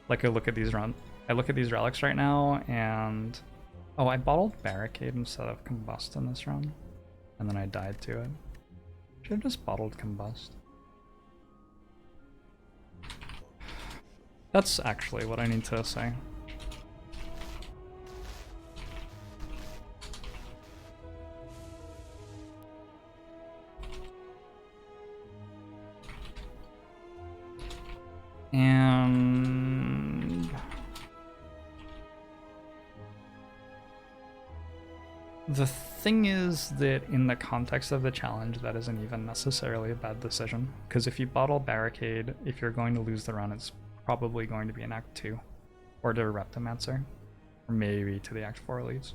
S1: Like I look at these relics right now and... Oh, I bottled Barricade instead of Combust in this run. And then I died to it. Should have just bottled Combust. That's actually what I need to say. And the thing is that in the context of the challenge, that isn't even necessarily a bad decision. Because if you bottle Barricade, if you're going to lose the run, it's probably going to be in Act 2. Or to Reptomancer. Or maybe to the Act 4 elites.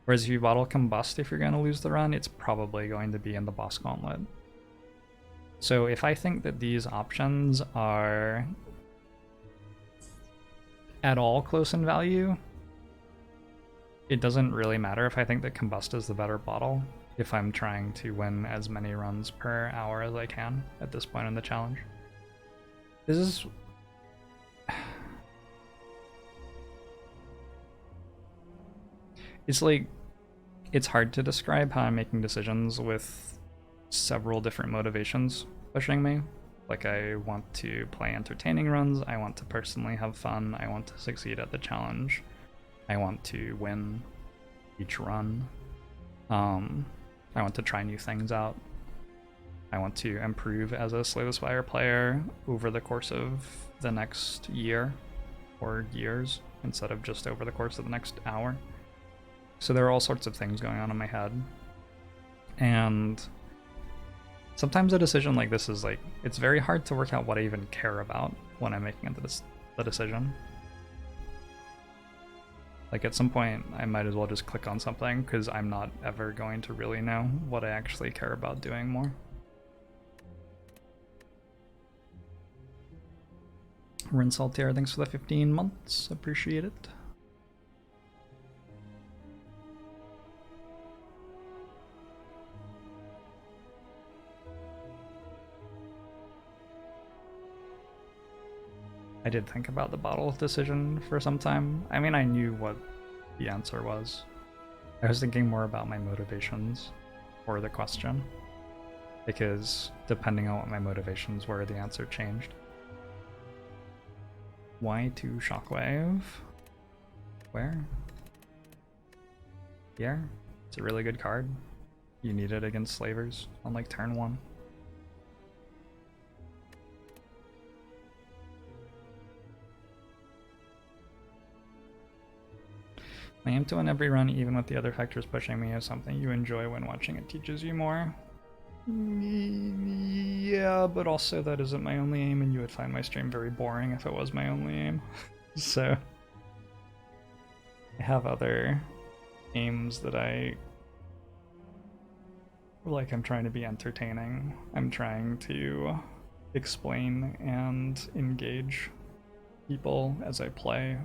S1: Whereas if you bottle Combust, if you're going to lose the run, it's probably going to be in the Boss Gauntlet. So if I think that these options are at all close in value, it doesn't really matter if I think that Combust is the better bottle, if I'm trying to win as many runs per hour as I can at this point in the challenge. This is... It's like, it's hard to describe how I'm making decisions with several different motivations pushing me. Like, I want to play entertaining runs, I want to personally have fun, I want to succeed at the challenge, I want to win each run, I want to try new things out, I want to improve as a Slay the Spire player over the course of the next year, or years, instead of just over the course of the next hour. So there are all sorts of things going on in my head, and sometimes a decision like this is like, it's very hard to work out what I even care about when I'm making the decision. Like at some point, I might as well just click on something because I'm not ever going to really know what I actually care about doing more. Rinse Altier, thanks for the 15 months. Appreciate it. I did think about the bottle decision for some time. I mean, I knew what the answer was. I was thinking more about my motivations for the question, because depending on what my motivations were, the answer changed. Y2 Shockwave. Where? Here? It's a really good card. You need it against slavers on like turn 1. I aim to win every run, even with the other factors pushing me, is something you enjoy when watching it teaches you more. Yeah, but also that isn't my only aim, and you would find my stream very boring if it was my only aim. So I have other aims that I'm trying to be entertaining. I'm trying to explain and engage people as I play.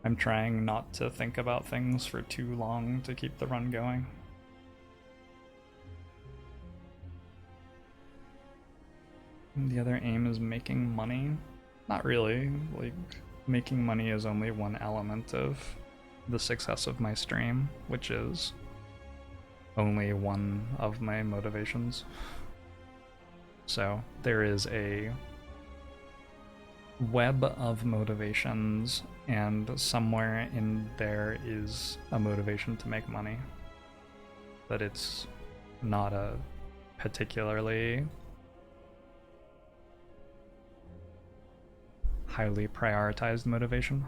S1: I'm trying not to think about things for too long to keep the run going. And the other aim is making money. Not really. Like, making money is only one element of the success of my stream, which is only one of my motivations. So there is a web of motivations, and somewhere in there is a motivation to make money. But it's not a particularly highly prioritized motivation.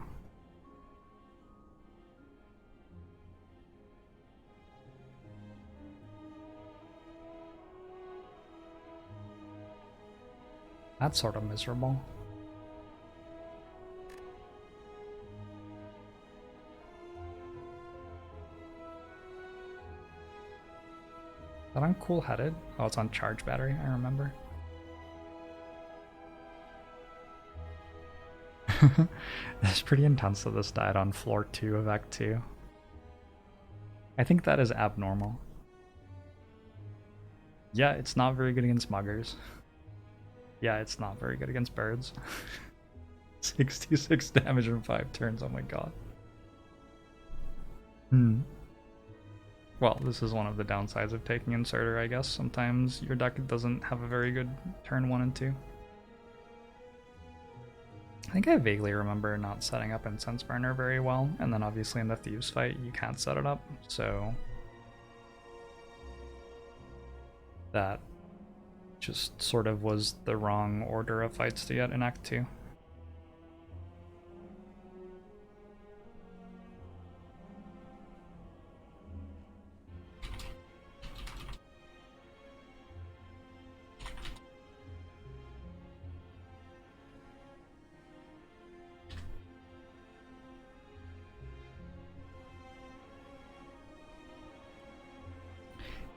S1: That's sort of miserable. Is that on Cool Headed? Oh, it's on Charge Battery, I remember. It's pretty intense that this died on floor 2 of Act 2. I think that is abnormal. Yeah, it's not very good against muggers. Yeah, it's not very good against birds. 66 damage in 5 turns, oh my god. Well, this is one of the downsides of taking Inserter, I guess. Sometimes your deck doesn't have a very good turn 1 and 2. I think I vaguely remember not setting up Incense Burner very well, and then obviously in the Thieves fight you can't set it up, so that just sort of was the wrong order of fights to get in Act 2.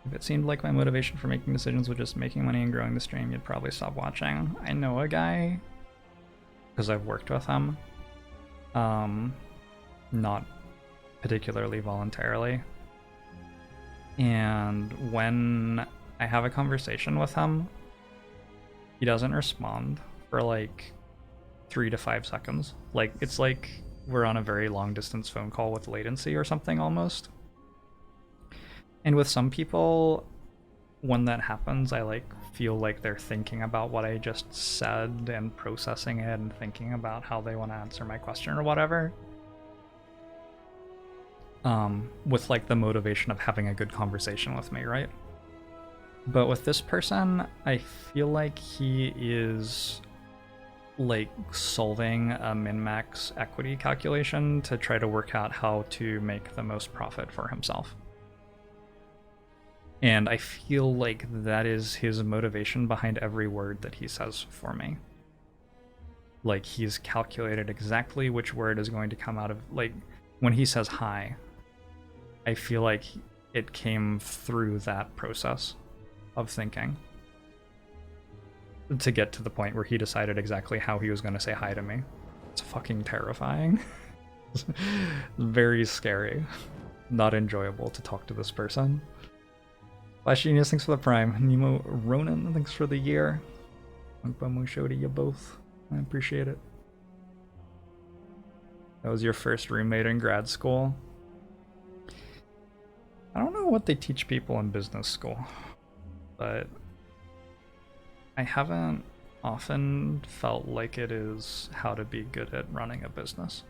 S1: If it seemed like my motivation for making decisions was just making money and growing the stream, you'd probably stop watching. I know a guy, because I've worked with him, not particularly voluntarily, and when I have a conversation with him, he doesn't respond for like 3 to 5 seconds. Like, it's like we're on a very long distance phone call with latency or something almost. And with some people, when that happens, I like feel like they're thinking about what I just said and processing it and thinking about how they want to answer my question or whatever. With like the motivation of having a good conversation with me, right? But with this person, I feel like he is like solving a min-max equity calculation to try to work out how to make the most profit for himself. And I feel like that is his motivation behind every word that he says for me. Like, he's calculated exactly which word is going to come out of, like, when he says hi, I feel like it came through that process of thinking. to get to the point where he decided exactly how he was going to say hi to me. It's fucking terrifying. Very scary. Not enjoyable to talk to this person. Flash Genius, thanks for the prime. Nemo Ronan, thanks for the year. Momo show to you both. I appreciate it. That was your first roommate in grad school. I don't know what they teach people in business school, but I haven't often felt like it is how to be good at running a business.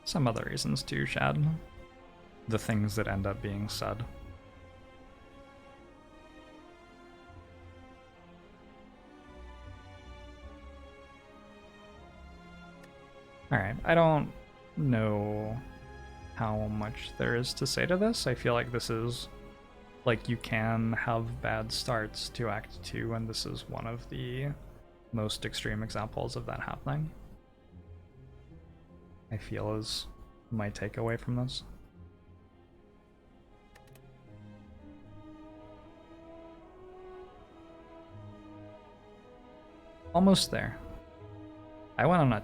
S1: Some other reasons too, Shad. The things that end up being said. Alright, I don't know how much there is to say to this. I feel like this is, like, you can have bad starts to Act 2, and this is one of the most extreme examples of that happening. I feel is my takeaway from this. Almost there. I went on a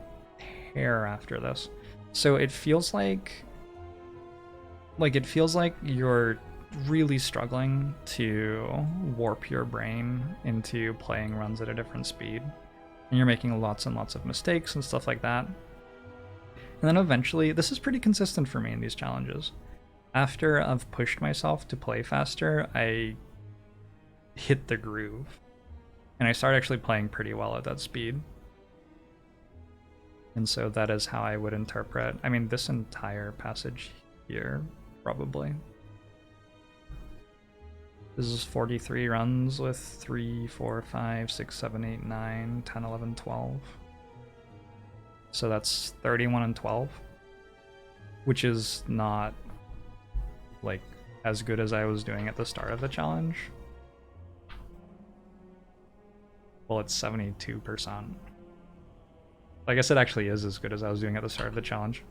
S1: tear after this. So it feels like you're really struggling to warp your brain into playing runs at a different speed. And you're making lots and lots of mistakes and stuff like that. And then eventually, this is pretty consistent for me in these challenges. After I've pushed myself to play faster, I hit the groove. And I start actually playing pretty well at that speed. And so that is how I would interpret, I mean, this entire passage here, probably. This is 43 runs with 3, 4, 5, 6, 7, 8, 9, 10, 11, 12. So that's 31 and 12, which is not, like, as good as I was doing at the start of the challenge. Well, it's 72%. I guess it actually is as good as I was doing at the start of the challenge.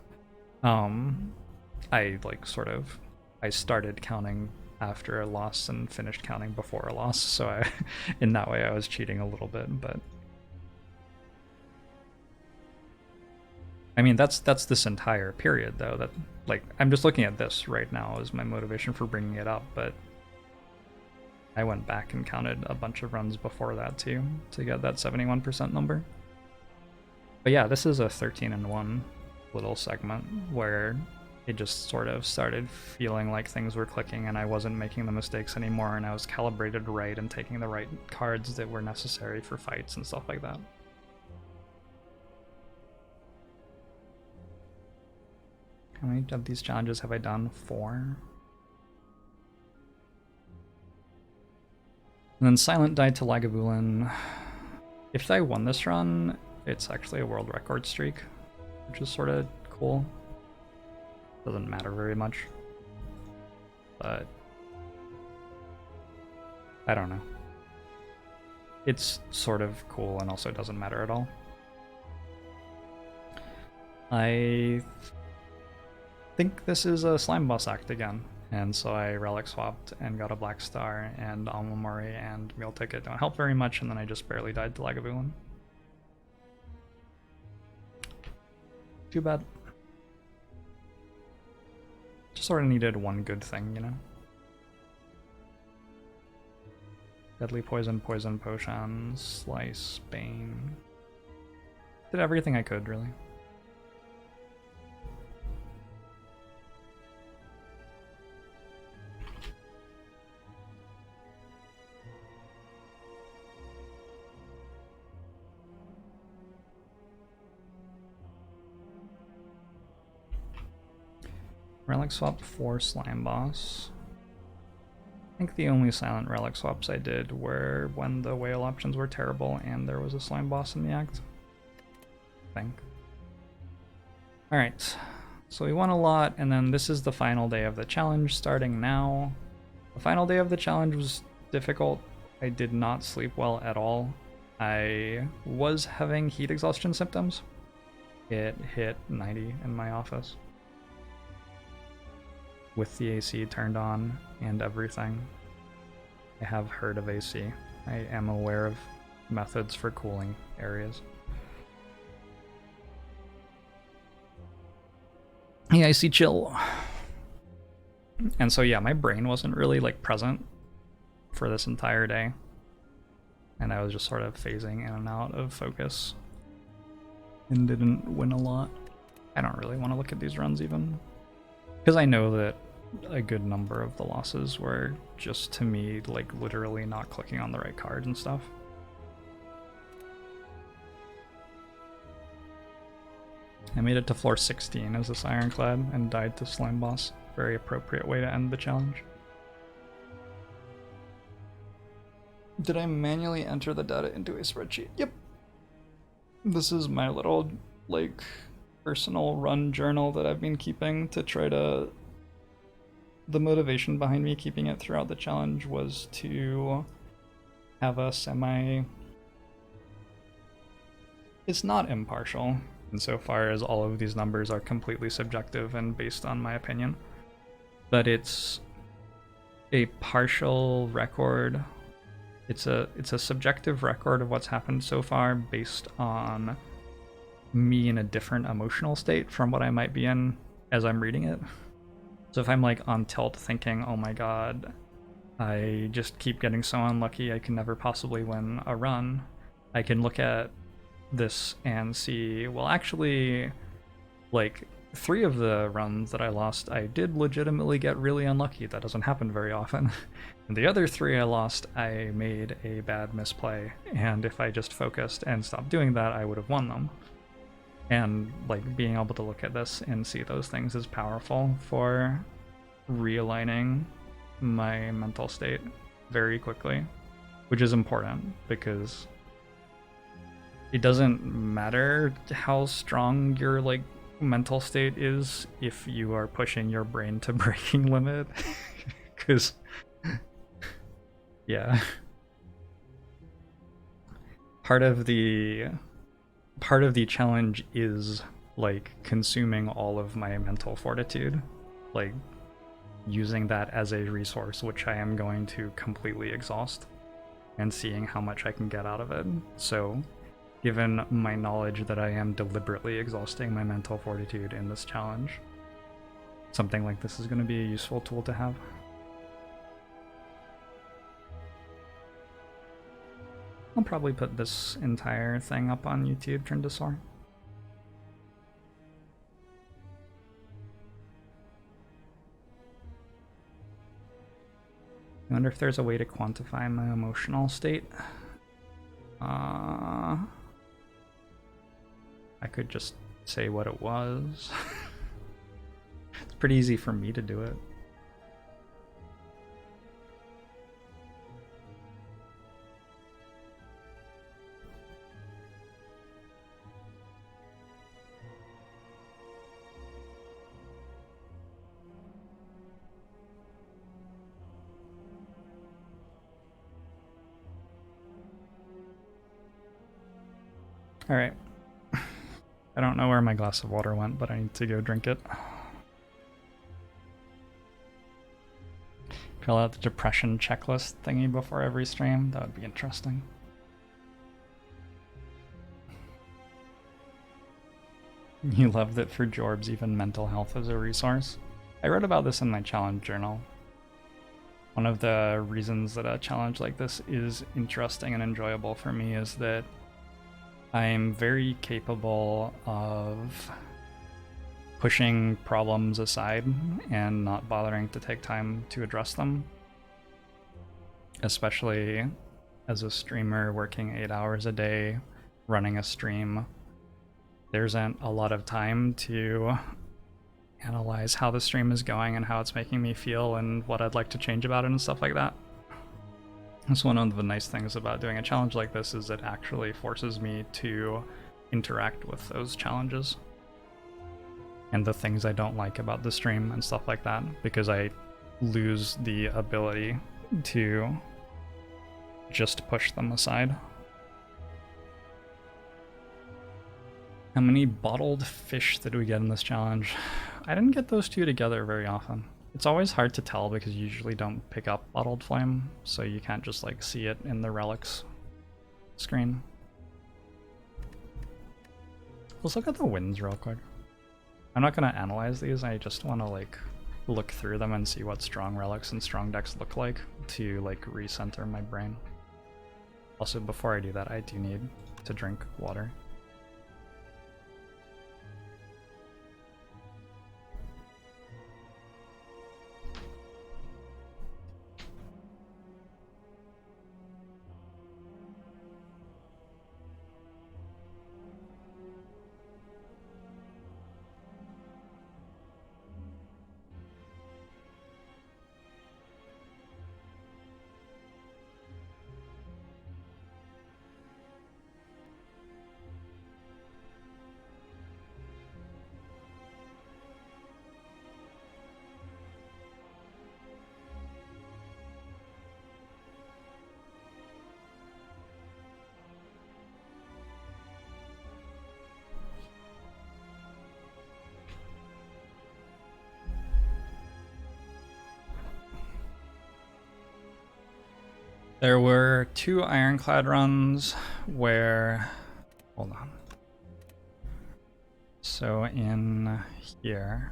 S1: I started counting after a loss and finished counting before a loss, so in that way I was cheating a little bit, but I mean that's this entire period though. That, like, I'm just looking at this right now as my motivation for bringing it up, but I went back and counted a bunch of runs before that too to get that 71% number. But yeah, this is a 13-1 little segment where it just sort of started feeling like things were clicking and I wasn't making the mistakes anymore, and I was calibrated right and taking the right cards that were necessary for fights and stuff like that. How many of these challenges have I done? 4. And then Silent died to Lagavulin. If I won this run, it's actually a world record streak, which is sort of cool. Doesn't matter very much, but I don't know. It's sort of cool and also doesn't matter at all. I think this is a slime boss act again, and so I relic swapped and got a black star, and Alma Mori and meal ticket don't help very much, and then I just barely died to Lagavulin. Too bad. Just sort of needed one good thing, you know? Deadly poison, poison potion, slice, bane. Did everything I could, really. Relic swapped 4 slime boss. I think the only silent relic swaps I did were when the whale options were terrible and there was a slime boss in the act. I think. Alright, so we won a lot, and then this is the final day of the challenge starting now. The final day of the challenge was difficult. I did not sleep well at all. I was having heat exhaustion symptoms. It hit 90 in my office. with the AC turned on and everything. I have heard of AC. I am aware of methods for cooling areas. Yeah, I see chill. And so yeah, my brain wasn't really like present for this entire day. And I was just sort of phasing in and out of focus. And didn't win a lot. I don't really want to look at these runs even. Because I know that a good number of the losses were just to me like literally not clicking on the right cards and stuff. I made it to floor 16 as this Ironclad and died to Slime Boss. Very appropriate way to end the challenge. Did I manually enter the data into a spreadsheet? Yep. This is my little, like, personal run journal that I've been keeping to try to... The motivation behind me keeping it throughout the challenge was to have a semi... It's not impartial, insofar as all of these numbers are completely subjective and based on my opinion. But it's a partial record. It's a subjective record of what's happened so far based on me in a different emotional state from what I might be in as I'm reading it. So if I'm like on tilt thinking, oh my god, I just keep getting so unlucky I can never possibly win a run, I can look at this and see, well actually, like 3 of the runs that I lost, I did legitimately get really unlucky. That doesn't happen very often. And the other 3 I lost, I made a bad misplay. And if I just focused and stopped doing that, I would have won them. And like being able to look at this and see those things is powerful for realigning my mental state very quickly, which is important because it doesn't matter how strong your like mental state is if you are pushing your brain to breaking limit. Because yeah, part of the challenge is like consuming all of my mental fortitude, like using that as a resource, which I am going to completely exhaust, and seeing how much I can get out of it. So given my knowledge that I am deliberately exhausting my mental fortitude in this challenge, something like this is going to be a useful tool to have. I'll probably put this entire thing up on YouTube, Trindosaur. I wonder if there's a way to quantify my emotional state. I could just say what it was. It's pretty easy for me to do it. Alright. I don't know where my glass of water went, but I need to go drink it. Fill out the depression checklist thingy before every stream. That would be interesting. You love that for Jorbs, even mental health is a resource. I wrote about this in my challenge journal. One of the reasons that a challenge like this is interesting and enjoyable for me is that I'm very capable of pushing problems aside and not bothering to take time to address them. Especially as a streamer working 8 hours a day, running a stream, there isn't a lot of time to analyze how the stream is going and how it's making me feel and what I'd like to change about it and stuff like that. That's one of the nice things about doing a challenge like this, is it actually forces me to interact with those challenges and the things I don't like about the stream and stuff like that, because I lose the ability to just push them aside. How many bottled fish did we get in this challenge? I didn't get those two together very often. It's always hard to tell because you usually don't pick up Bottled Flame, so you can't just like see it in the relics screen. Let's look at the wins real quick. I'm not gonna analyze these, I just wanna like look through them and see what strong relics and strong decks look like to like recenter my brain. Also, before I do that, I do need to drink water. There were 2 Ironclad runs where, hold on. So in here,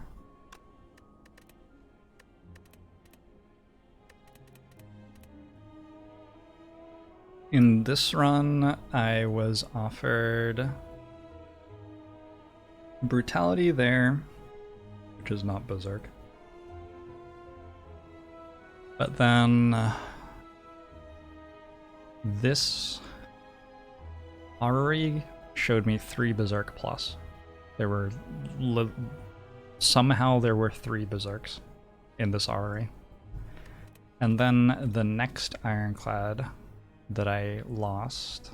S1: in this run, I was offered Brutality there, which is not Berserk. But then this Orrery showed me 3 Berserk plus. There were somehow there were 3 Berserks in this Orrery. And then the next Ironclad that I lost,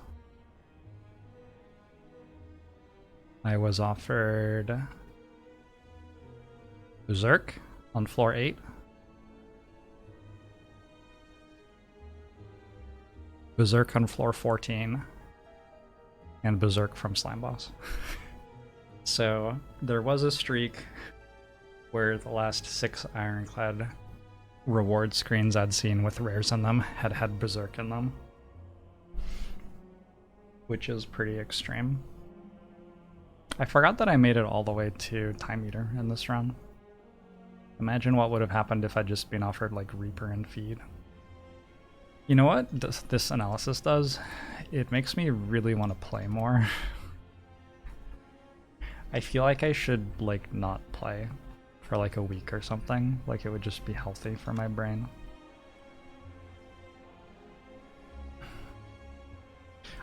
S1: I was offered Berserk on floor 8. Berserk on floor 14, and Berserk from Slime Boss. So there was a streak where the last 6 Ironclad reward screens I'd seen with rares in them had Berserk in them, which is pretty extreme. I forgot that I made it all the way to Time Eater in this run. Imagine what would have happened if I'd just been offered like Reaper and Feed. You know what this analysis does? It makes me really want to play more. I feel like I should like not play for like a week or something. Like it would just be healthy for my brain.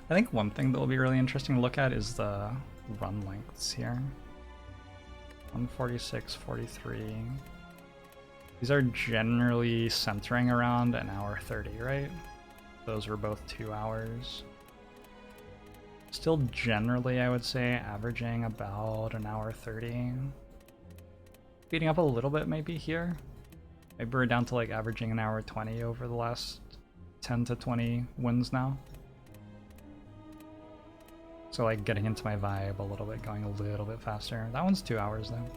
S1: I think one thing that will be really interesting to look at is the run lengths here. 146, 43. These are generally centering around an hour 30, right? Those were both 2 hours. Still generally, I would say, averaging about an hour 30. Speeding up a little bit maybe here. Maybe we're down to like averaging an hour 20 over the last 10 to 20 wins now. So like getting into my vibe a little bit, going a little bit faster. That one's 2 hours though.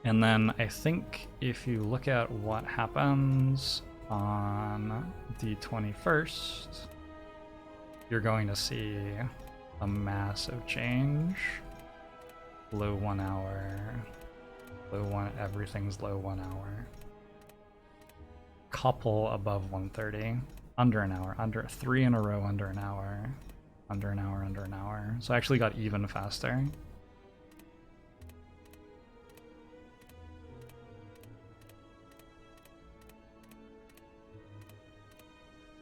S1: And then I think if you look at what happens on the 21st, you're going to see a massive change. Low 1 hour, low 1, everything's low 1 hour. Couple above 130, under an hour, under 3 in a row, under an hour, under an hour, under an hour. So I actually got even faster.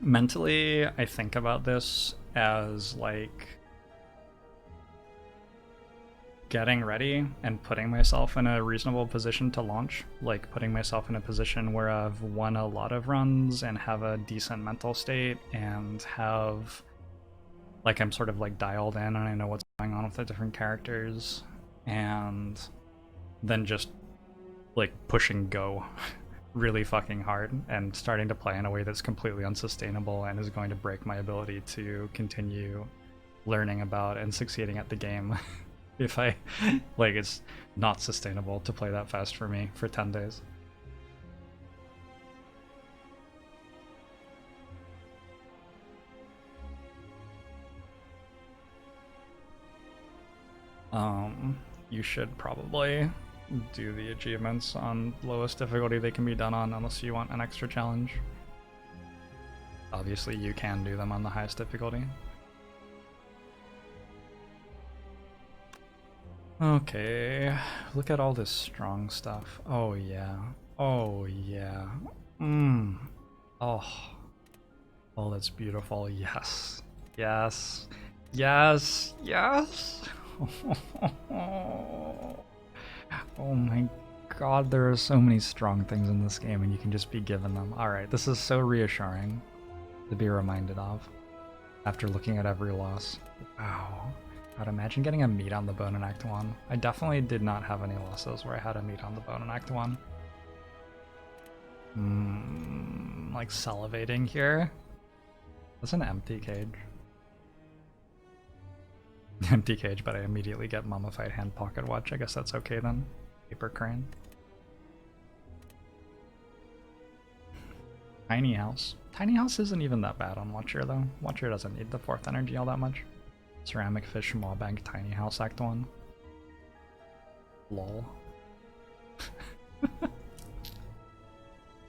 S1: Mentally, I think about this as like getting ready and putting myself in a reasonable position to launch, like putting myself in a position where I've won a lot of runs and have a decent mental state and have like I'm sort of like dialed in and I know what's going on with the different characters, and then just like pushing go really fucking hard and starting to play in a way that's completely unsustainable and is going to break my ability to continue learning about and succeeding at the game if I, like, it's not sustainable to play that fast for me for 10 days. You should probably do the achievements on lowest difficulty they can be done on unless you want an extra challenge. Obviously you can do them on the highest difficulty. Okay, look at all this strong stuff. Oh yeah. Oh yeah. Oh. Oh, that's beautiful. Yes. Yes. Yes. Yes. Oh my god, there are so many strong things in this game and you can just be given them. Alright, this is so reassuring to be reminded of after looking at every loss. Wow. God, imagine getting a meat on the bone in Act 1. I definitely did not have any losses where I had a meat on the bone in Act 1. Like salivating here. That's an empty cage. Empty cage, but I immediately get mummified hand pocket watch. I guess that's okay then. Paper crane. Tiny house. Tiny house isn't even that bad on Watcher though. Watcher doesn't need the 4th energy all that much. Ceramic fish, maw bank, tiny house, Act 1. Lol.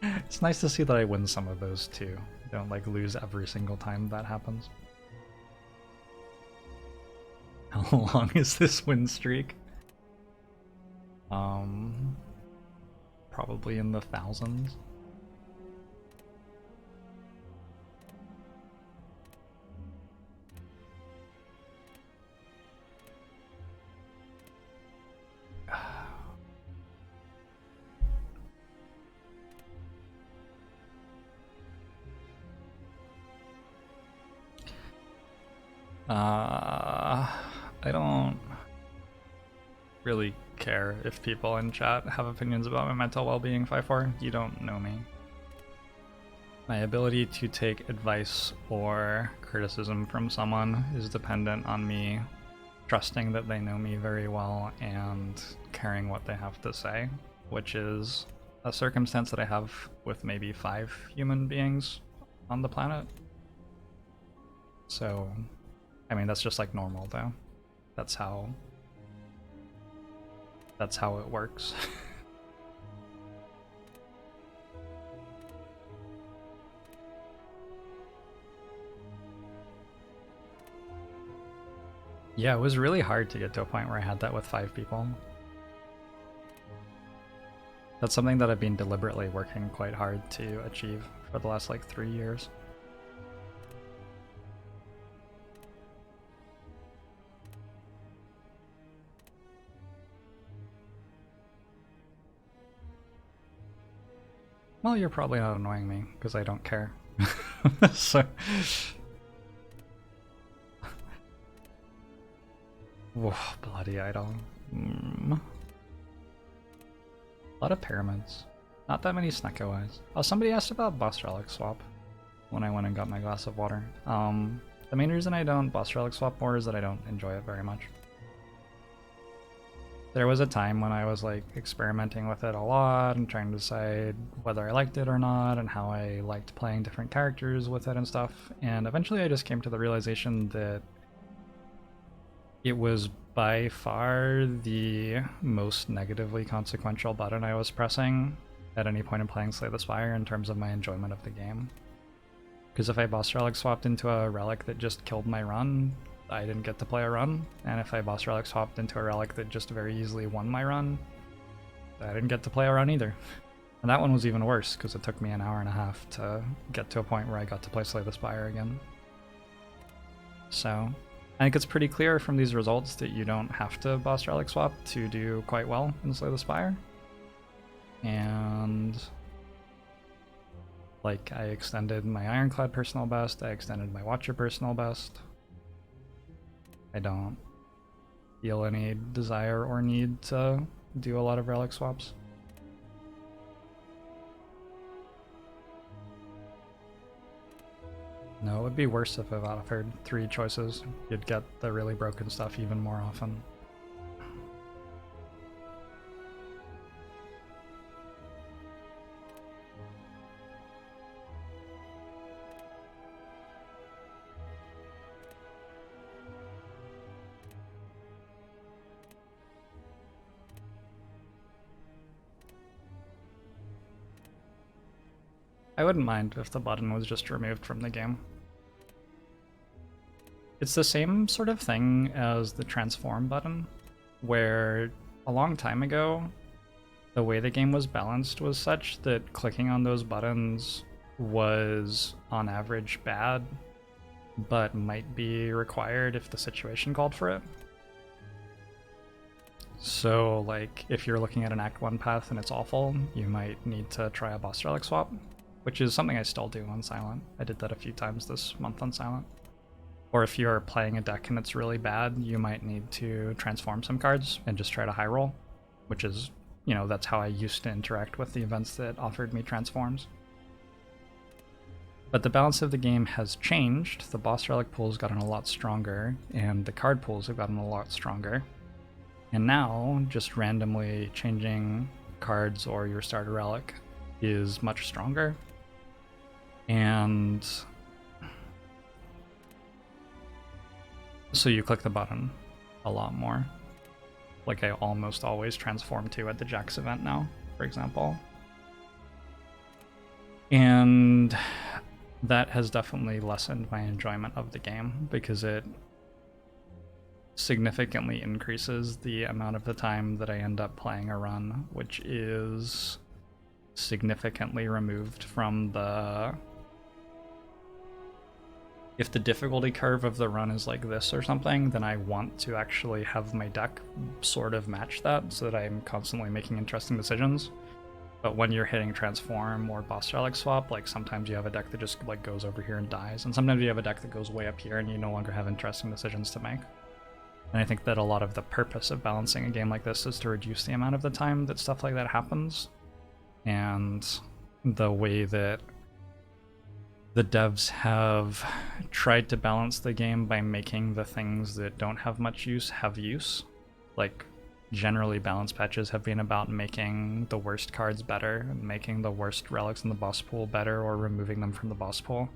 S1: It's nice to see that I win some of those too. Don't like lose every single time that happens. How long is this win streak? Probably in the thousands. I don't really care if people in chat have opinions about my mental well-being, 5-4. You don't know me. My ability to take advice or criticism from someone is dependent on me trusting that they know me very well and caring what they have to say, which is a circumstance that I have with maybe 5 human beings on the planet. So, I mean, that's just like normal though. That's how it works. Yeah, it was really hard to get to a point where I had that with 5 people. That's something that I've been deliberately working quite hard to achieve for the last like 3 years. Well, you're probably not annoying me, because I don't care. So... Whoa, bloody idol. A lot of pyramids. Not that many Snecko eyes. Oh, somebody asked about boss relic swap when I went and got my glass of water. The main reason I don't boss relic swap more is that I don't enjoy it very much. There was a time when I was like experimenting with it a lot and trying to decide whether I liked it or not and how I liked playing different characters with it and stuff. And eventually I just came to the realization that it was by far the most negatively consequential button I was pressing at any point in playing Slay the Spire in terms of my enjoyment of the game. Because if I boss relic swapped into a relic that just killed my run, I didn't get to play a run, and if I boss relic swapped into a relic that just very easily won my run, I didn't get to play a run either. And that one was even worse, because it took me an hour and a half to get to a point where I got to play Slay the Spire again. So, I think it's pretty clear from these results that you don't have to boss relic swap to do quite well in Slay the Spire. And... like, I extended my Ironclad personal best, I extended my Watcher personal best. I don't feel any desire or need to do a lot of relic swaps. No, it would be worse if it offered 3 choices. You'd get the really broken stuff even more often. I wouldn't mind if the button was just removed from the game. It's the same sort of thing as the transform button, where a long time ago, the way the game was balanced was such that clicking on those buttons was on average bad, but might be required if the situation called for it. So, like, if you're looking at an Act 1 path and it's awful, you might need to try a boss relic swap, which is something I still do on Silent. I did that a few times this month on Silent. Or if you're playing a deck and it's really bad, you might need to transform some cards and just try to high roll, which is, you know, that's how I used to interact with the events that offered me transforms. But the balance of the game has changed. The boss relic pool's gotten a lot stronger, and the card pools have gotten a lot stronger. And now, just randomly changing cards or your starter relic is much stronger. And so you click the button a lot more. Like I almost always transform to at the Jax event now, for example. And that has definitely lessened my enjoyment of the game because it significantly increases the amount of the time that I end up playing a run, which is significantly removed from the... If the difficulty curve of the run is like this or something, then I want to actually have my deck sort of match that so that I'm constantly making interesting decisions. But when you're hitting transform or boss relic swap, like sometimes you have a deck that just like goes over here and dies, and sometimes you have a deck that goes way up here and you no longer have interesting decisions to make. And I think that a lot of the purpose of balancing a game like this is to reduce the amount of the time that stuff like that happens. And the way that the devs have tried to balance the game by making the things that don't have much use have use. Like, generally balance patches have been about making the worst cards better, and making the worst relics in the boss pool better, or removing them from the boss pool.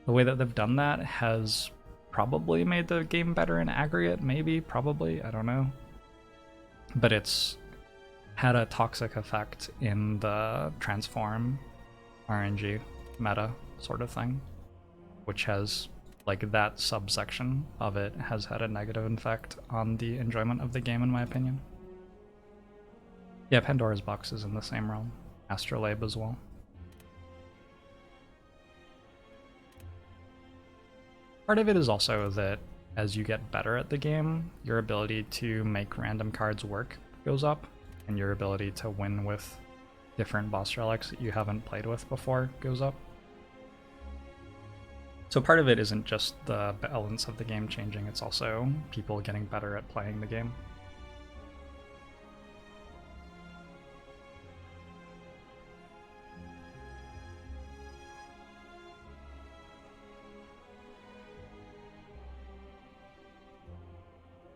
S1: The way that they've done that has probably made the game better in aggregate, maybe, probably, I don't know. But it's had a toxic effect in the transform RNG meta sort of thing, which has, like, that subsection of it has had a negative effect on the enjoyment of the game, in my opinion. Yeah, Pandora's Box is in the same realm. Astrolabe as well. Part of it is also that as you get better at the game, your ability to make random cards work goes up, and your ability to win with different boss relics that you haven't played with before goes up. So part of it isn't just the balance of the game changing, it's also people getting better at playing the game.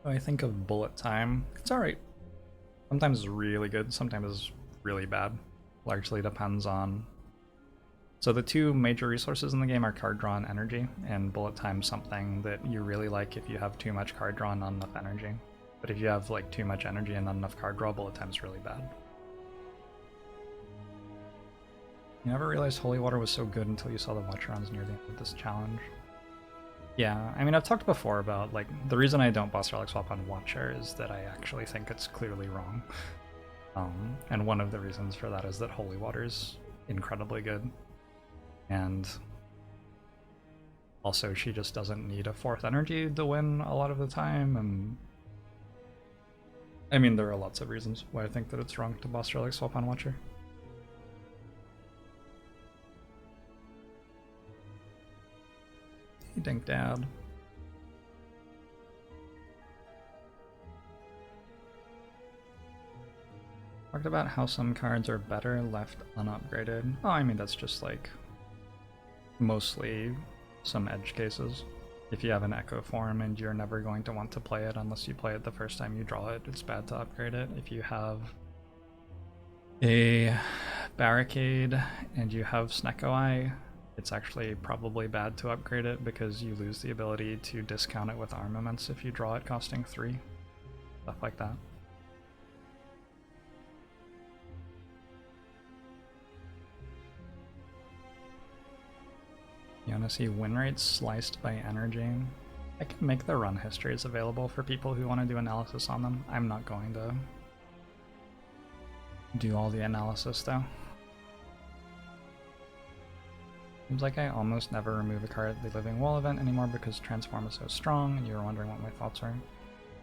S1: I think of bullet time. It's alright. Sometimes it's really good, sometimes it's really bad. Largely depends on... So the two major resources in the game are card draw and energy, and bullet time's something that you really like if you have too much card draw and not enough energy. But if you have like too much energy and not enough card draw, bullet time's really bad. You never realized Holy Water was so good until you saw the Watcherons near the end of this challenge. Yeah, I mean, I've talked before about, like, the reason I don't boss relic swap on Watcher is that I actually think it's clearly wrong. And one of the reasons for that is that Holy Water's incredibly good. And also she just doesn't need a fourth energy to win a lot of the time, and I mean, there are lots of reasons why I think that it's wrong to boss relic swap on Watcher. Hey, Dink Dad. Talked about how some cards are better left unupgraded. Oh, I mean, that's just like mostly some edge cases. If you have an Echo form and you're never going to want to play it unless you play it the first time you draw it, it's bad to upgrade it. If you have a Barricade and you have Snecko Eye, it's actually probably bad to upgrade it because you lose the ability to discount it with armaments if you draw it costing 3. Stuff like that. want to see win rates sliced by energy. I can make the run histories available for people who want to do analysis on them. I'm not going to do all the analysis though. Seems like I almost never remove a card at the Living Wall event anymore because Transform is so strong, and you were wondering what my thoughts are.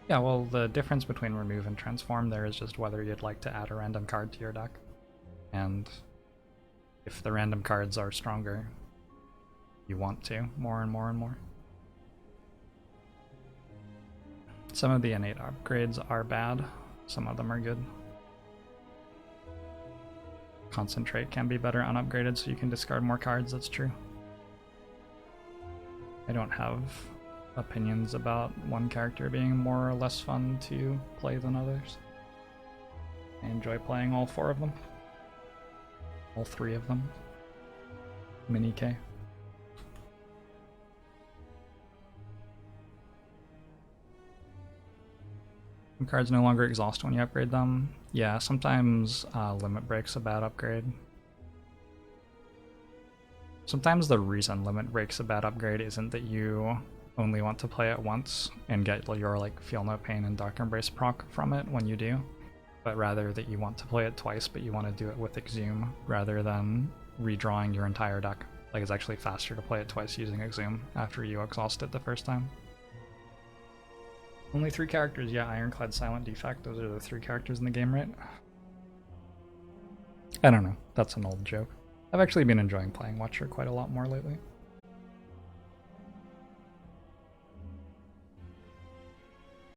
S1: Yeah, well, the difference between remove and transform there is just whether you'd like to add a random card to your deck. And if the random cards are stronger, you want to more and more and more. Some of the innate upgrades are bad, some of them are good. Concentrate can be better unupgraded, so you can discard more cards, that's true. I don't have opinions about one character being more or less fun to play than others. I enjoy playing all 4 of them. All 3 of them. Mini K. Some cards no longer exhaust when you upgrade them. Yeah, sometimes Limit Break's a bad upgrade. Sometimes the reason Limit Break's a bad upgrade isn't that you only want to play it once and get your like Feel No Pain and Dark Embrace proc from it when you do, but rather that you want to play it twice, but you want to do it with Exhume rather than redrawing your entire deck. Like, it's actually faster to play it twice using Exhume after you exhaust it the first time. Only 3 characters, yeah, Ironclad, Silent, Defect, those are the 3 characters in the game, right? I don't know, that's an old joke. I've actually been enjoying playing Watcher quite a lot more lately.